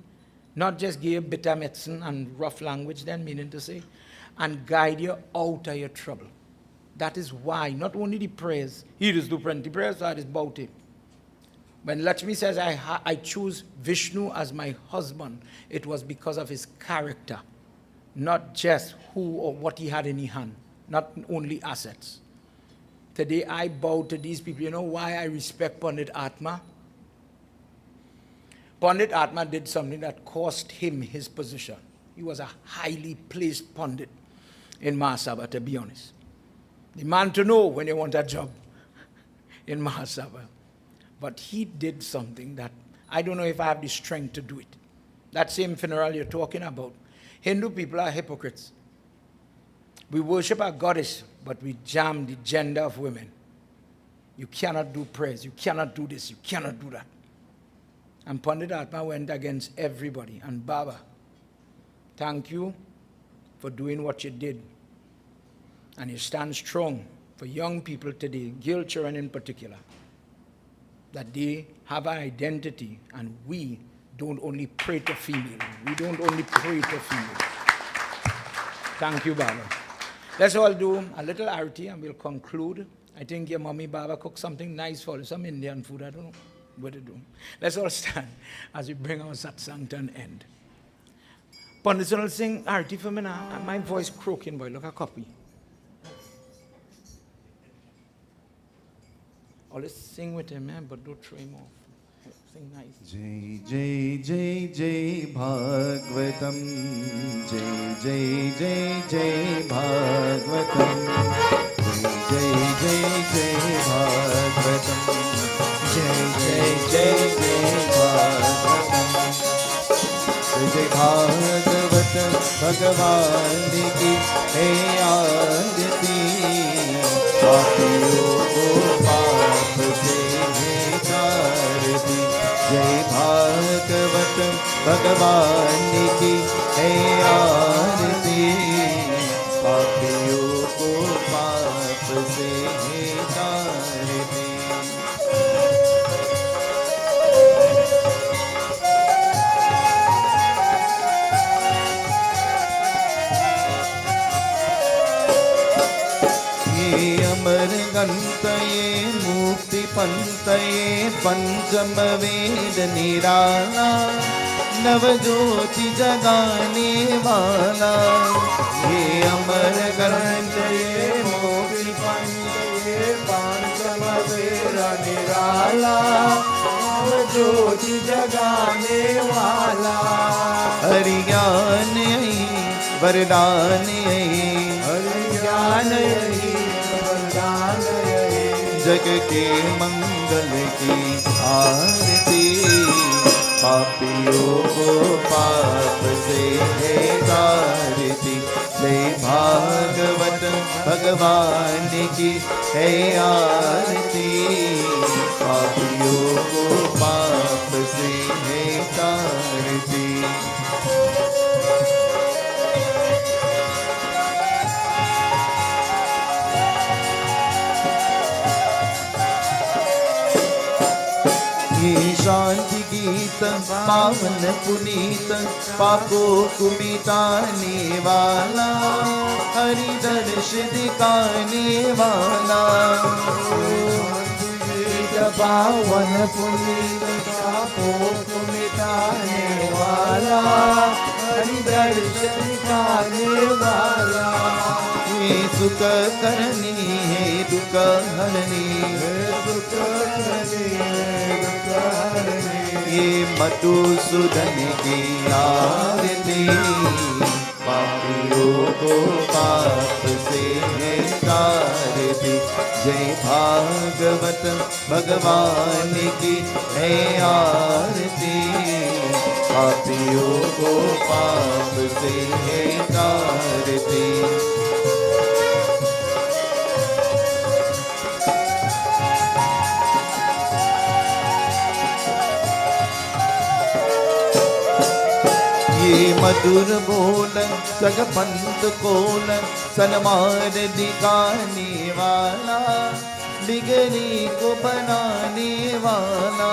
B: not just give bitter medicine and rough language, then meaning to say, and guide you out of your trouble. That is why, not only the prayers, he just do plenty prayers, so I just bow to him. When Lakshmi says, I choose Vishnu as my husband, it was because of his character, not just who or what he had in his hand, not only assets. Today I bow to these people. You know why I respect Pandit Atma? Pandit Atma did something that cost him his position. He was a highly placed Pandit in Mahasabha, to be honest. The man to know when you want a job in Mahasabha. But he did something that I don't know if I have the strength to do it. That same funeral you're talking about. Hindu people are hypocrites. We worship our goddess, but we jam the gender of women. You cannot do prayers. You cannot do this. You cannot do that. And Pandit Atma went against everybody. And Baba, thank you for doing what you did. And you stand strong for young people today, girl children in particular, that they have an identity, and we don't only pray to female. We don't only pray to female. Thank you, Baba. Let's all do a little arati and we'll conclude. I think your mommy Baba cooked something nice for you, some Indian food, I don't know what to do. Let's all stand as we bring our satsang to an end. Pandit will sing arati for me now. My voice croaking, boy, look a copy. Always sing with him, man, but don't throw him off. Sing nice.
E: Jai Jai Jai Jai Bhagwatam, Jai Jai Jai Jai Bhagwatam, Jai Jai Jai Jai Bhagwatam, Jai Jai Jai Jai Bhagwatam, Jai Jai Bhagwatam, Bhagwan ki hai aarti, papiyon ko paap se hai taarti. Jai Bhagwat Bhagwan ki hai aarti, papiyon ko paap se hai taarti. अमर गंतये मुक्ति पंतये पंचम वेद निराला नवज्योति जगाने वाला ये अमर गंतये मुक्ति पंतये पंचम वेद निराला नवज्योति जगाने वाला हरि ज्ञान वरदान हरि ज्ञान जग के मंगल की आरती, पापियों को पाप से है तारती। जय भागवत भगवान की है आरती, पापियों को पाप से है तारती। शांति गीत पावन पुनीत पापों को मिटाने वाला हरि दर्श दिखाने वाला पावन पुनीत पापों को मिटाने वाला हरि दर्श दिखाने वाला ये सुख करनी है दुख हरनी दुख हरनी ये मधुसूदन की आरती, पापियों को पाप से है तारती। जय भागवत भगवान की है आरती, पापियों को पाप से है तारती।
I: मधुर बोल जगपंत कोल सनमार दिखाने वाला बिगड़ी को बनाने वाला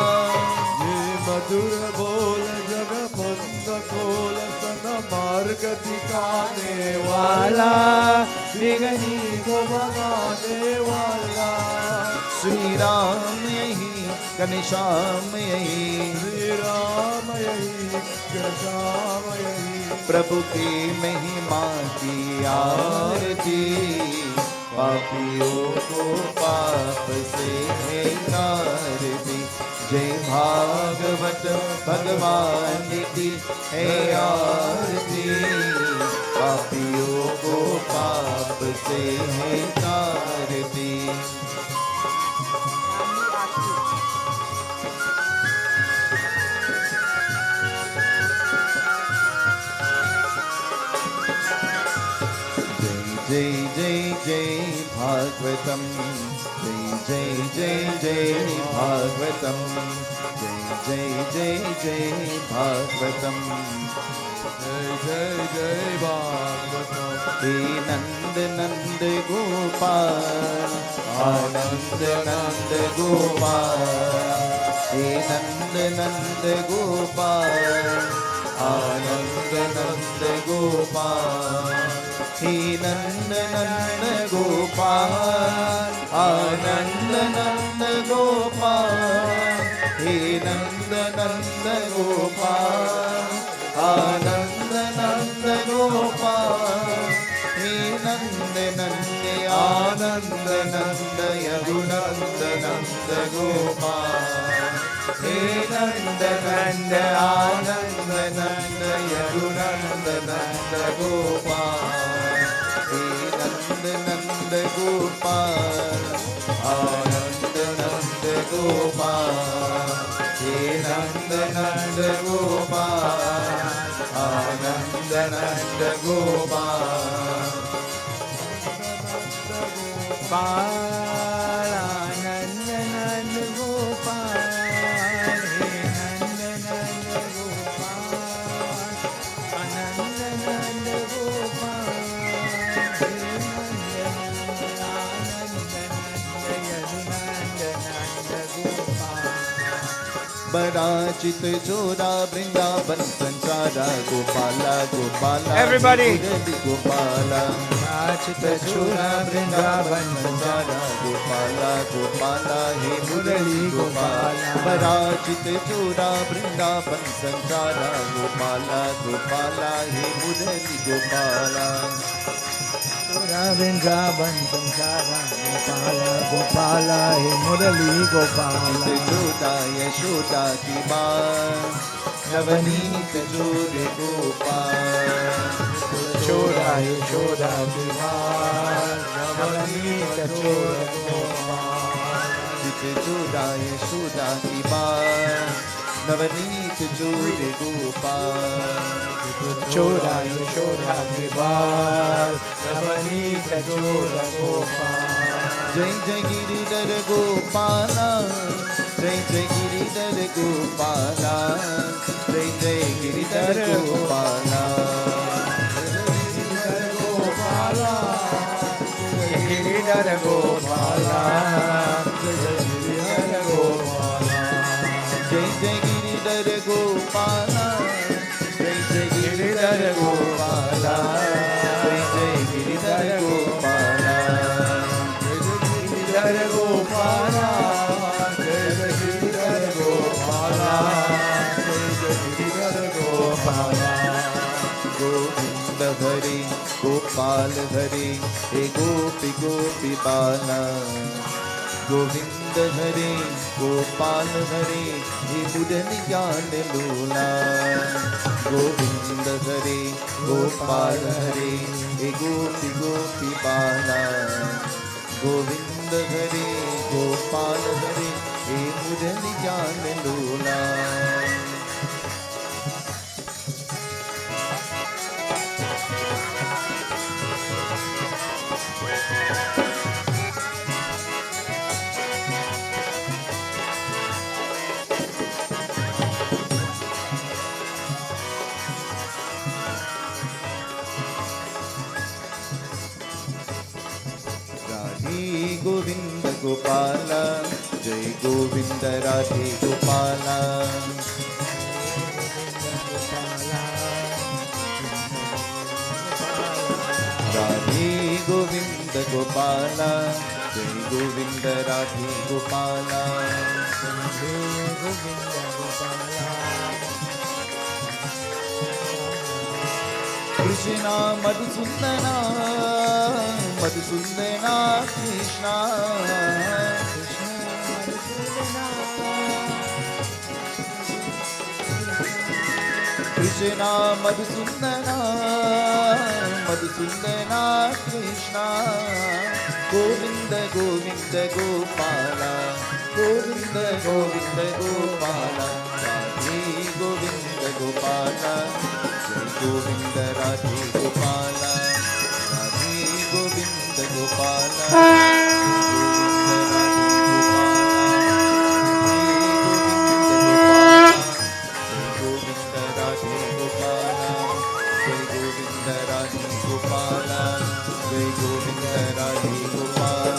J: ये मधुर बोल जगपंत कोल सन मार्ग दिखाने वाला बिगड़ी को बनाने वाला
I: श्री राम यही घनश्याम यही
J: श्री राम यही घनश्याम यही
I: प्रभु की महिमा की आरती पापियों को पाप से है आरती जय भागवत भगवान की है आरती पापियों को पाप से है आरती जय जय जय भागवतम जय जय जय जय भागवतम जय जय जय जय भागवतम
J: जय जय जय भागवतम
I: हे नंद नंद गोपाल आनंद नंद गोपाल हे नंद नंद गोपाल आनंद नंद गोपाल हे नंद नंद गोपाल आनंद नंद गोपाल हे नंद नंद गोपाल आनंद नंद गोपाल हे नंद नंद आनंद नंद यदुनंद नंद गोपाल हे नंद नंद आनंद नंद यदुनंद नंद गोपाल हे नंद नंद गोपाल आनंद नंद गोपाल हे नंद नंद गोपाल आनंद नंद गोपाल
B: आनंद नंद गोपाल हे नंद नंद गोपाल आनंद नंद गोपाल हे नंद नंद आनंद नंद यदुनंद नंद गोपाल
I: बराचित जोरा वृंदावन संचारा गोपाला गोपाला
B: Everybody.
I: मुरली गोपाला
B: नाचित चूरा वृंदावन
I: संचारा गोपाला गोपाला हे मुरली गोपाला बराचित जोरा वृंदावन संचारा गोपाला गोपाला हे मुरली गोपाला
B: चूरा वृंदावन संसारा गोपाला गोपाला हे मुरली गोपाला
I: जोदा यशोदा की माँ नवनीत जोर गोपाल
B: चोरा यशोदा विवाह नवनीत चोर गोपाल
I: जोदा यशोदा की माँ नवनीत जोर गोपाल
B: चोरा यशोदा विवाह नवनीत चोर गोपाल
I: जय जय गिरिधर गोपाला जय जय गिरिधर गोपाला जय जय गिरिधर गोपाला
B: गिरिधर गोपाला गिरिधर गोपाला
I: जय जय गिरिधर गोपाला जय जय गिरिधर गोपाला जय जय गिरिधर गोपाला
B: गिरिधर गोपाला जय जय गिरिधर गोपाला जय जय गिरिधर गोपाला
I: गोविंद हरे गोपाल हरे हे गोपी गोपी बाला गोविंद हरे गोपाल हरे हे बुधन ज्ञान लोला गोविंद हरे गोपाल हरे हे गोपी गोपी बाला गोविंद हरे गोपाल हरे हे बुधन ज्ञान लोला गोविंद गोपाल जय गोविंद राधे गोपाल राधे गोविंद गोपाल जय गोविंद राधे गोपाल कृष्णा मधुसूदना मधुसूदना कृष्णा कृष्णा मधुसूदना मधुसूदना कृष्णा गोविंद गोविंद गोपाल गोविंद गोविंद गोपाल राधे गोविंद गोपाल जय गोविंद राधे गोपाल राधे गोविंद गोपाल गोविंद राधे गोपाल जय गोविंद राधे गोपाल जय Govind Radhe Gopal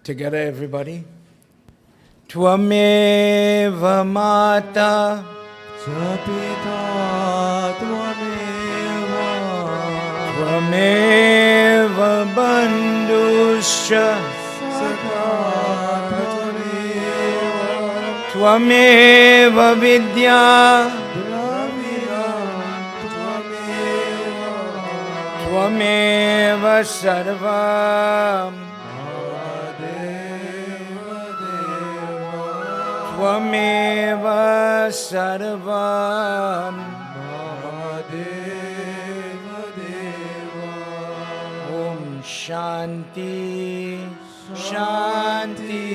B: Together, everybody. Tvameva Mata
J: Sapita Tvameva
B: Tvameva Bandhuscha
J: Sakha Tvameva
B: Tvameva Vidya
J: Dravida Tvameva
B: Tvameva Sarvam Tvameva Sarvam Om Shanti Shanti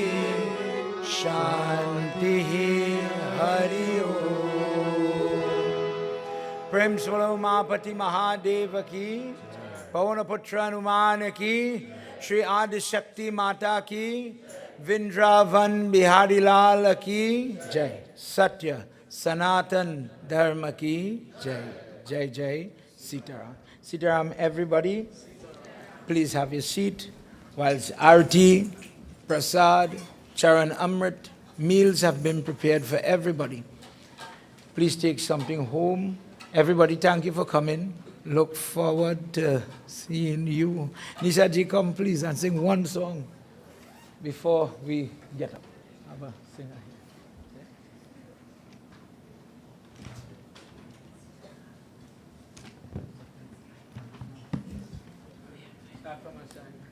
B: Shanti Hari Om Prem Swalo Mahapati Mahadeva ki Pavanaputra Hanuman ki Shri Adi Shakti Mata ki Vrindavan Bihari Lal ki Jai. Satya Sanatan Dharma ki Jai. Jai Jai Sitaram. Sitaram, everybody, please have your seat whilst Arti, Prasad, Charan Amrit, meals have been prepared for everybody. Please take something home. Everybody, thank you for coming. Look forward to seeing you. Nishaji, come please and sing one song before we get up. Have a singer here. Start from my side.